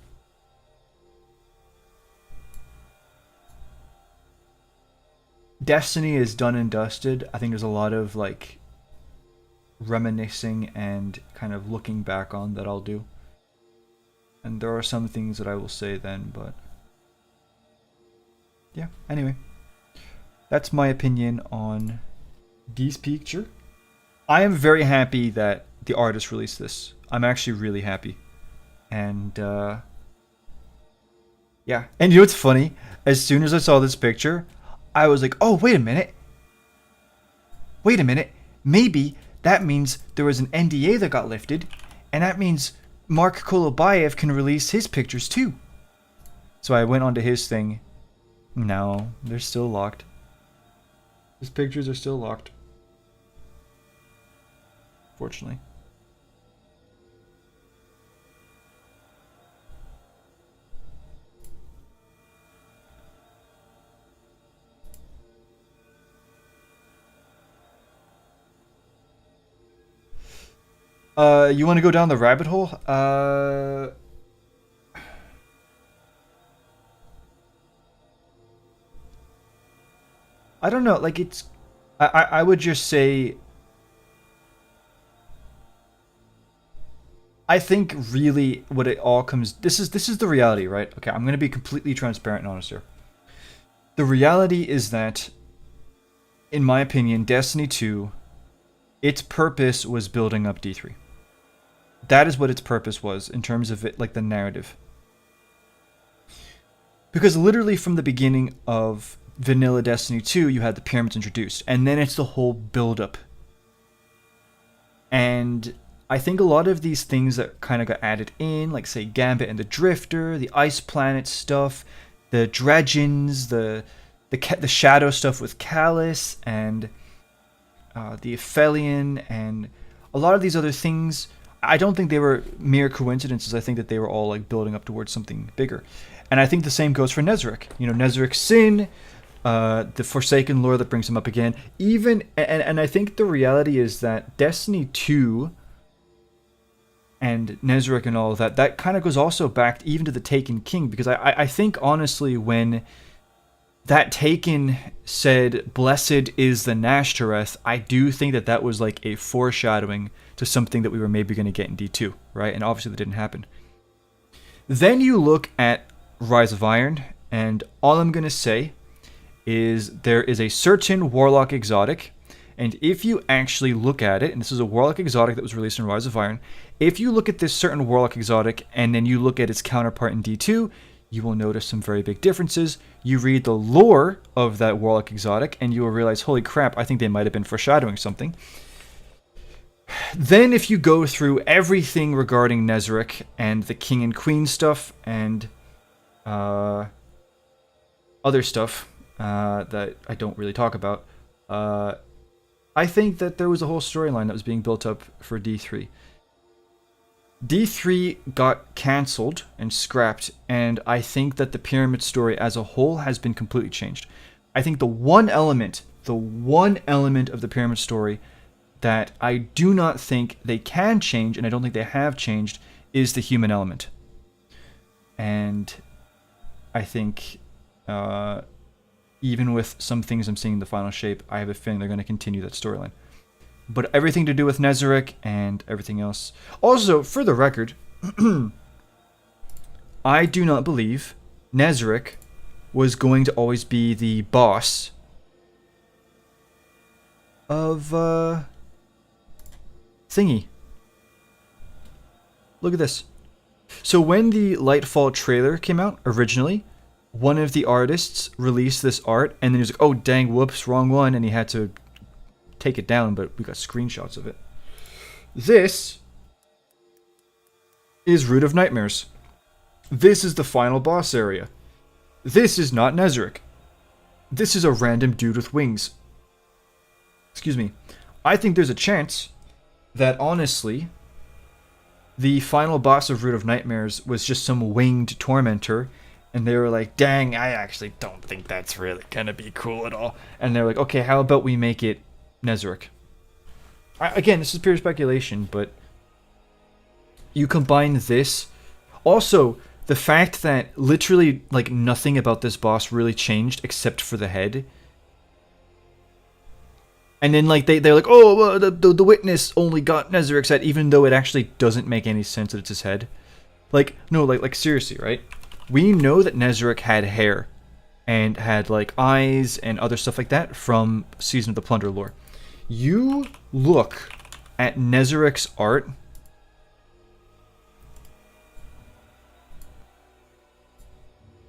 Destiny is done and dusted, I think there's a lot of like reminiscing and kind of looking back on that I'll do. And there are some things that I will say then, but yeah, anyway. That's my opinion on this picture. I am very happy that the artist released this. I'm actually really happy. And yeah. And you know what's funny? As soon as I saw this picture, I was like, oh, wait a minute. Wait a minute. Maybe that means there was an NDA that got lifted, and that means Mark Kolobayev can release his pictures too. So I went onto his thing. No, they're still locked. His pictures are still locked. Fortunately. You want to go down the rabbit hole? I don't know, like it's I would just say I think really what it all comes this is the reality, right? Okay, I'm gonna be completely transparent and honest here. The reality is that, in my opinion, Destiny 2, its purpose was building up D3. That is what its purpose was in terms of it, like the narrative. Because literally from the beginning of vanilla Destiny 2, you had the pyramids introduced, and then it's the whole build-up. And I think a lot of these things that kind of got added in, like say Gambit and the Drifter, the Ice Planet stuff, the Dredgens, the Shadow stuff with Callus, and the Aphelion, and a lot of these other things, I don't think they were mere coincidences. I think that they were all like building up towards something bigger. And I think the same goes for Nezarec. You know, Nezarec Sin, the Forsaken lore that brings him up again. And I think the reality is that Destiny 2 and Nezarec and all of that kind of goes also back even to the Taken King, because I think honestly when that Taken said, "Blessed is the Nashtoreth," I do think that was like a foreshadowing to something that we were maybe going to get in D2, right? And obviously that didn't happen. Then you look at Rise of Iron, and all I'm going to say is there is a certain Warlock exotic, and if you actually look at it, and this is a Warlock exotic that was released in Rise of Iron, if you look at this certain Warlock exotic and then you look at its counterpart in D2, you will notice some very big differences. You read the lore of that Warlock exotic and you will realize, holy crap, I think they might have been foreshadowing something. Then if you go through everything regarding Nezarec and the King and Queen stuff and other stuff that I don't really talk about, I think that there was a whole storyline that was being built up for D3. D3 got cancelled and scrapped, and I think that the pyramid story as a whole has been completely changed. I think the one element of the pyramid story that I do not think they can change, and I don't think they have changed, is the human element. And I think even with some things I'm seeing in the final shape, I have a feeling they're going to continue that storyline. But everything to do with Nezarec and everything else. Also, for the record, I do not believe Nezarec was going to always be the boss of thingy. Look at this. So when the Lightfall trailer came out originally, one of the artists released this art, and then he was like, "Oh dang, whoops, wrong one," and he had to take it down, but we got screenshots of it. This is Root of Nightmares. This is the final boss area. This is not Nezarec. This is a random dude with wings. Excuse me. I think there's a chance that, honestly, the final boss of Root of Nightmares was just some winged tormentor, and they were like, dang, I actually don't think that's really gonna be cool at all. And they're like, okay, how about we make it Nezarec? Again, this is pure speculation, but you combine this. Also, the fact that literally like nothing about this boss really changed except for the head. And then like they're like, oh, the witness only got Nezarec's head, even though it actually doesn't make any sense that it's his head. Like, no, like seriously, right? We know that Nezarec had hair and had like eyes and other stuff like that from Season of the Plunder lore. You look at Nezarec's art.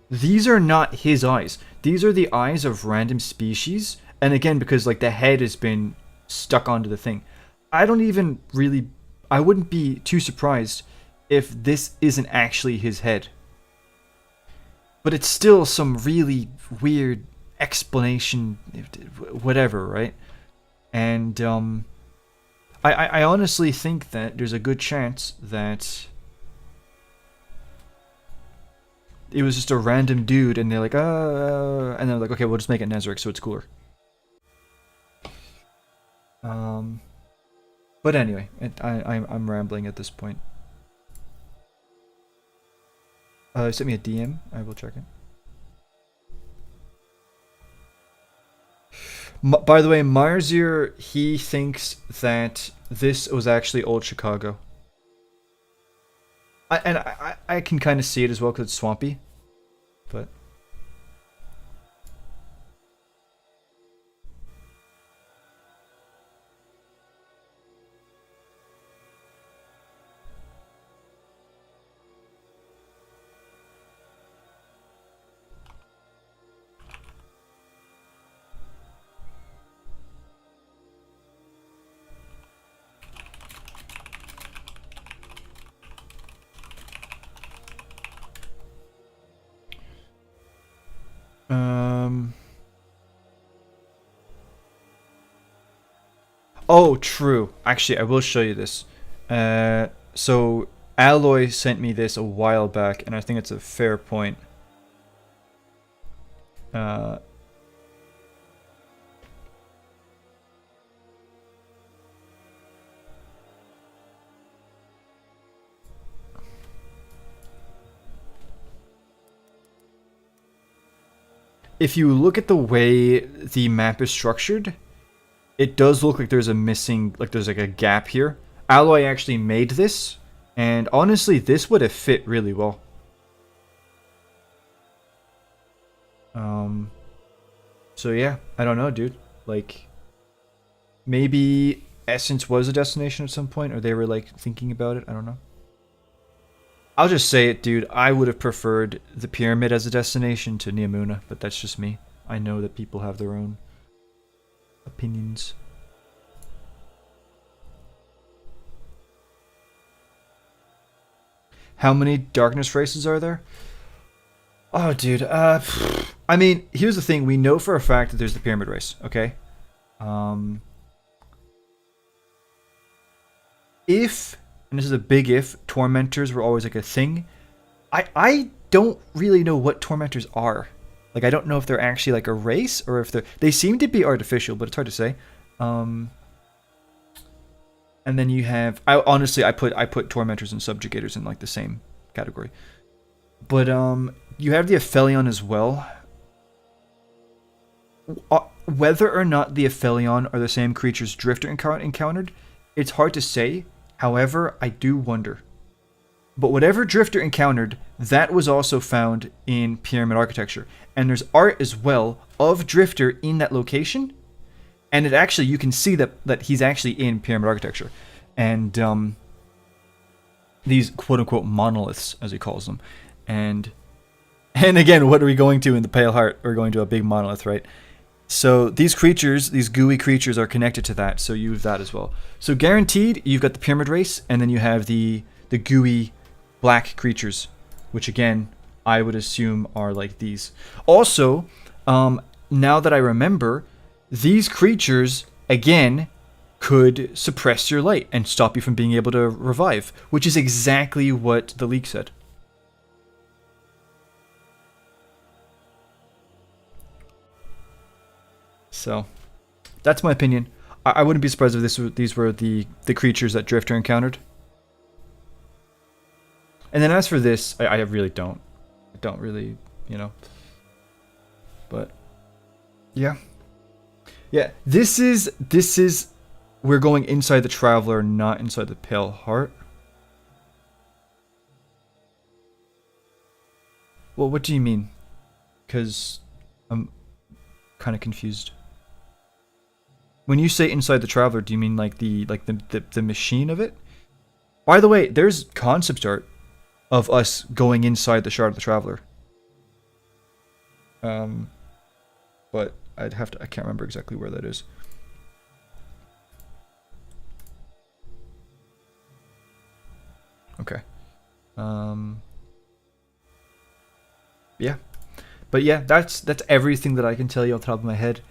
These are not his eyes. These are the eyes of random species. And again, because like the head has been stuck onto the thing. I wouldn't be too surprised if this isn't actually his head. But it's still some really weird explanation, whatever, right? And I honestly think that there's a good chance that it was just a random dude, and they're like, and they're like, okay, we'll just make it Nezarec so it's cooler. But anyway, I'm rambling at this point. Send me a DM. I will check it. By the way, Marzier, he thinks that this was actually old Chicago. I can kind of see it as well because it's swampy. But oh, true. Actually, I will show you this. So Alloy sent me this a while back, and I think it's a fair point. If you look at the way the map is structured, it does look like there's a missing, like there's like a gap here. Alloy actually made this, and honestly, this would have fit really well. So yeah, I don't know, dude. Like, maybe Essence was a destination at some point, or they were like thinking about it. I don't know. I'll just say it, dude. I would have preferred the pyramid as a destination to Neomuna, but that's just me. I know that people have their own opinions. How many darkness races are there? Oh, dude. I mean, here's the thing. We know for a fact that there's the pyramid race, okay? If, and this is a big if, tormentors were always like a thing, I don't really know what tormentors are. Like, I don't know if they're actually like a race or if they seem to be artificial, but it's hard to say. And then you have, I put tormentors and subjugators in like the same category. But you have the Aphelion as well. Whether or not the Aphelion are the same creatures Drifter encountered, it's hard to say. However, I do wonder. But whatever Drifter encountered, that was also found in Pyramid Architecture. And there's art as well of Drifter in that location. And it actually, you can see that he's actually in Pyramid Architecture. And these quote-unquote monoliths, as he calls them. And again, what are we going to in the Pale Heart? We're going to a big monolith, right? So these creatures, these gooey creatures, are connected to that. So you have that as well. So guaranteed, you've got the Pyramid Race, and then you have the gooey black creatures, which again, I would assume are like these. Also, now that I remember, these creatures, again, could suppress your light and stop you from being able to revive, which is exactly what the leak said. So, that's my opinion. I wouldn't be surprised if these were the creatures that Drifter encountered. And then as for this, I really don't. I don't really, you know. But, yeah. Yeah, this is, we're going inside the Traveler, not inside the Pale Heart. Well, what do you mean? Because I'm kind of confused. When you say inside the Traveler, do you mean like the machine of it? By the way, there's concept art of us going inside the Shard of the Traveler. But I can't remember exactly where that is. Okay. Yeah. But yeah, that's everything that I can tell you off the top of my head.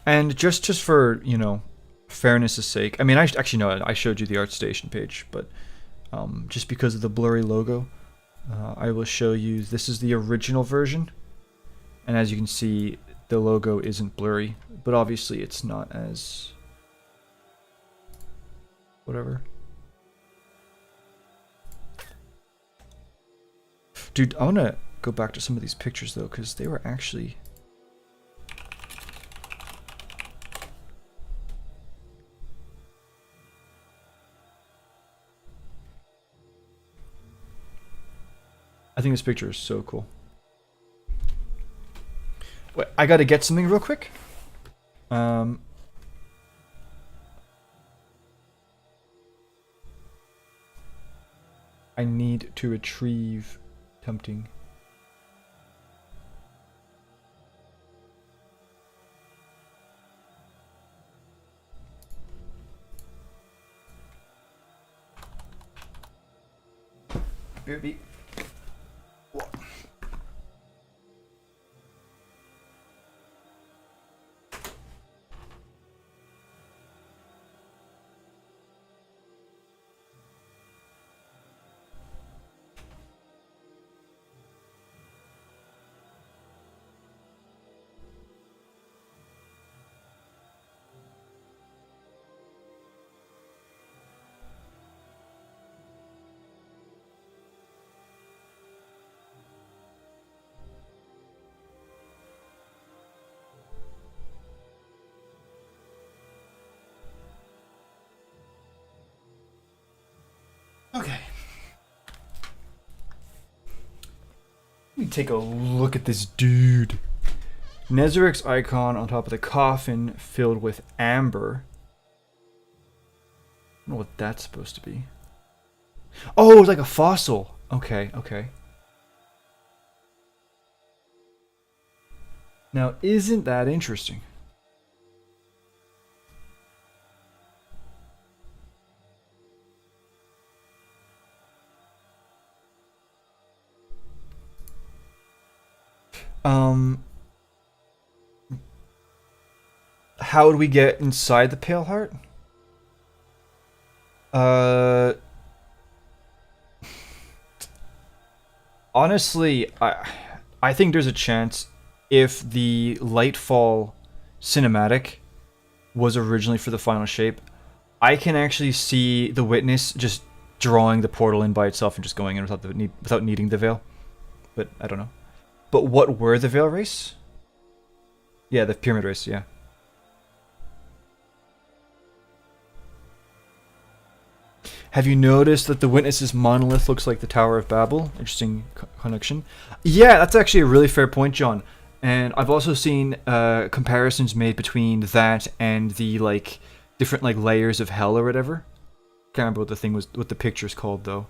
And just for, you know, fairness' sake, I mean, I actually know I showed you the ArtStation page, but just because of the blurry logo, I will show you. This is the original version, and as you can see, the logo isn't blurry, but obviously it's not as whatever. Dude, I want to go back to some of these pictures though, because they were actually. I think this picture is so cool. Wait, I gotta get something real quick. I need to retrieve tempting. BRB. Okay. Let me take a look at this dude. Nezaric's icon on top of the coffin filled with amber. I don't know what that's supposed to be. Oh, it's like a fossil. Okay, okay. Now, isn't that interesting? How would we get inside the Pale Heart? Honestly, I think there's a chance if the Lightfall cinematic was originally for the final shape, I can actually see the Witness just drawing the portal in by itself and just going in without needing the Veil. But I don't know. But what were the Veil race? Yeah, the Pyramid race, yeah. Have you noticed that the Witness's monolith looks like the Tower of Babel? Interesting connection. Yeah, that's actually a really fair point, John. And I've also seen comparisons made between that and the like different like layers of hell or whatever. Can't remember what the picture's called though.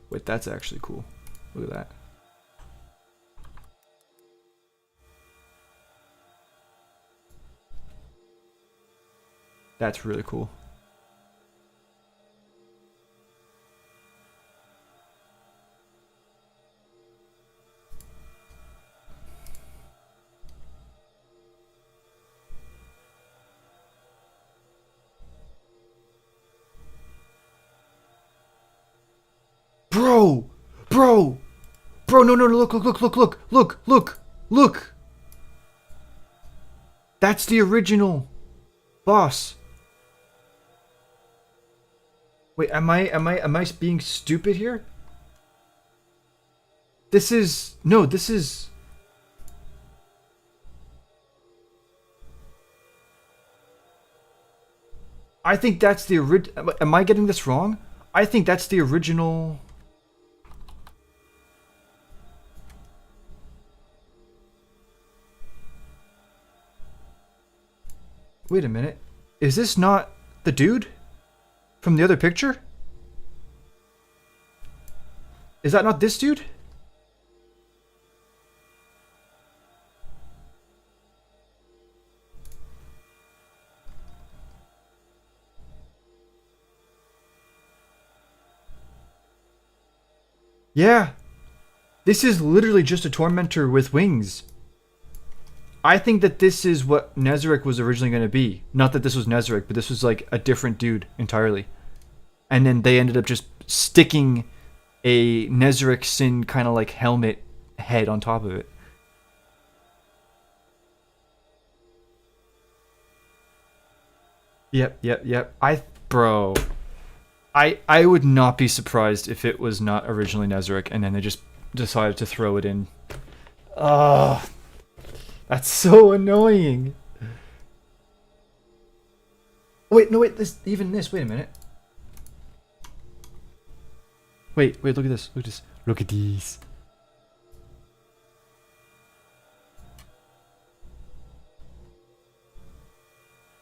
Wait, that's actually cool. Look at that. That's really cool. Bro! Bro! Bro, no, look! That's the original boss. Wait, am I being stupid here? This is I think that's the original. Am I getting this wrong? I think that's the original. Wait a minute. Is this not the dude from the other picture? Is that not this dude? Yeah. This is literally just a tormentor with wings. I think that this is what Nezarec was originally going to be. Not that this was Nezarec, but this was like a different dude entirely. And then they ended up just sticking a Nezarec Sin kind of like helmet head on top of it. Yep. Bro. I would not be surprised if it was not originally Nezarec and then they just decided to throw it in. Ugh. That's so annoying. Wait, no, wait, this, wait a minute. Wait, look at this, look at these.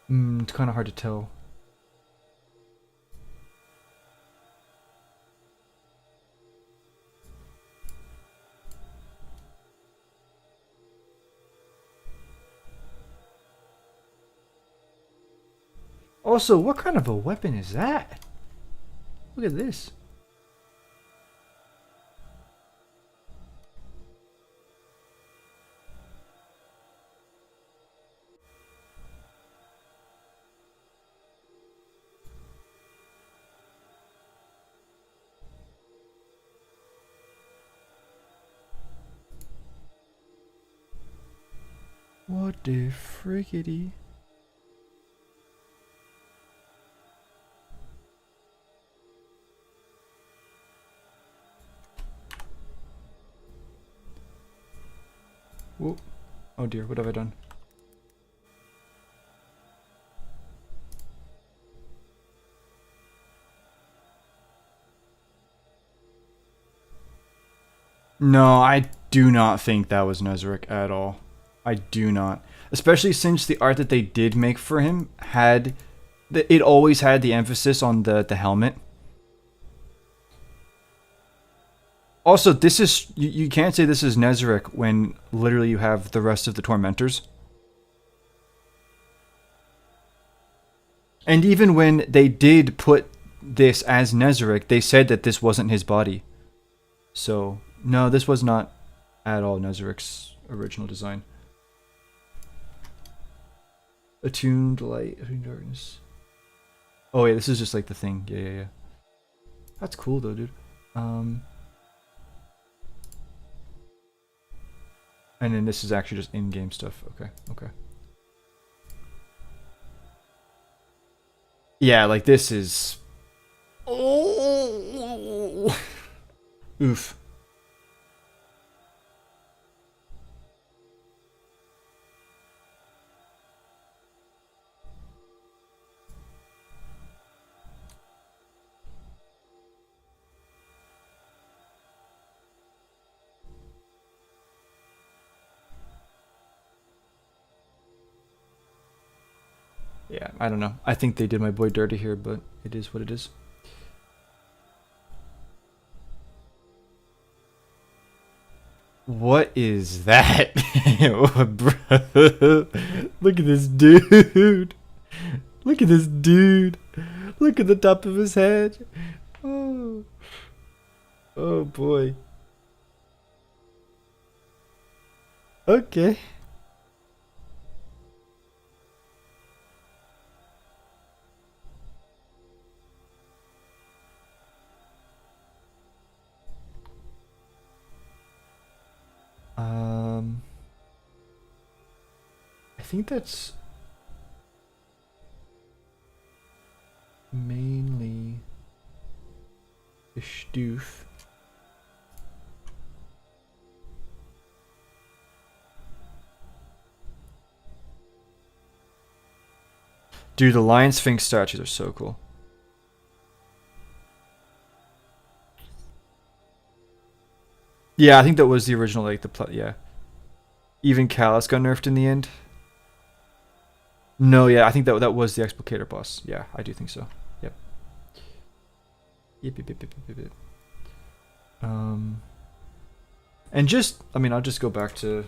It's kind of hard to tell. Also, what kind of a weapon is that? Look at this. What the frickety? Whoa. Oh dear, what have I done? No, I do not think that was Nezarec at all. I do not. Especially since the art that they did make for him had... It always had the emphasis on the helmet. Also, this is... You can't say this is Nezarec when literally you have the rest of the Tormentors. And even when they did put this as Nezarec, they said that this wasn't his body. So, no, this was not at all Nezarec's original design. Attuned light, attuned darkness. Oh yeah, this is just like the thing. Yeah. That's cool though, dude. And then this is actually just in-game stuff. Okay. Yeah, like this is... Oh! Oof. Yeah, I don't know. I think they did my boy dirty here, but it is what it is. What is that? Look at this dude. Look at this dude. Look at the top of his head. Oh, oh boy. Okay. I think that's mainly the Stoof. Dude, the Lion Sphinx statues are so cool. Yeah, I think that was the original, like, yeah. Even Callus got nerfed in the end. No, yeah, I think that was the Explicator boss. Yeah, I do think so. Yep. Yep. And just, I mean, I'll just go back to...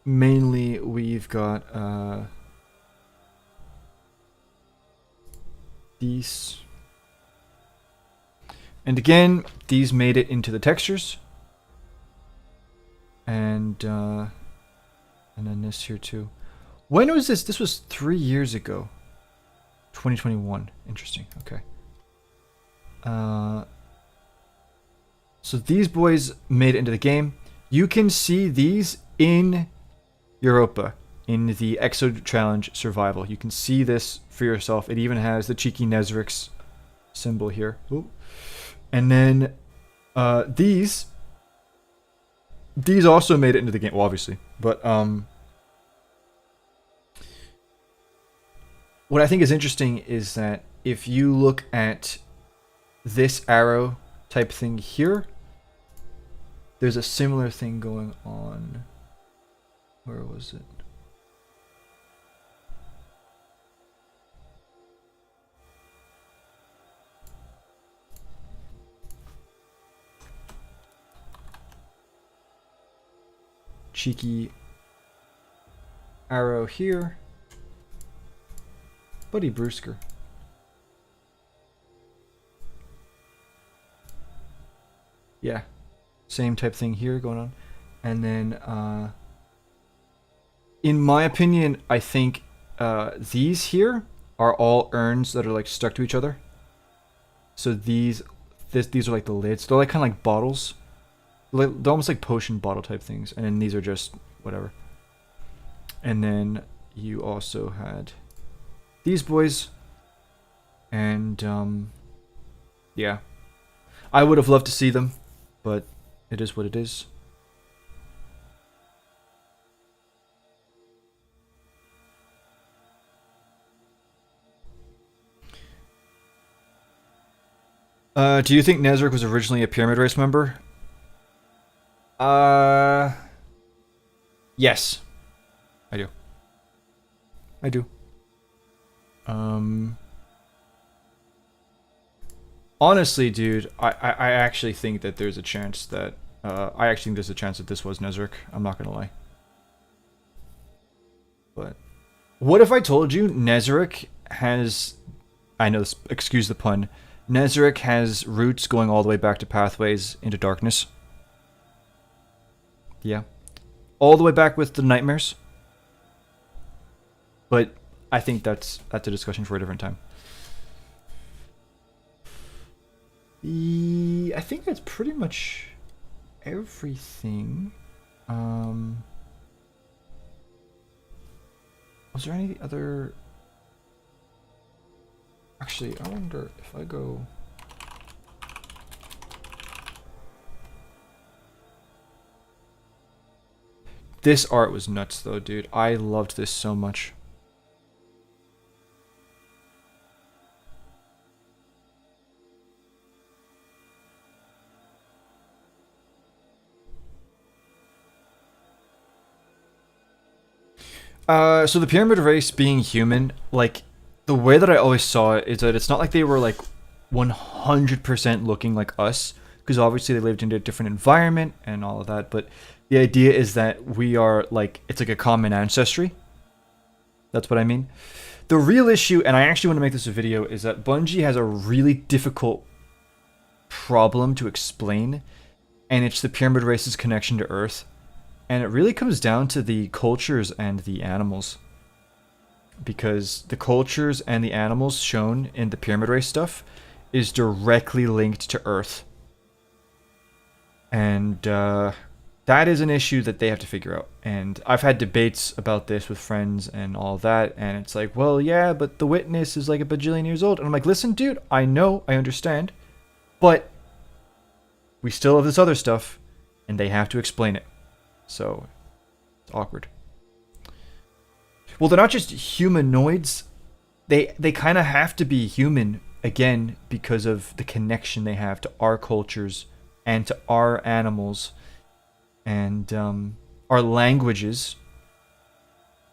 Mainly, we've got, these. And again, these made it into the textures. And then this here too. When was this? This was 3 years ago. 2021. Interesting. Okay. So these boys made it into the game. You can see these in Europa in the Exo Challenge Survival. You can see this for yourself. It even has the cheeky Nezrix symbol here. Ooh. And then these also made it into the game. Well, obviously, but what I think is interesting is that if you look at this arrow type thing here, there's a similar thing going on. Where was it? Cheeky arrow here. Buddy Brewsker. Yeah. Same type thing here going on. And then, in my opinion, I think these here are all urns that are like stuck to each other. So these are like the lids. They're like kind of like bottles. They're almost like potion bottle type things. And then these are just whatever. And then you also had these boys. And yeah. I would have loved to see them, but it is what it is. Do you think Nezric was originally a Pyramid Race member? Yes. I do. I do. Honestly, dude, I actually think that there's a chance that this was Nezric. I'm not gonna lie. But what if I told you Nezric has, I know this, excuse the pun, Nezric has roots going all the way back to Pathways into Darkness? Yeah. all the way back with the nightmares. But I think that's a discussion for a different time. I think that's pretty much everything. Was there any other... Actually, I wonder if I go... This art was nuts though, dude. I loved this so much. So the pyramid race being human, like, the way that I always saw it is that it's not like they were like 100% looking like us, because obviously they lived in a different environment and all of that, but the idea is that we are like, it's like a common ancestry. That's what I mean. The real issue, and I actually want to make this a video, is that Bungie has a really difficult problem to explain, and it's the pyramid race's connection to Earth. And it really comes down to the cultures and the animals. Because the cultures and the animals shown in the pyramid race stuff is directly linked to Earth. And that is an issue that they have to figure out. And I've had debates about this with friends and all that. And it's like, well, yeah, but the witness is like a bajillion years old. And I'm like, listen, dude, I know, I understand. But we still have this other stuff. And they have to explain it. So, it's awkward. Well, they're not just humanoids. They kind of have to be human, again, because of the connection they have to our cultures and to our animals and our languages.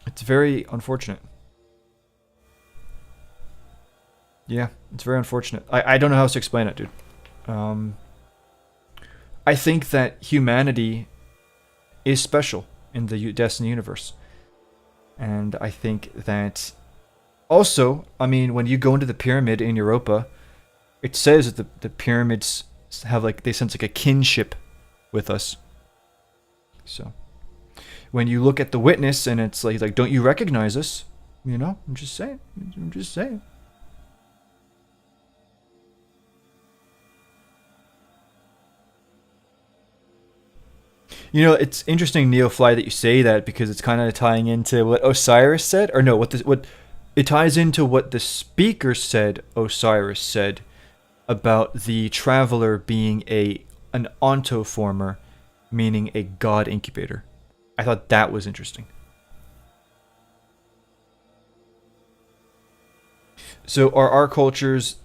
It's very unfortunate. Yeah, it's very unfortunate. I don't know how else to explain it, dude. I think that humanity is special in the Destiny universe. And I think that also, I mean, when you go into the pyramid in Europa, it says that the pyramids have like, they sense like a kinship with us. So when you look at the witness and it's like, don't you recognize us? You know, I'm just saying. I'm just saying. You know, it's interesting, Neofly, that you say that, because it's kind of tying into what Osiris said, or no, what it ties into what the speaker said. Osiris said about the traveler being an ontoformer, meaning a god incubator. I thought that was interesting. So are our cultures...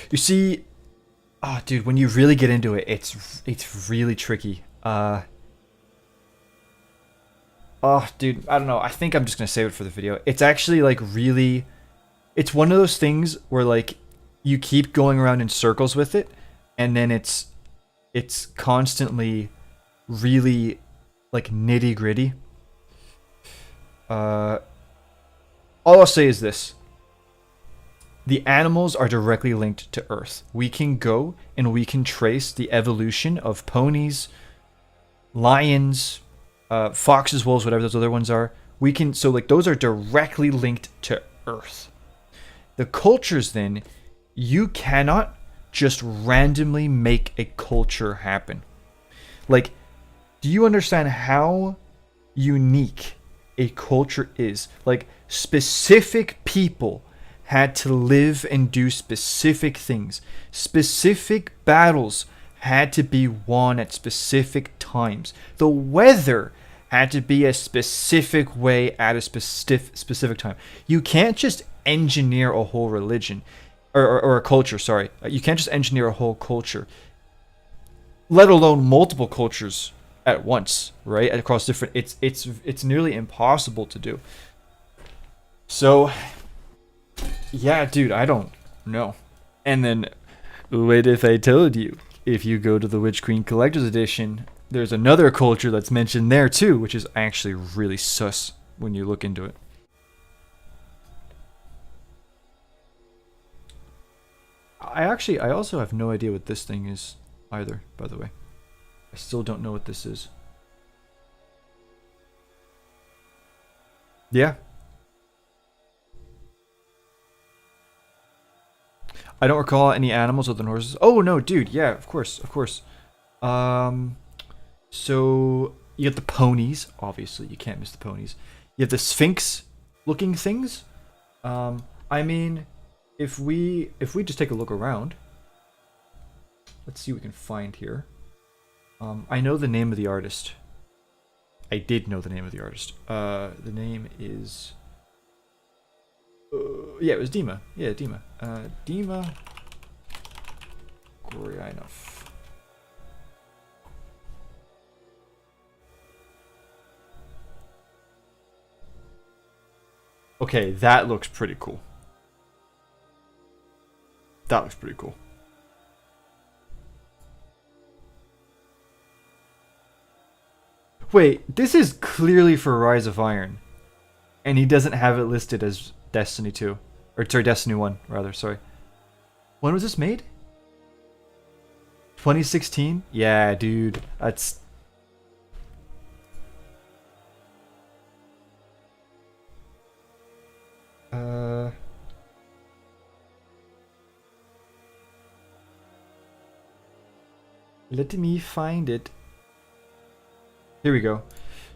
You see... Oh, dude, when you really get into it, it's really tricky. Oh, dude, I don't know. I think I'm just gonna save it for the video. It's actually like really... It's one of those things where like you keep going around in circles with it, and then it's constantly really like nitty gritty. All I'll say is this. The animals are directly linked to Earth. We can go and we can trace the evolution of ponies, lions, foxes, wolves, whatever those other ones are. We can, so like those are directly linked to Earth. The cultures then, you cannot just randomly make a culture happen. Like, do you understand how unique a culture is? Like, specific people had to live and do specific things. Specific battles had to be won at specific times. The weather had to be a specific way at a specific time. You can't just engineer a whole religion, or a culture, sorry. You can't just engineer a whole culture, let alone multiple cultures at once, right? Across different, it's nearly impossible to do. So, yeah, dude, I don't know. And then, what if I told you? If you go to the Witch Queen Collector's Edition, there's another culture that's mentioned there too, which is actually really sus when you look into it. I also have no idea what this thing is. either, by the way. I still don't know what this is. Yeah. I don't recall any animals other than horses. Oh no, dude, yeah, of course, of course. So you get the ponies, obviously, you can't miss the ponies. You have the Sphinx looking things. I mean, if we just take a look around, let's see what we can find here. I know the name of the artist. I did know the name of the artist. The name is yeah, it was Dima. Yeah, Dima. Dima Goryanov. Okay, that looks pretty cool. That looks pretty cool. Wait, this is clearly for Rise of Iron. And he doesn't have it listed as Destiny 2. Or, sorry, Destiny 1, rather, sorry. When was this made? 2016? Yeah, dude. That's... Let me find it. Here we go.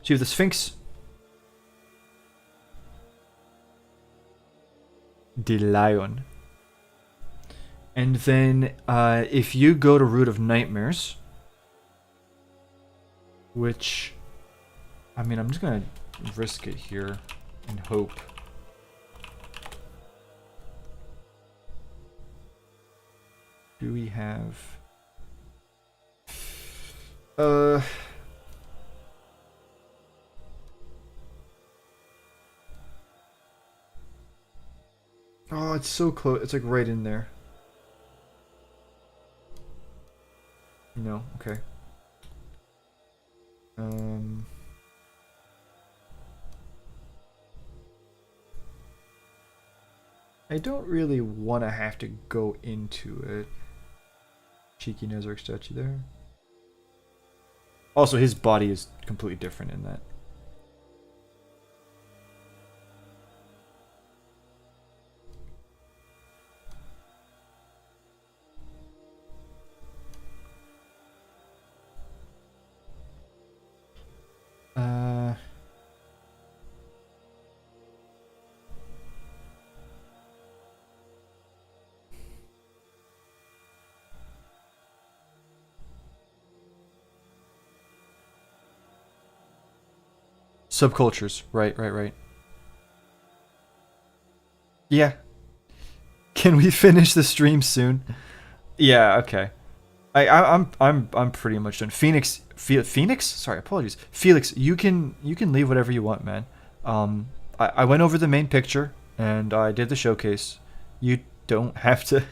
So you have the Sphinx. The Lion. And then if you go to Root of Nightmares, which, I mean, I'm just going to risk it here and hope. Do we have... Oh, it's so close. It's like right in there. No, okay. I don't really want to have to go into it. Cheeky Nezark statue there. Also, his body is completely different in that. Subcultures, right. Yeah. Can we finish the stream soon? Yeah, okay. I'm pretty much done. Phoenix? Sorry, apologies. Felix, you can leave whatever you want, man. I went over the main picture and I did the showcase. You don't have to,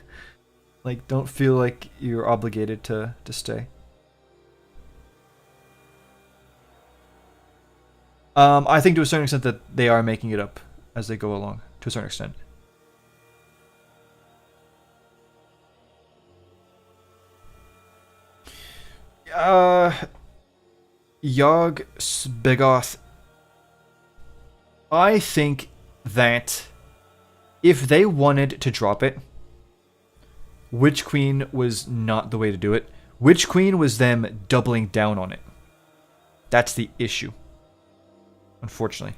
like, don't feel like you're obligated to stay. I think to a certain extent that they are making it up as they go along, to a certain extent. Yog Spigoth. I think that if they wanted to drop it, Witch Queen was not the way to do it. Witch Queen was them doubling down on it. That's the issue, unfortunately.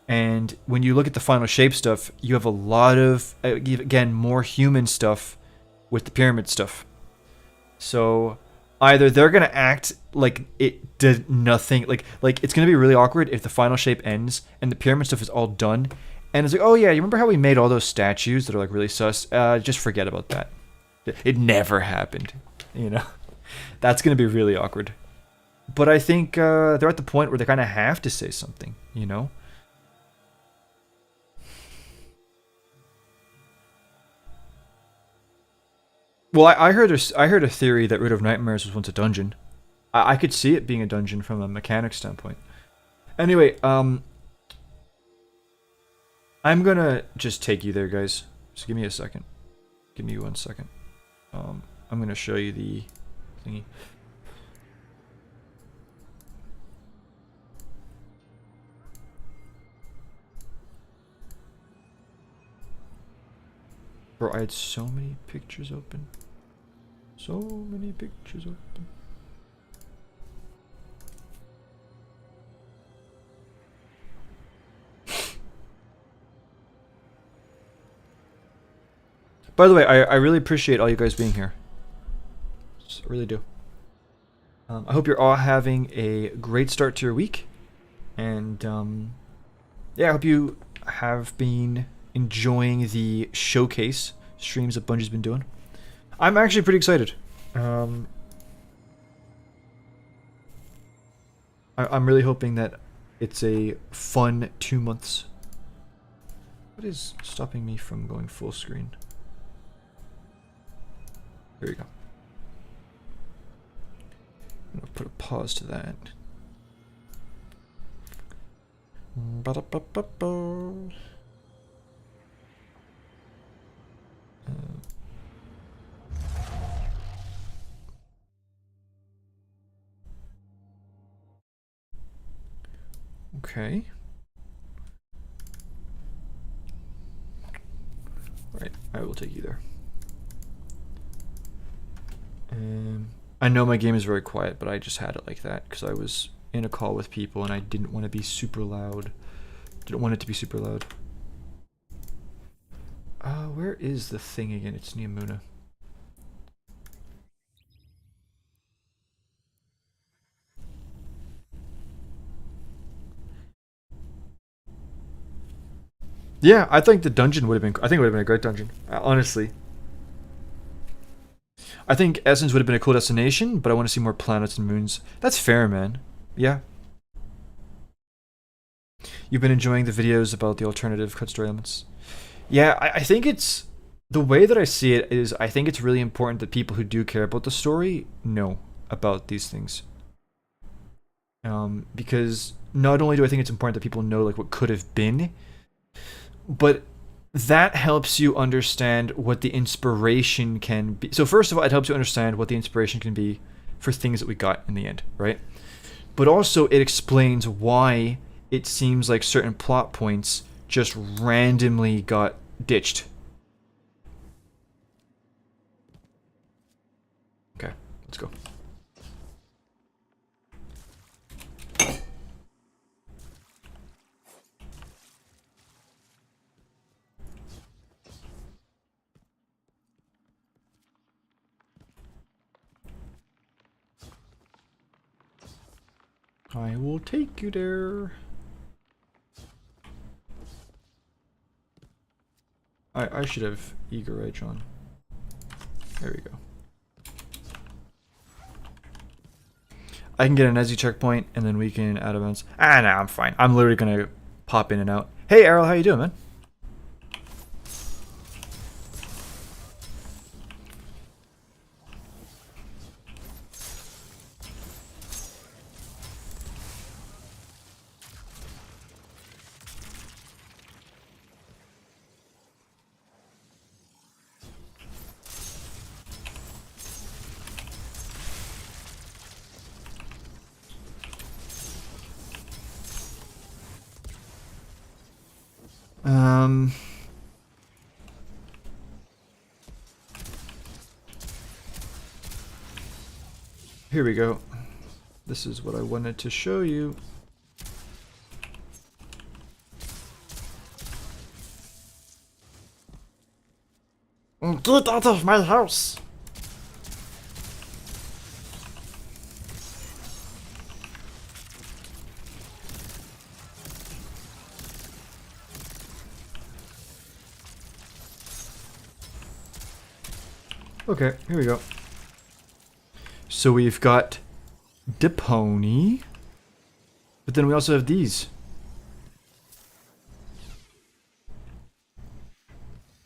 And when you look at the final shape stuff, you have a lot of, again, more human stuff with the pyramid stuff. So either they're going to act like it did nothing, like it's going to be really awkward if the final shape ends and the pyramid stuff is all done. And it's like, oh yeah, you remember how we made all those statues that are like really sus? Just forget about that. It never happened, you know? That's going to be really awkward. But I think they're at the point where they kind of have to say something, you know? Well, I heard a theory that Root of Nightmares was once a dungeon. I could see it being a dungeon from a mechanics standpoint. Anyway, I'm gonna just take you there, guys. Just give me a second. Give me 1 second. I'm gonna show you the thingy. Bro, I had so many pictures open. So many pictures open. By the way, I really appreciate all you guys being here. I really do. I hope you're all having a great start to your week. And yeah, I hope you have been enjoying the showcase streams that Bungie's been doing. I'm actually pretty excited. I'm really hoping that it's a fun 2 months. What is stopping me from going full screen? There you go. I'm gonna put a pause to that. Ba-da-ba-ba-ba. Okay. Right, I will take you there. I know my game is very quiet, but I just had it like that because I was in a call with people and I didn't want to be super loud. Didn't want it to be super loud. Where is the thing again? It's Niamuna. Yeah, I think the dungeon would have been. I think it would have been a great dungeon. Honestly, I think Essence would have been a cool destination, but I want to see more planets and moons. That's fair, man. Yeah. You've been enjoying the videos about the alternative cut story elements. Yeah, I think it's the way that I see it is I think it's really important that people who do care about the story know about these things. Because not only do I think it's important that people know like what could have been, but that helps you understand what the inspiration can be. So first of all, it helps you understand what the inspiration can be for things that we got in the end, right? But also it explains why it seems like certain plot points just randomly got ditched. Okay, let's go. I will take you there. I should have Eager Edge on. There we go. I can get an Ezzy checkpoint and then we can add events. No, I'm fine. I'm literally gonna pop in and out. Hey Errol, how you doing, man? Here we go. This is what I wanted to show you. Get out of my house! Okay, here we go. So we've got Depony, but then we also have these.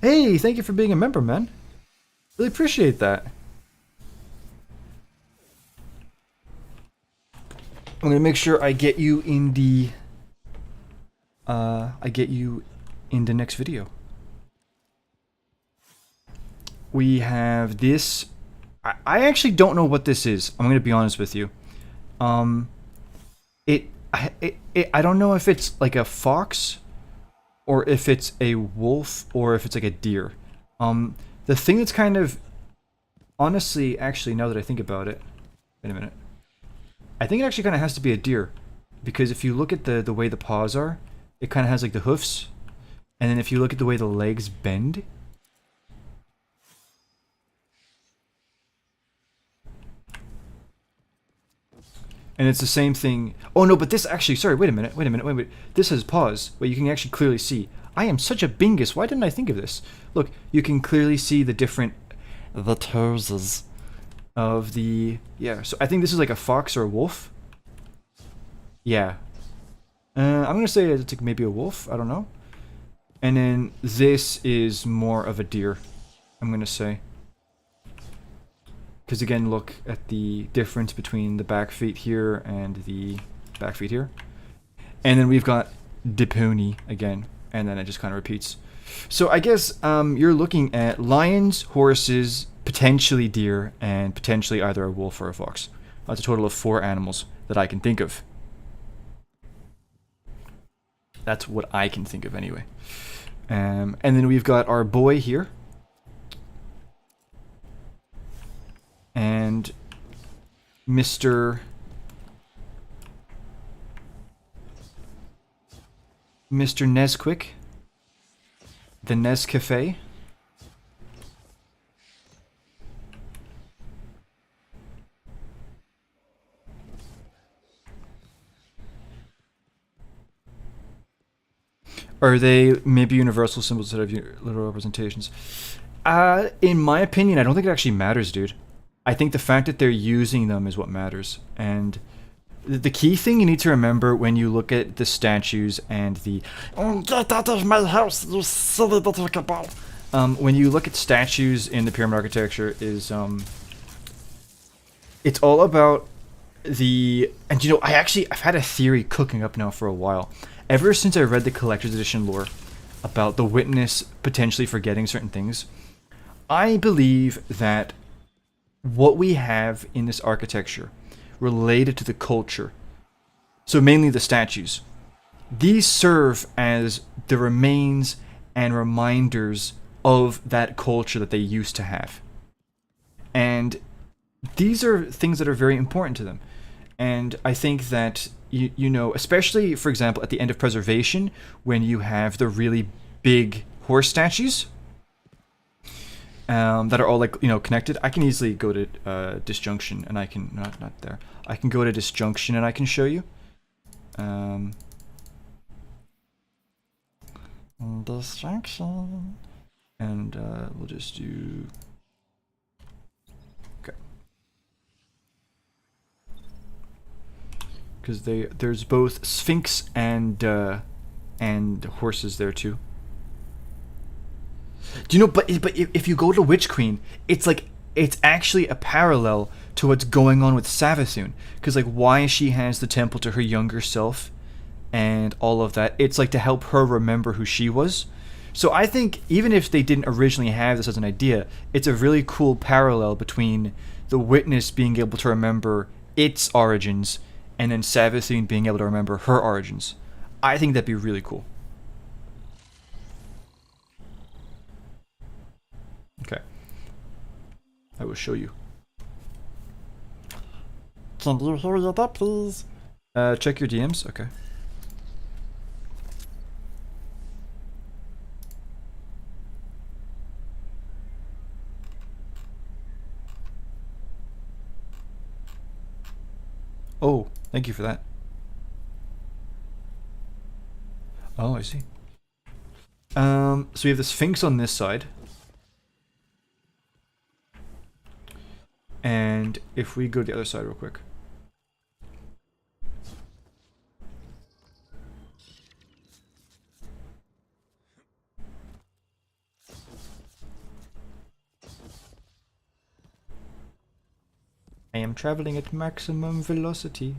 Hey, thank you for being a member, man. Really appreciate that. I'm gonna make sure I get you in the next video. We have this. I actually don't know what this is. I'm gonna be honest with you. I don't know if it's like a fox, or if it's a wolf, or if it's like a deer. The thing that's kind of, honestly, actually, now that I think about it, wait a minute. I think it actually kind of has to be a deer, because if you look at the way the paws are, it kind of has like the hoofs, and then if you look at the way the legs bend. And it's the same thing. Oh no, but this actually, sorry, wait a minute. This has paws. Wait, you can actually clearly see. I am such a bingus. Why didn't I think of this? Look, you can clearly see the different, the toes of the, yeah. So I think this is like a fox or a wolf. Yeah. I'm gonna say it's like maybe a wolf. I don't know. And then this is more of a deer, I'm gonna say. Because again, look at the difference between the back feet here and the back feet here. And then we've got Diponi again, and then it just kind of repeats. So I guess you're looking at lions, horses, potentially deer, and potentially either a wolf or a fox. That's a total of 4 animals that I can think of. That's what I can think of anyway. And then we've got our boy here. And Mr. Nesquik, the Nescafe. Are they maybe universal symbols instead of literal representations? In my opinion, I don't think it actually matters, dude. I think the fact that they're using them is what matters. And the key thing you need to remember when you look at the statues and the get out of my house, you silly little cabal. When you look at statues in the pyramid architecture is it's all about the, and you know, I've had a theory cooking up now for a while. Ever since I read the collector's edition lore about the witness potentially forgetting certain things, I believe that what we have in this architecture related to the culture, so mainly the statues, these serve as the remains and reminders of that culture that they used to have. And these are things that are very important to them. And I think that, you know, especially, for example, at the end of Preservation, when you have the really big horse statues, that are all, like, you know, connected. I can easily go to disjunction, and I can not there. I can go to disjunction, and I can show you. Disjunction, and we'll just do. Okay. Because there's both Sphinx and horses there too. Do you know, but if you go to Witch Queen, it's like, it's actually a parallel to what's going on with Savathun. Because, like, why she has the temple to her younger self and all of that, it's like to help her remember who she was. So I think even if they didn't originally have this as an idea, it's a really cool parallel between the Witness being able to remember its origins and then Savathun being able to remember her origins. I think that'd be really cool. Okay. I will show you. Can you hurry it up, please? Check your DMs. Okay. Oh, thank you for that. Oh, I see. So we have the Sphinx on this side. And if we go to the other side real quick. I am traveling at maximum velocity.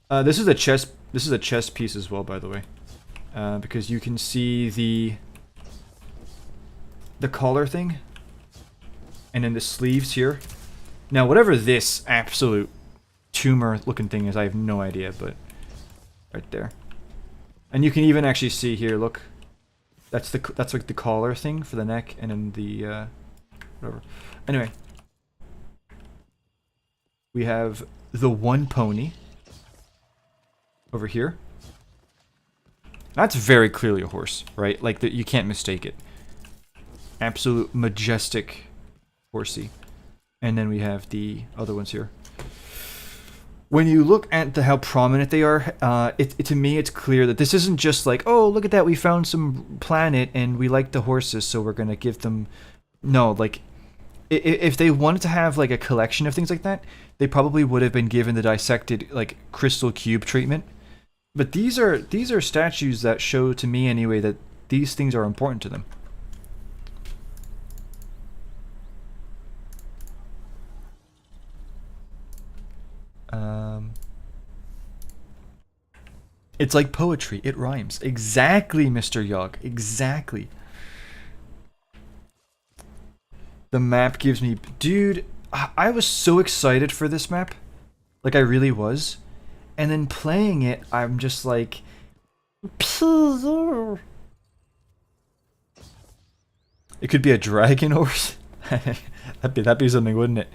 This is a chess piece as well, by the way. Because you can see the collar thing. And then the sleeves here. Now, whatever this absolute tumor-looking thing is, I have no idea, but right there. And you can even actually see here, look. That's like the collar thing for the neck, and then the, whatever. Anyway. We have the one pony over here. That's very clearly a horse, right? Like, you can't mistake it. Absolute majestic horsey. And then we have the other ones here. When you look at how prominent they are, to me it's clear that this isn't just like, oh, look at that, we found some planet and we like the horses, so we're gonna give them... No, like, if they wanted to have like a collection of things like that, they probably would have been given the dissected like crystal cube treatment. But these are statues that show to me anyway that these things are important to them. It's like poetry. It rhymes. Exactly, Mr. Yogg. Exactly. The map gives me... Dude, I was so excited for this map. Like, I really was. And then playing it, I'm just like... It could be a dragon or... that'd be something, wouldn't it?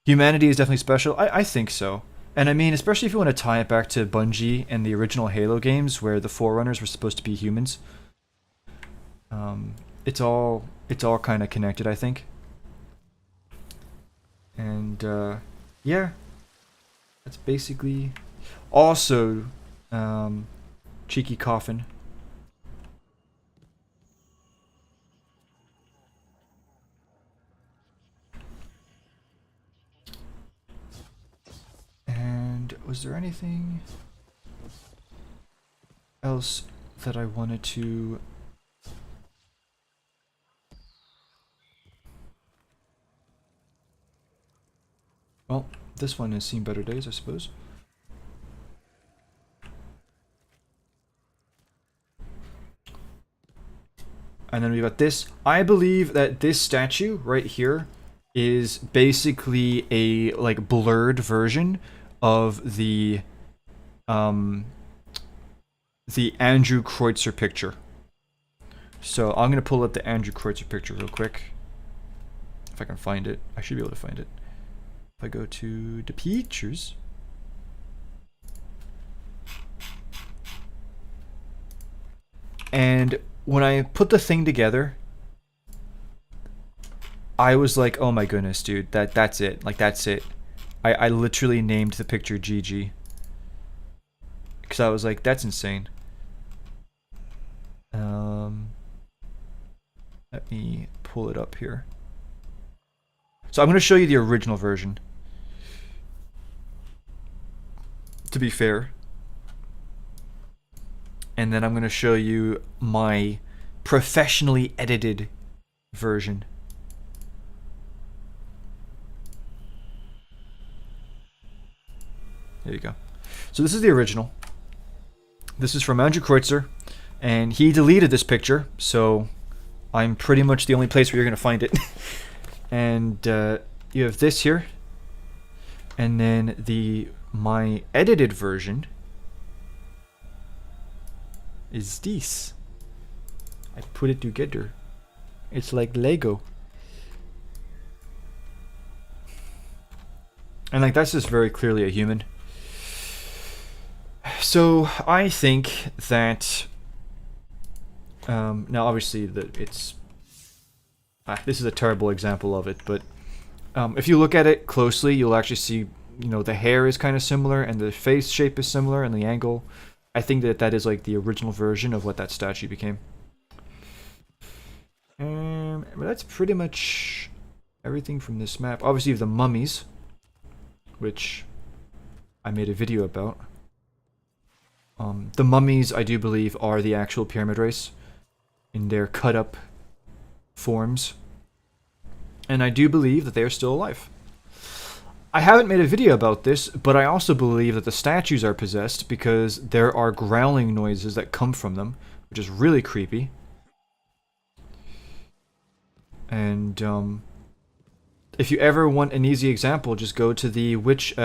Humanity is definitely special. I think so. And I mean, especially if you want to tie it back to Bungie and the original Halo games, where the Forerunners were supposed to be humans. It's all kind of connected, I think. And yeah, that's basically. Also, cheeky coffin. And was there anything else that I wanted to... Well, this one has seen better days, I suppose. And then we got this. I believe that this statue right here is basically a like blurred version of the Andrew Kreutzer picture. So I'm gonna pull up the Andrew Kreutzer picture real quick. If I can find it. I should be able to find it. If I go to the pictures. And when I put the thing together, I was like, oh my goodness, dude, that's it. Like, that's it. I literally named the picture GG. Because I was like, that's insane. Let me pull it up here. So I'm going to show you the original version. To be fair. And then I'm going to show you my professionally edited version. There you go. So this is the original. This is from Andrew Kreutzer, and he deleted this picture, so I'm pretty much the only place where you're going to find it. And you have this here, and then my edited version is this. I put it together. It's like Lego. And like that's just very clearly a human. So I think that now obviously this is a terrible example of it, but if you look at it closely, you'll actually see, you know, the hair is kind of similar and the face shape is similar and the angle. I think that is like the original version of what that statue became. But that's pretty much everything from this map. Obviously, you have the mummies, which I made a video about. The mummies, I do believe, are the actual pyramid race in their cut-up forms. And I do believe that they are still alive. I haven't made a video about this, but I also believe that the statues are possessed because there are growling noises that come from them, which is really creepy. And, if you ever want an easy example, just go to the Witch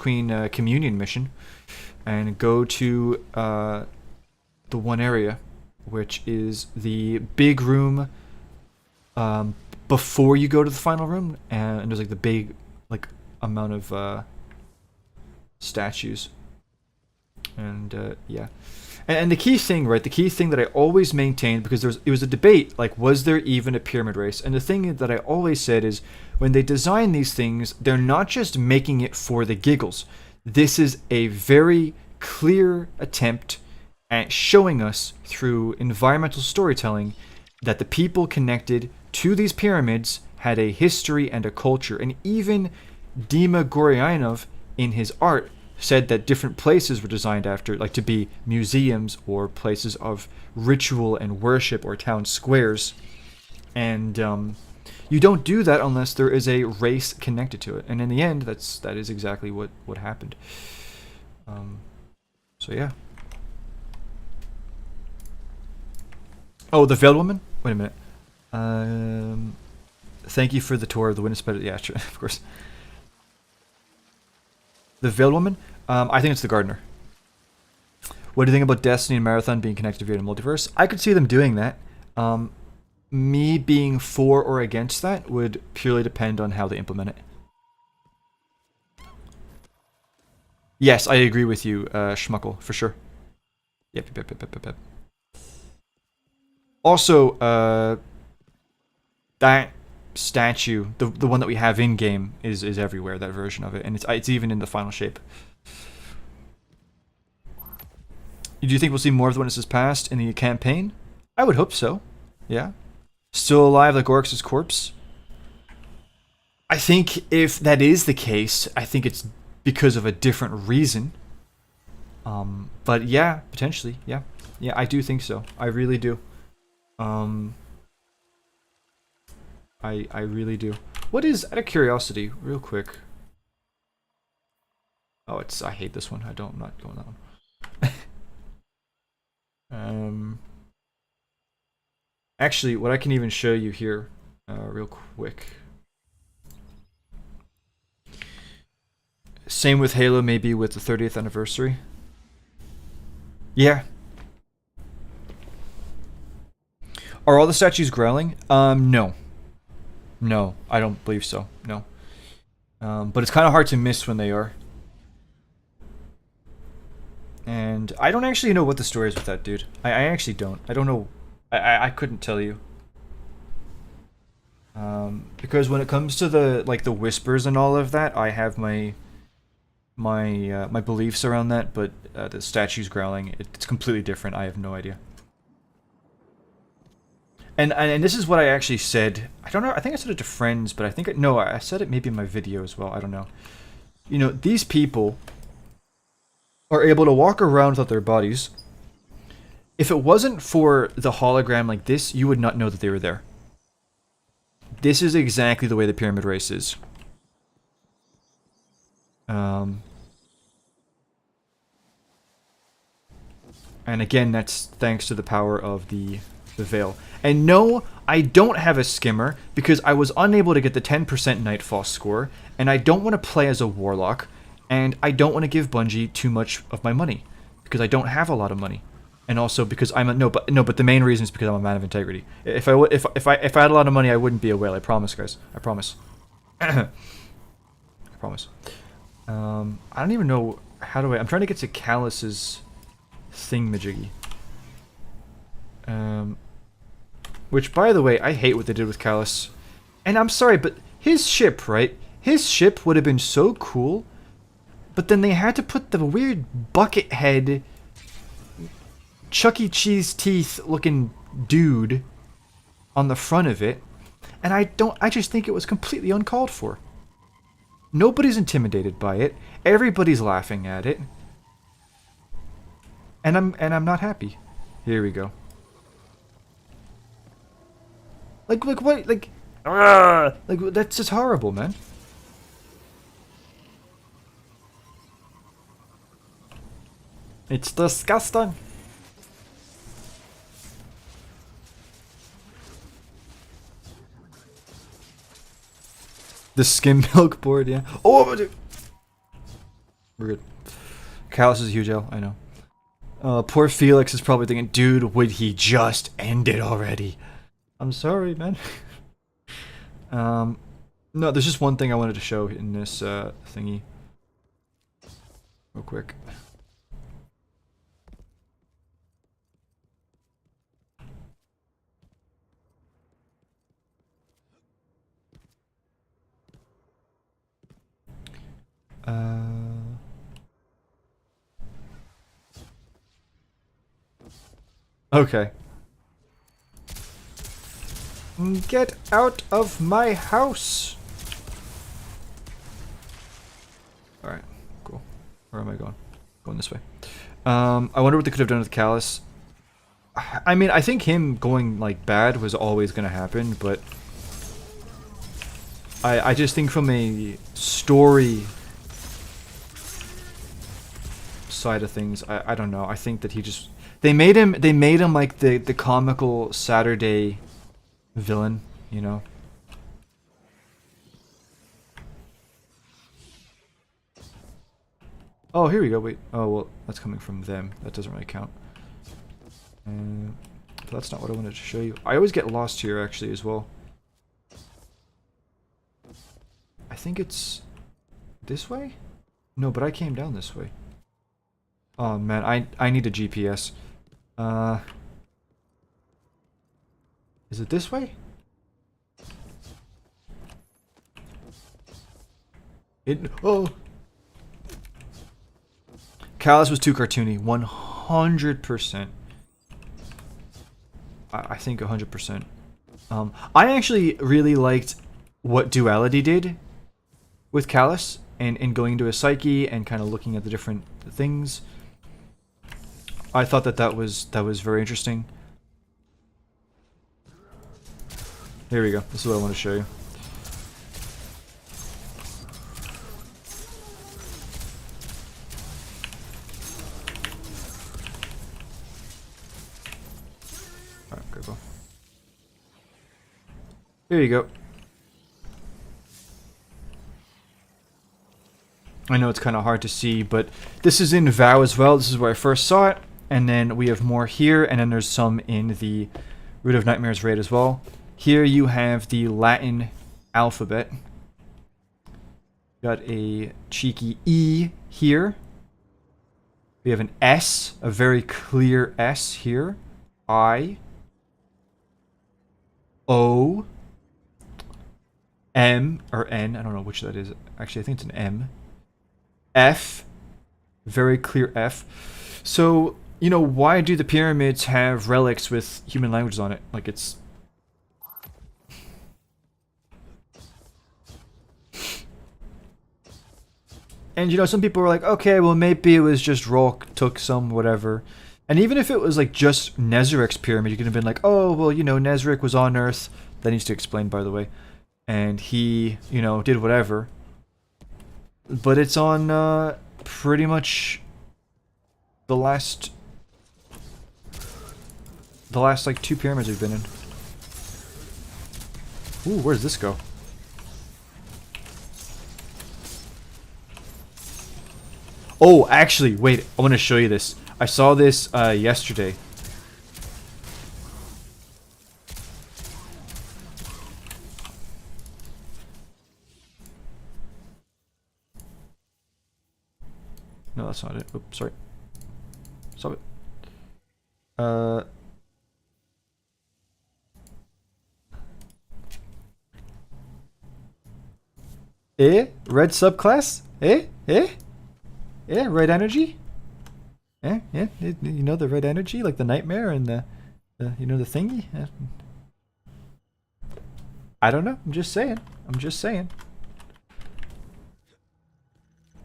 Queen communion mission, and go to the one area, which is the big room before you go to the final room, and there's like the big amount of statues, and yeah. And the key thing, right? The key thing that I always maintained, because it was a debate, like, was there even a pyramid race? And the thing that I always said is, when they design these things, they're not just making it for the giggles. This is a very clear attempt at showing us through environmental storytelling that the people connected to these pyramids had a history and a culture. And even Dima Goryanov, in his art, said that different places were designed after, like, to be museums or places of ritual and worship or town squares. And you don't do that unless there is a race connected to it. And in the end, that is exactly what happened. So yeah. Oh, the Veiled Woman? Wait a minute. Thank you for the tour of the Witness Better. Yeah, sure, of course. The Veiled Woman? I think it's the Gardener. What do you think about Destiny and Marathon being connected via the multiverse? I could see them doing that. Me being for or against that would purely depend on how they implement it. Yes, I agree with you, Schmuckle, for sure. Yep. Also, that statue, the one that we have in game, is everywhere. That version of it, and it's even in the final shape. Do you think we'll see more of the Witnesses Past in the campaign? I would hope so. Yeah, still alive like Oryx's corpse. I think if that is the case, I think it's because of a different reason. But yeah, potentially. Yeah, I do think so. I really do. I really do. What is, out of curiosity, real quick? Oh, I hate this one. I'm not going that one. Actually, what I can even show you here, real quick. Same with Halo, maybe with the 30th anniversary. Yeah. Are all the statues growling? No. No, I don't believe so. No. But it's kind of hard to miss when they are. And I don't actually know what the story is with that dude. I actually don't. I don't know. I couldn't tell you. Because when it comes to the whispers and all of that, I have my beliefs around that, but the statues growling, it's completely different. I have no idea. And this is what I actually said. I don't know. I think I said it to friends, but I said it maybe in my video as well. I don't know. You know, these people are able to walk around without their bodies. If it wasn't for the hologram like this, you would not know that they were there. This is exactly the way the pyramid race is. And again, that's thanks to the power of the veil. And no, I don't have a skimmer because I was unable to get the 10% Nightfall score, and I don't want to play as a warlock, and I don't want to give Bungie too much of my money because I don't have a lot of money, and also because but the main reason is because I'm a man of integrity. If I had a lot of money, I wouldn't be a whale. I promise, guys. I promise. I promise. I don't even know how do I'm trying to get to Callus's thingamajiggy. Which, by the way, I hate what they did with Callus. And I'm sorry, but his ship, right? His ship would have been so cool, but then they had to put the weird bucket head, Chuck E. Cheese teeth looking dude on the front of it. And I just think it was completely uncalled for. Nobody's intimidated by it. Everybody's laughing at it. And I'm not happy. Here we go. Like what? Like that's just horrible, man. It's disgusting. The skim milk board, yeah. Oh, dude. We're good. Callus is a huge L, I know. Poor Felix is probably thinking, dude, would he just end it already? I'm sorry, man. No, there's just one thing I wanted to show in this thingy. Real quick. Okay. Get out of my house! Alright, cool. Where am I going? Going this way. I wonder what they could have done with Callus. I mean, I think him going, like, bad was always gonna happen, but I just think from a story side of things, I don't know. I think that he just... They made him like the comical Saturday villain, you know? Oh, here we go. Wait. Oh, well, that's coming from them. That doesn't really count. But that's not what I wanted to show you. I always get lost here, actually, as well. I think it's this way? No, but I came down this way. Oh, man, I need a GPS. Is it this way? Oh! Callus was too cartoony. 100%. I think 100%. I actually really liked what Duality did with Callus and going into his psyche and kind of looking at the different things. I thought that was very interesting. Here we go. This is what I want to show you. Alright, go. Here you go. I know it's kind of hard to see, but this is in VOW as well. This is where I first saw it. And then we have more here, and then there's some in the Root of Nightmares raid as well. Here you have the Latin alphabet. Got a cheeky E here. We have an S, a very clear S here. I. O. M, or N, I don't know which that is. Actually, I think it's an M. F. Very clear F. So... You know, why do the pyramids have relics with human languages on it? Like, it's... And, you know, some people were like, okay, well, maybe it was just Rolk took some, whatever. And even if it was, like, just Nezaric's pyramid, you could have been like, oh, well, you know, Nezaric was on Earth. That needs to explain, by the way. And he, you know, did whatever. But it's on, pretty much the last, like, 2 pyramids we've been in. Ooh, where does this go? Oh, actually, wait, I want to show you this. I saw this, yesterday. No, that's not it. Oops, sorry. Stop it. Red subclass? Red energy? Yeah, you know the red energy? Like the nightmare and the you know, the thingy? I don't know. I'm just saying.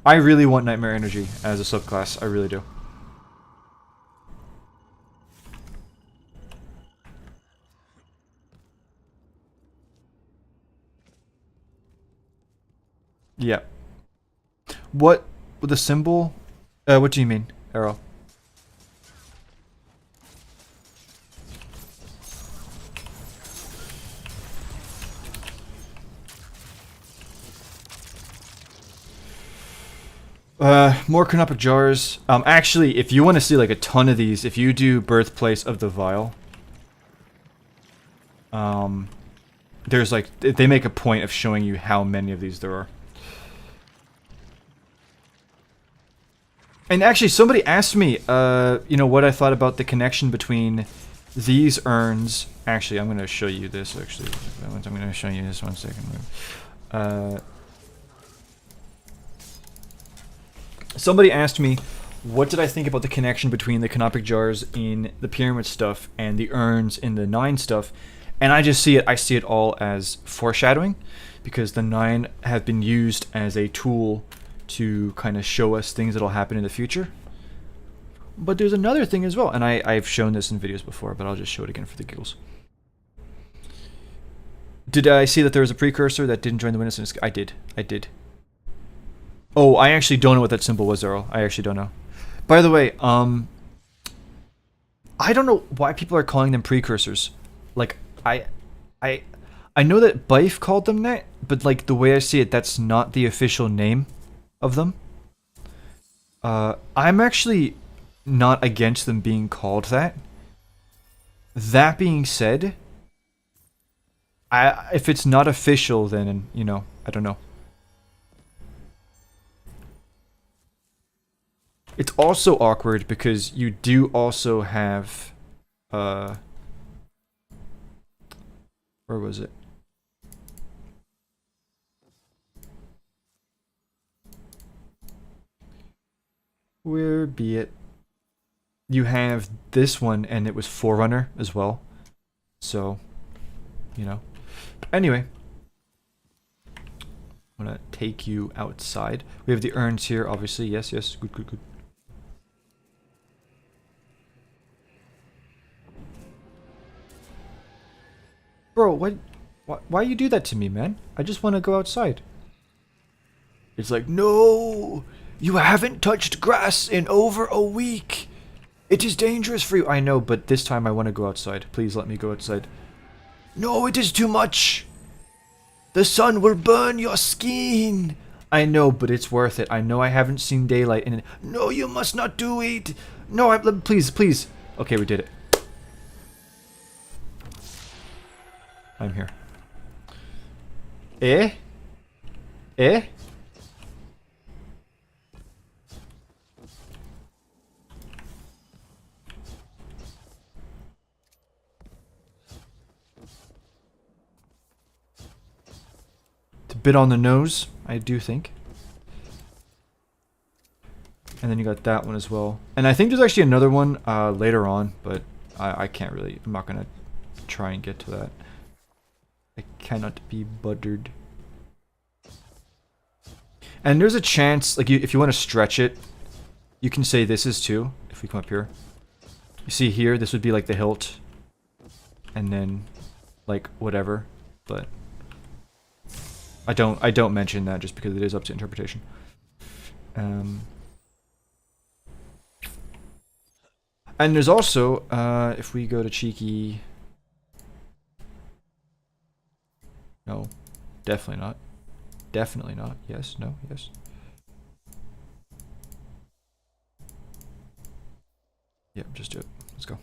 I really want Nightmare Energy as a subclass. I really do. Yeah. What with the symbol? What do you mean, Arrow? More canopic jars. Actually, if you want to see like a ton of these, if you do Birthplace of the Vile, there's like, they make a point of showing you how many of these there are. And actually, somebody asked me, you know, what I thought about the connection between these urns. Actually, I'm going to show you this, actually. I'm going to show you this 1 second. Somebody asked me, what did I think about the connection between the canopic jars in the pyramid stuff and the urns in the 9 stuff? And I just see it, I see it all as foreshadowing, because the 9 have been used as a tool to kind of show us things that'll happen in the future. But there's another thing as well, and I've shown this in videos before, but I'll just show it again for the giggles. Did I see that there was a precursor that didn't join the witness? I did. I did. Oh, I actually don't know what that symbol was, Earl. I actually don't know. By the way, I don't know why people are calling them precursors. Like, I know that Bife called them that, but like the way I see it, that's not the official name of them. I'm actually not against them being called that. That being said, if it's not official, then, you know, I don't know. It's also awkward because you do also have, where was it? Where be it? You have this one, and it was Forerunner as well. So, you know. Anyway. I'm gonna take you outside. We have the urns here, obviously. Yes, yes. Good, good, good. Bro, why you do that to me, man? I just want to go outside. It's like, no! You haven't touched grass in over a week! It is dangerous for you. I know, but this time I want to go outside. Please let me go outside. No, it is too much! The sun will burn your skin! I know, but it's worth it. I know I haven't seen daylight in it. No, you must not do it! No, please, please. Okay, we did it. I'm here. Eh? Eh? It's a bit on the nose, I do think. And then you got that one as well. And I think there's actually another one later on, but I can't really, I'm not gonna try and get to that. I cannot be buttered. And there's a chance, like, if you want to stretch it, you can say this is too, if we come up here. You see here, this would be like the hilt. And then, like, whatever. But I don't mention that just because it is up to interpretation. And there's also, if we go to cheeky... No, definitely not. Definitely not. Yes, no, yes. Yep, just do it. Let's go.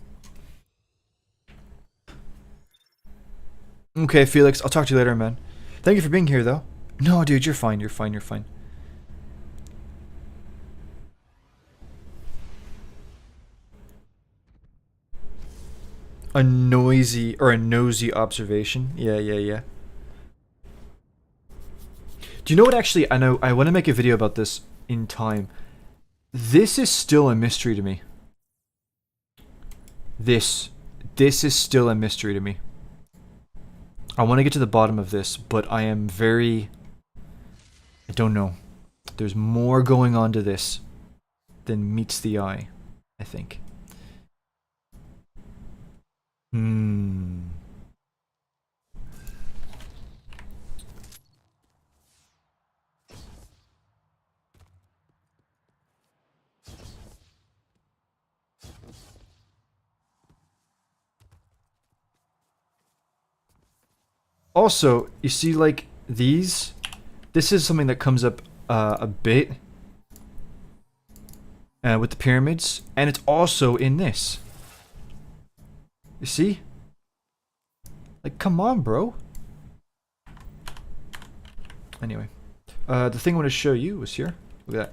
Okay, Felix, I'll talk to you later, man. Thank you for being here, though. No, dude, you're fine, you're fine, you're fine. A noisy, or a nosy observation. Yeah, yeah, yeah. Do you know what, actually, I know, I want to make a video about this in time. This is still a mystery to me. This is still a mystery to me. I want to get to the bottom of this, but I am very... I don't know. There's more going on to this than meets the eye, I think. Also, you see, like, these? This is something that comes up a bit. with the pyramids, and it's also in this. You see? Like, come on, bro. Anyway, the thing I want to show you was here. Look at that.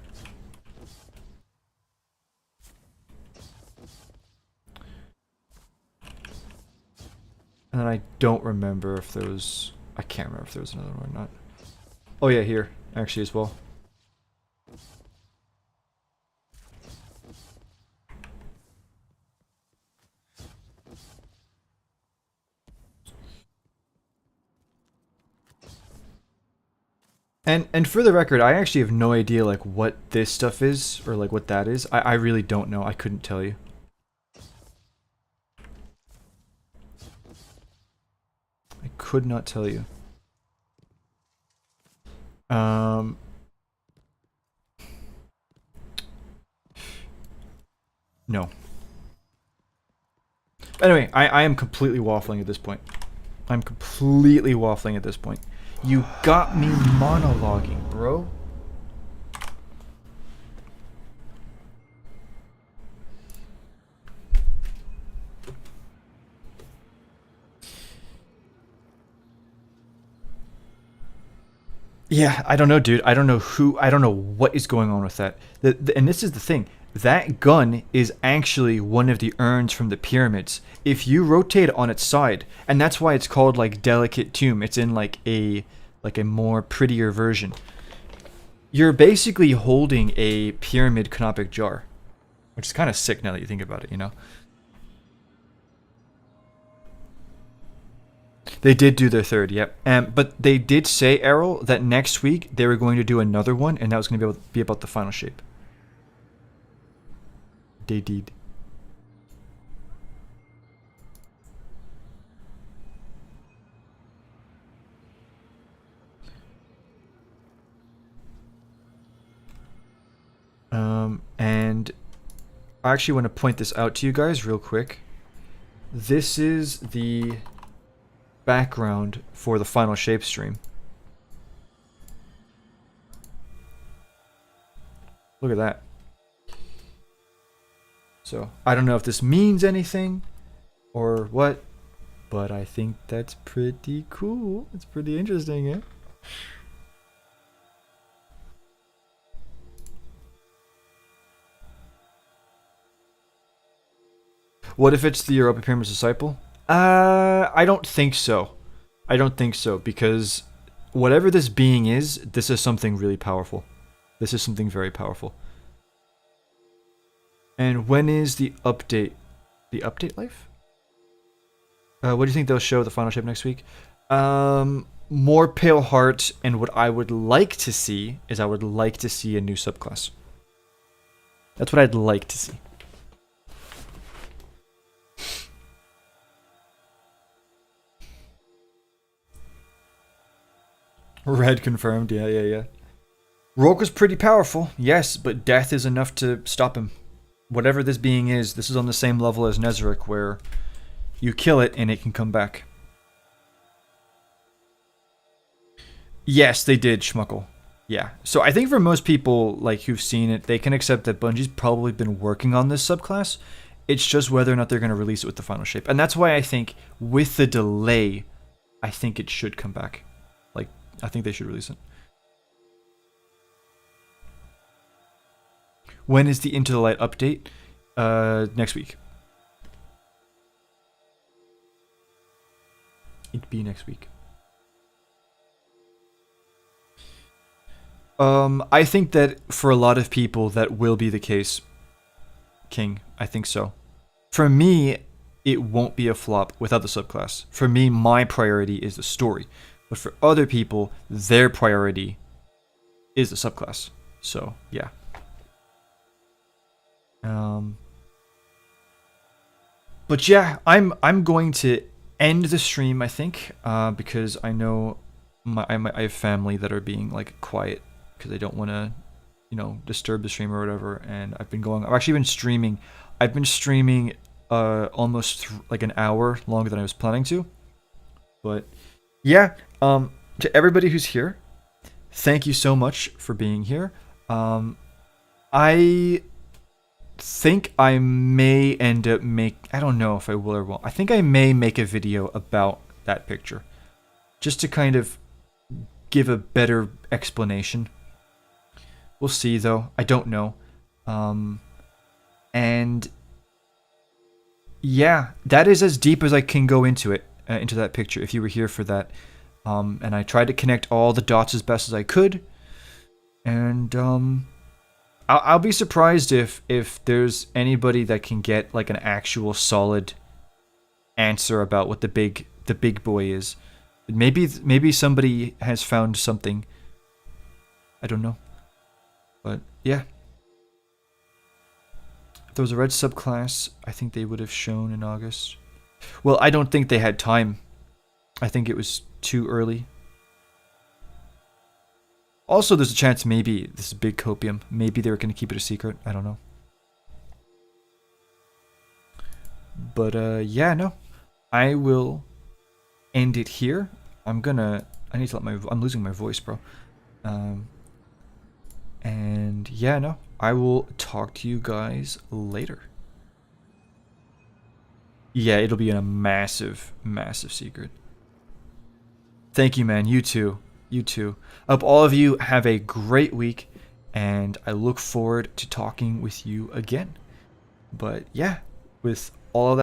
And then I don't remember if there was... I can't remember if there was another one or not. Oh yeah, here, actually, as well. And for the record, I actually have no idea like what this stuff is, or like what that is. I really don't know. I couldn't tell you. I could not tell you. No. Anyway, I am completely waffling at this point. I'm completely waffling at this point. You got me monologuing, bro. Yeah, I don't know, dude. I don't know what is going on with that. And this is the thing. That gun is actually one of the urns from the pyramids. If you rotate on its side, and that's why it's called like Delicate Tomb. It's in like a more prettier version. You're basically holding a pyramid canopic jar, which is kind of sick now that you think about it, you know? They did do their third, yep. But they did say, Errol, that next week they were going to do another one, and that was going to be about the final shape. They did. And I actually want to point this out to you guys real quick. This is the background for the final shape stream. Look at that. So, I don't know if this means anything or what, but I think that's pretty cool. It's pretty interesting, yeah? What if it's the Europa Pyramid's disciple? I don't think so. I don't think so, because whatever this being is, this is something really powerful. This is something very powerful. And when is the update? The update life? What do you think they'll show the final shape next week? More Pale Heart, and what I would like to see is I would like to see a new subclass. That's what I'd like to see. Red confirmed, yeah. Rourke was pretty powerful, yes, but death is enough to stop him. Whatever this being is, this is on the same level as Nezarec, where you kill it and it can come back. Yes, they did, Schmuckle. Yeah, so I think for most people like who've seen it, they can accept that Bungie's probably been working on this subclass. It's just whether or not they're going to release it with the final shape. And that's why I think, with the delay, I think it should come back. I think they should release it. When is the Into the Light update? Next week. It'd be next week. I think that for a lot of people that will be the case. King, I think so. For me, it won't be a flop without the subclass. For me, my priority is the story. But for other people, their priority is the subclass. So, yeah. But yeah, I'm going to end the stream, I think, because I know I have family that are being like quiet because they don't want to, disturb the stream or whatever. And I've actually been streaming. I've been streaming almost like an hour longer than I was planning to. But yeah, to everybody who's here, thank you so much for being here. I think I may end up I don't know if I will or won't. I think I may make a video about that picture, just to kind of give a better explanation. We'll see, though. I don't know. And yeah, that is as deep as I can go into it, into that picture, if you were here for that. And I tried to connect all the dots as best as I could. And I'll be surprised if there's anybody that can get like an actual solid answer about what the big boy is. Maybe somebody has found something. I don't know. But yeah. If there was a red subclass, I think they would have shown in August. Well, I don't think they had time. I think it was too early. Also, there's a chance maybe this is big copium. Maybe they were going to keep it a secret. I don't know. But yeah, no. I will end it here. I need to let I'm losing my voice, bro. And yeah, no. I will talk to you guys later. Yeah, it'll be a massive, massive secret. Thank you, man. You too. You too. I hope all of you have a great week, and I look forward to talking with you again. But yeah, with all of that.